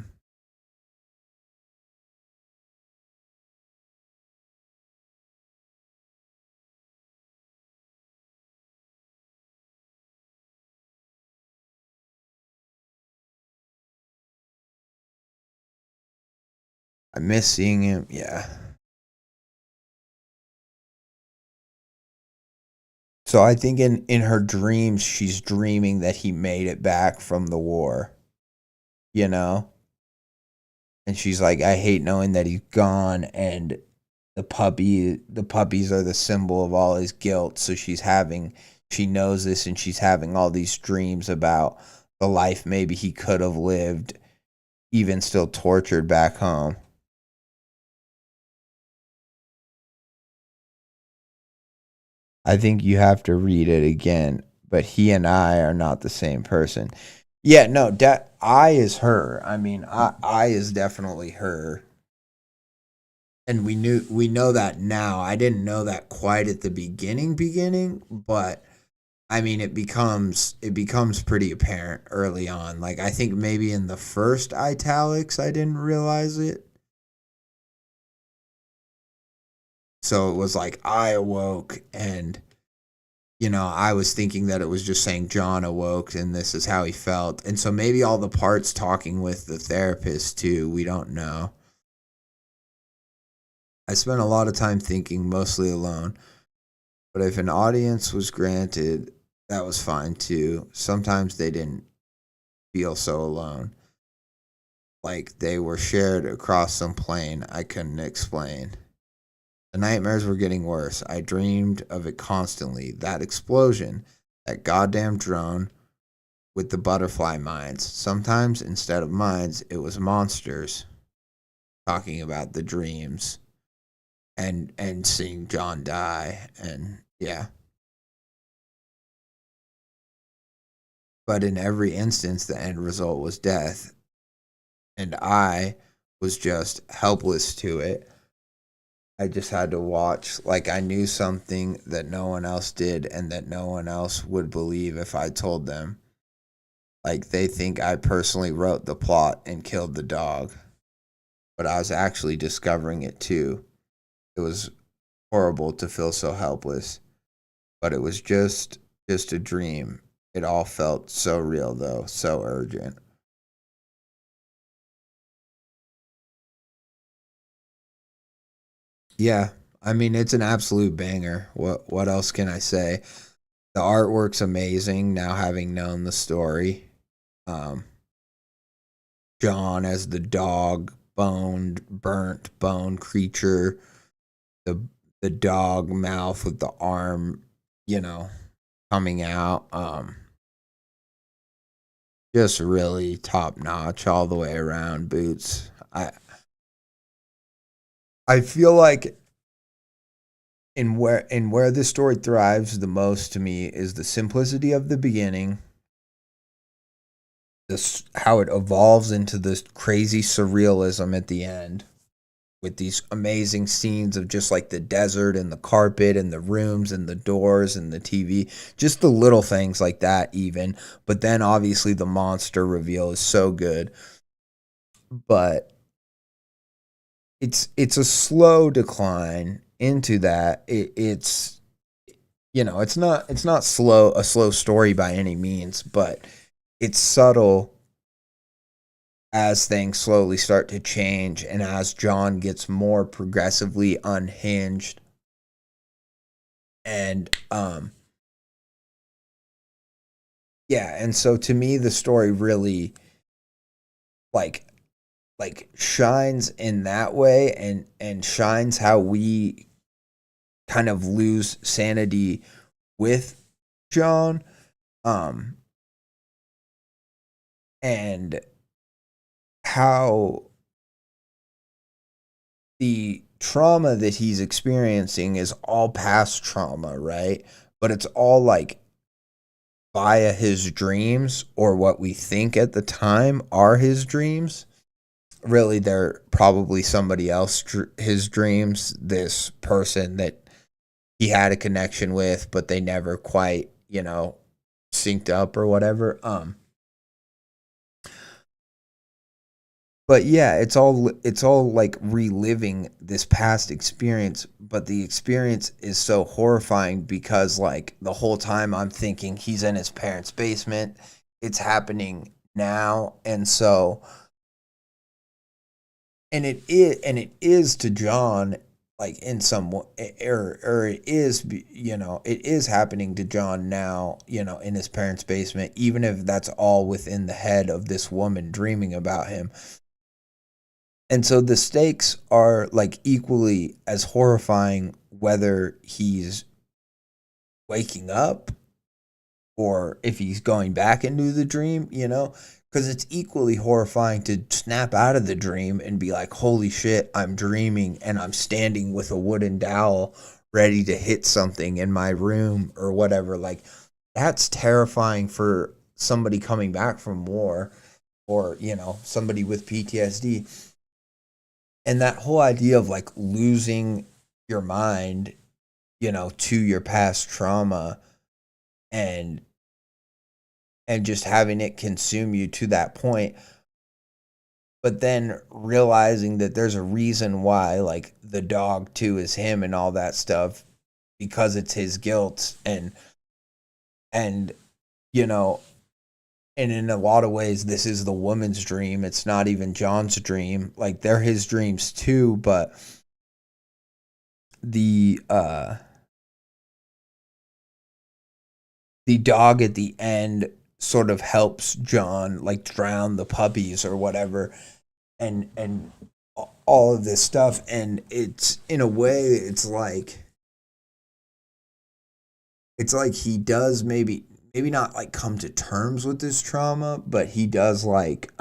miss seeing him. Yeah. So I think in her dreams, she's dreaming that he made it back from the war, you know? And she's like, I hate knowing that he's gone, and the puppies are the symbol of all his guilt. So she knows this, and she's having all these dreams about the life maybe he could have lived, even still tortured back home. I think you have to read it again, but he and I are not the same person. Yeah, no, I is her. I mean, I is definitely her. And we know that now. I didn't know that quite at the beginning, but I mean it becomes pretty apparent early on. Like I think maybe in the first italics I didn't realize it. So it was like I awoke, and I was thinking that it was just saying John awoke and this is how he felt. And so maybe all the parts talking with the therapist too, we don't know. I spent a lot of time thinking, mostly alone. But if an audience was granted, that was fine too. Sometimes they didn't feel so alone. Like they were shared across some plane I couldn't explain. The nightmares were getting worse. I dreamed of it constantly. That explosion, that goddamn drone with the butterfly mines. Sometimes instead of mines, it was monsters. Talking about the dreams and seeing John die, and yeah. But in every instance, the end result was death. And I was just helpless to it. I just had to watch, like I knew something that no one else did and that no one else would believe if I told them. Like they think I personally wrote the plot and killed the dog. But I was actually discovering it too. It was horrible to feel so helpless. But it was just a dream. It all felt so real though, so urgent. Yeah, I mean it's an absolute banger. What else can I say? The artwork's amazing now having known the story. Um John as the dog, burnt bone creature, the dog mouth with the arm, coming out. Just really top notch all the way around, Boots. I feel like where this story thrives the most to me is the simplicity of the beginning, this how it evolves into this crazy surrealism at the end with these amazing scenes of just like the desert and the carpet and the rooms and the doors and the TV, just the little things like that even. But then obviously the monster reveal is so good. But it's a slow decline into that. It's it's not a slow story by any means, but it's subtle as things slowly start to change and as John gets more progressively unhinged. And yeah, and so to me the story really like shines in that way, and shines how we kind of lose sanity with John, and how the trauma that he's experiencing is all past trauma, right? But it's all like via his dreams, or what we think at the time are his dreams. really they're probably somebody else, his dreams, this person that he had a connection with, but they never quite, synced up or whatever. But yeah, it's all like reliving this past experience, but the experience is so horrifying because like the whole time I'm thinking he's in his parents' basement. It's happening now, and so and it is to John, like in some way, or it is, it is happening to John now, in his parents' basement, even if that's all within the head of this woman dreaming about him. And so the stakes are like equally as horrifying whether he's waking up or if he's going back into the dream, because it's equally horrifying to snap out of the dream and be like, holy shit, I'm dreaming and I'm standing with a wooden dowel ready to hit something in my room or whatever. Like, that's terrifying for somebody coming back from war or, somebody with PTSD. And that whole idea of like losing your mind, to your past trauma and just having it consume you to that point, but then realizing that there's a reason why, like, the dog too is him and all that stuff, because it's his guilt and and in a lot of ways this is the woman's dream. It's not even John's dream. Like, they're his dreams too, but the dog at the end sort of helps John like drown the puppies or whatever, and all of this stuff. And it's, in a way, it's like he does maybe not like come to terms with this trauma, but he does like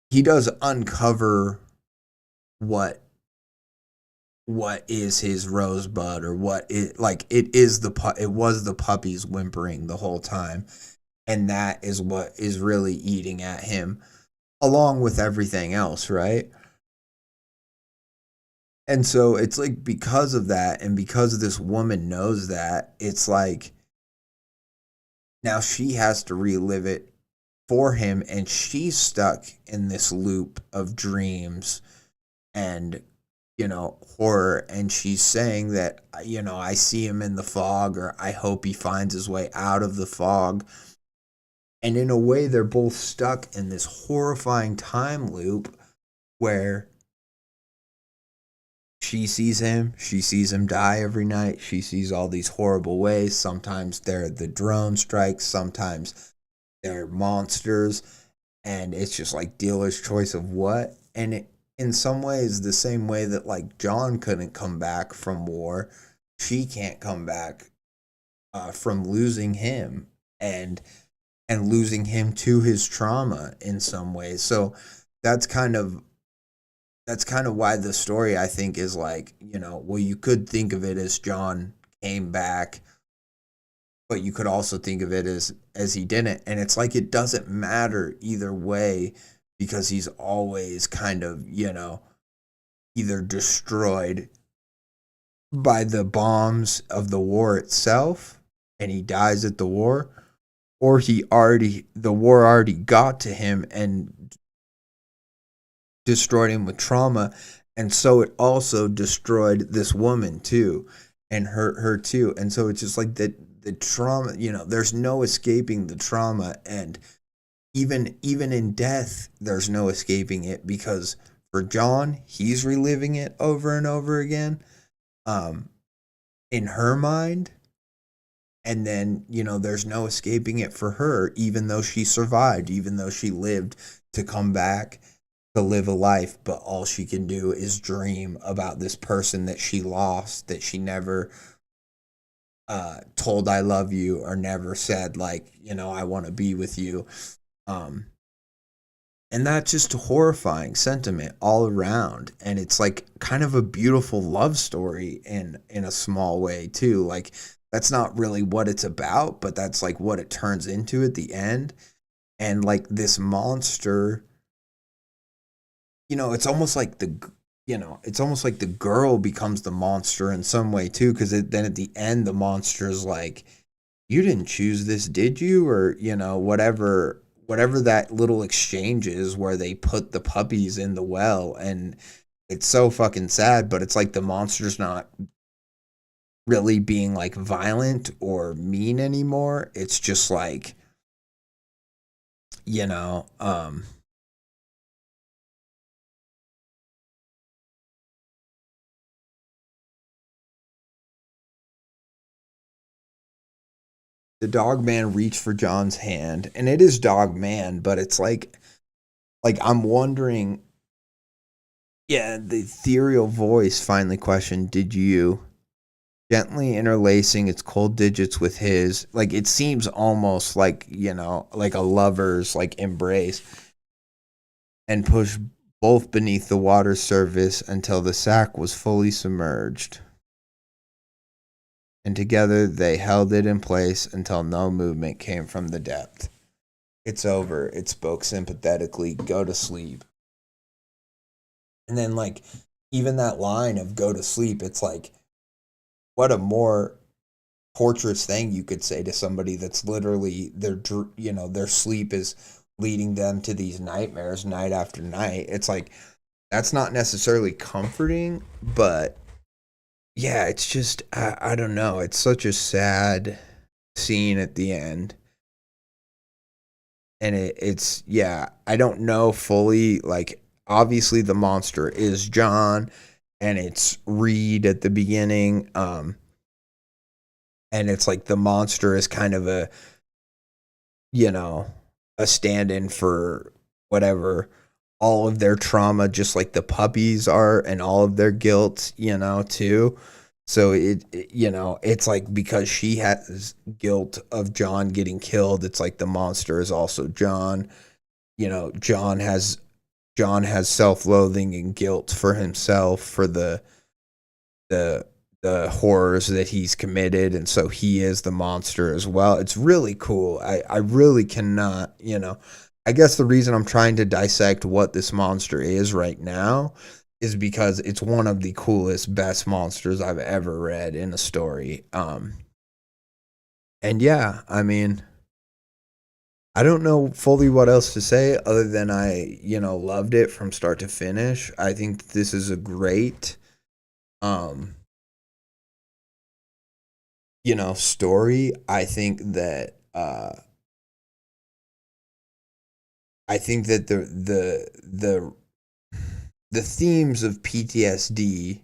he does uncover what is his rosebud, or what it like it was the puppies whimpering the whole time, and that is what is really eating at him, along with everything else, right? And so it's like, because of that, and because this woman knows that, it's like now she has to relive it for him, and she's stuck in this loop of dreams and horror, and she's saying that, I see him in the fog, or I hope he finds his way out of the fog. And in a way, they're both stuck in this horrifying time loop where she sees him die every night. She sees all these horrible ways. Sometimes they're the drone strikes, sometimes they're monsters, and it's just like dealer's choice of what. And it, in some ways, the same way that like John couldn't come back from war, she can't come back from losing him and losing him to his trauma in some ways. So that's kind of why the story, I think, is like, well, you could think of it as John came back, but you could also think of it as he didn't. And it's like, it doesn't matter either way, because he's always kind of, either destroyed by the bombs of the war itself and he dies at the war, or the war already got to him and destroyed him with trauma, and so it also destroyed this woman too, and her too. And so it's just like the trauma, there's no escaping the trauma, and even in death there's no escaping it, because for John, he's reliving it over and over again in her mind. And then, there's no escaping it for her, even though she survived, even though she lived to come back to live a life, but all she can do is dream about this person that she lost, that she never told I love you, or never said, like, I want to be with you. And that's just a horrifying sentiment all around. And it's like kind of a beautiful love story in a small way too. Like, that's not really what it's about, but that's like what it turns into at the end. And like this monster, it's almost like it's almost like the girl becomes the monster in some way too, because then at the end the monster is like, you didn't choose this, did you? Or whatever that little exchange is where they put the puppies in the well. And it's so fucking sad, but it's like the monster's not really being like violent or mean anymore. It's just like, you know, the dog man reached for John's hand, and it is dog man, but it's like I'm wondering. Yeah, the ethereal voice finally questioned, "Did you?" Gently interlacing its cold digits with his, like it seems almost like, like a lover's like embrace, and pushed both beneath the water's surface until the sack was fully submerged. And together they held it in place until no movement came from the depth. "It's over," it spoke sympathetically. "Go to sleep." And then, like, even that line of "go to sleep," it's like, what a more torturous thing you could say to somebody that's literally their sleep is leading them to these nightmares night after night. It's like, that's not necessarily comforting, but yeah, it's just, I don't know. It's such a sad scene at the end. And it's, yeah, I don't know fully, like, obviously the monster is John, and it's Reed at the beginning. And it's like the monster is kind of a stand-in for whatever, all of their trauma, just like the puppies are, and all of their guilt, too. So it's like, because she has guilt of John getting killed, it's like the monster is also John. John has self-loathing and guilt for himself for the horrors that he's committed, and so he is the monster as well. It's really cool. I really cannot, I guess the reason I'm trying to dissect what this monster is right now is because it's one of the coolest, best monsters I've ever read in a story. And yeah, I mean, I don't know fully what else to say other than I, loved it from start to finish. I think this is a great story. I think that the themes of PTSD,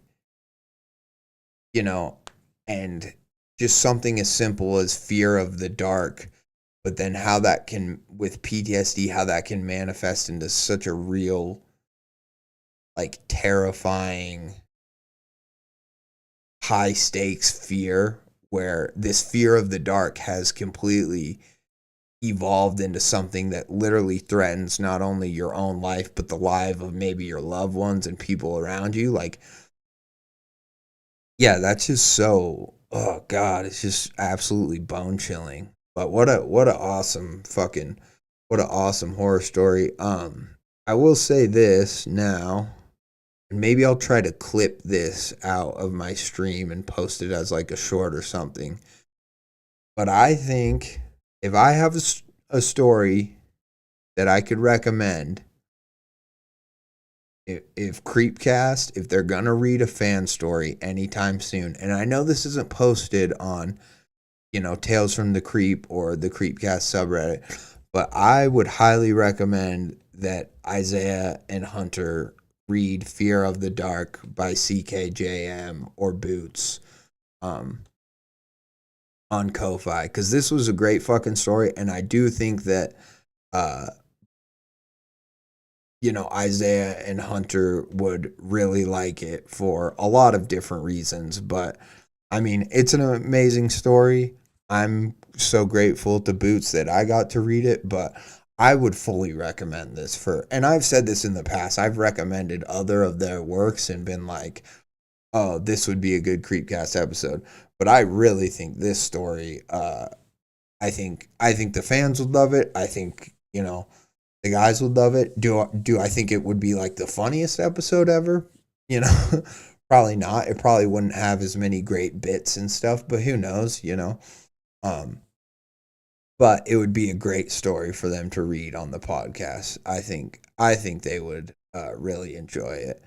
and just something as simple as fear of the dark, but then how that can, with PTSD, how that can manifest into such a real, like, terrifying, high stakes fear, where this fear of the dark has completely evolved into something that literally threatens not only your own life, but the life of maybe your loved ones and people around you. Like, yeah, that's just so, oh God, it's just absolutely bone chilling. But what a awesome horror story. I will say this now, and maybe I'll try to clip this out of my stream and post it as like a short or something. But I think if I have a story that I could recommend, if CreepCast, if they're going to read a fan story anytime soon, and I know this isn't posted on, Tales from the Creep or the CreepCast subreddit, but I would highly recommend that Isaiah and Hunter read Fear of the Dark by ckjm or Boots on Ko-Fi, because this was a great fucking story, and I do think that Isaiah and Hunter would really like it for a lot of different reasons. But I mean, it's an amazing story. I'm so grateful to Boots that I got to read it, but I would fully recommend this and I've said this in the past, I've recommended other of their works and been like, oh, this would be a good CreepCast episode. But I really think this story, I think the fans would love it. I think, the guys would love it. Do I think it would be like the funniest episode ever? Probably not. It probably wouldn't have as many great bits and stuff, but who knows, Um, but it would be a great story for them to read on the podcast. I think they would really enjoy it.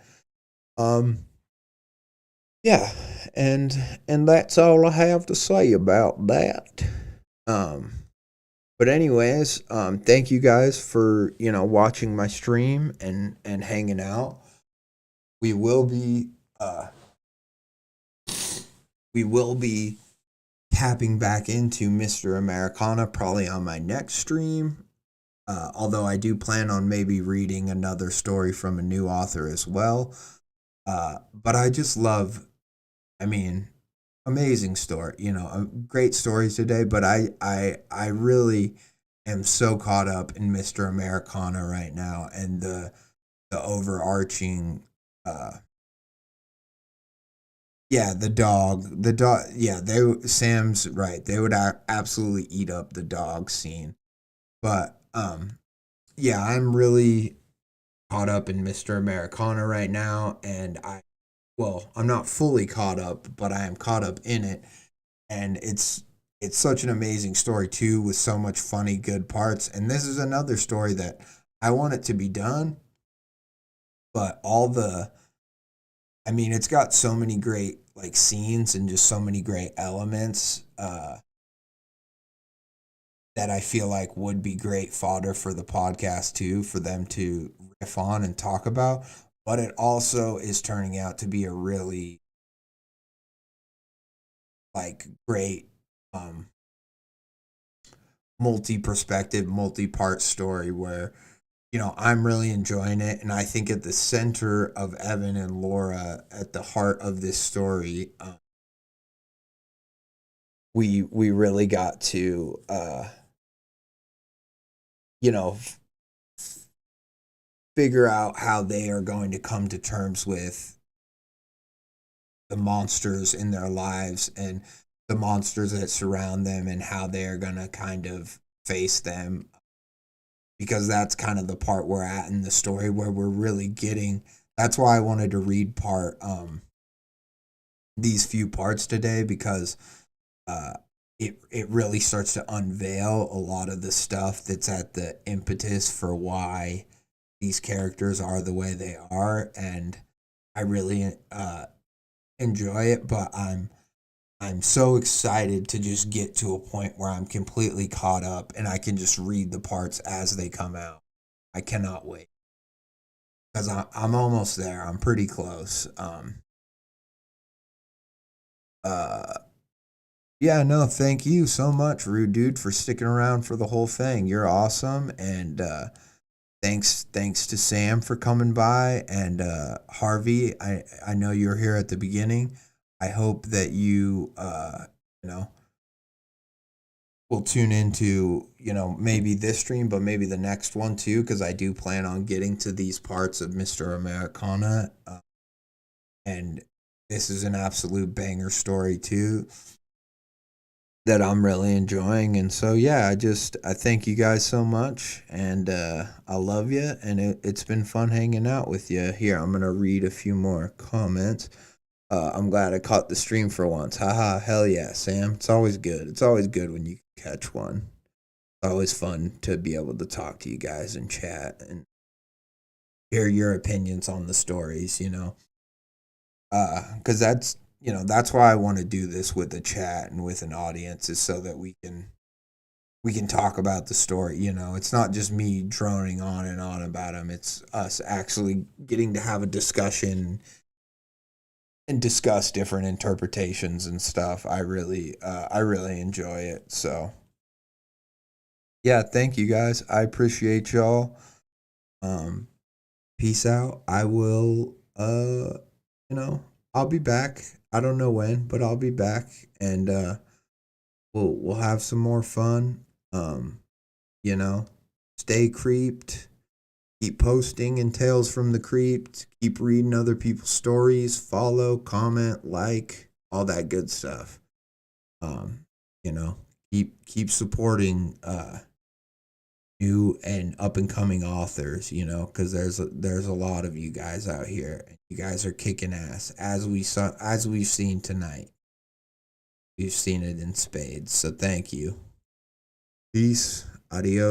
Yeah, and that's all I have to say about that. Um, but anyways, thank you guys for watching my stream and hanging out. We will be we will be tapping back into Mr. Americana probably on my next stream. Although I do plan on maybe reading another story from a new author as well. But I just love, amazing story, great stories today. But I really am so caught up in Mr. Americana right now and the overarching, yeah, the dog, yeah, Sam's right. They would absolutely eat up the dog scene. But yeah, I'm really caught up in Mr. Americana right now, and I'm not fully caught up, but I am caught up in it, and it's such an amazing story too, with so much funny, good parts. And this is another story that I want it to be done, but it's got so many great like scenes and just so many great elements that I feel like would be great fodder for the podcast too, for them to riff on and talk about. But it also is turning out to be a really like great multi-perspective, multi-part story where I'm really enjoying it. And I think at the center of Evan and Laura, at the heart of this story, we really got to figure out how they are going to come to terms with the monsters in their lives and the monsters that surround them, and how they're going to kind of face them, because that's kind of the part we're at in the story where we're really getting. That's why I wanted to read these few parts today, because it really starts to unveil a lot of the stuff that's at the impetus for why these characters are the way they are. And I really enjoy it, but I'm so excited to just get to a point where I'm completely caught up and I can just read the parts as they come out. I cannot wait, because I'm almost there. I'm pretty close. Yeah, no, thank you so much, Rude Dude, for sticking around for the whole thing. You're awesome. And thanks to Sam for coming by. And Harvey, I know you were here at the beginning. I hope that you will tune into, maybe this stream, but maybe the next one too, because I do plan on getting to these parts of Mr. Americana. And this is an absolute banger story too, that I'm really enjoying. And so yeah, I thank you guys so much, and I love you, and it's been fun hanging out with you. Here, I'm gonna read a few more comments. I'm glad I caught the stream for once. Haha, hell yeah, Sam. It's always good when you catch one. It's always fun to be able to talk to you guys and chat and hear your opinions on the stories, because that's why I want to do this with a chat and with an audience, is so that we can talk about the story. It's not just me droning on and on about them. It's us actually getting to have a discussion and discuss different interpretations and stuff. I really enjoy it. So yeah, thank you guys. I appreciate y'all. Peace out. I will I'll be back. I don't know when, but I'll be back, and we'll have some more fun. Stay creeped. Keep posting in Tales from the Creeps. Keep reading other people's stories. Follow, comment, like, all that good stuff. You know, keep supporting new and up and coming authors, you know, because there's a lot of you guys out here. You guys are kicking ass, as we've seen tonight. We've seen it in spades. So thank you. Peace. Adios.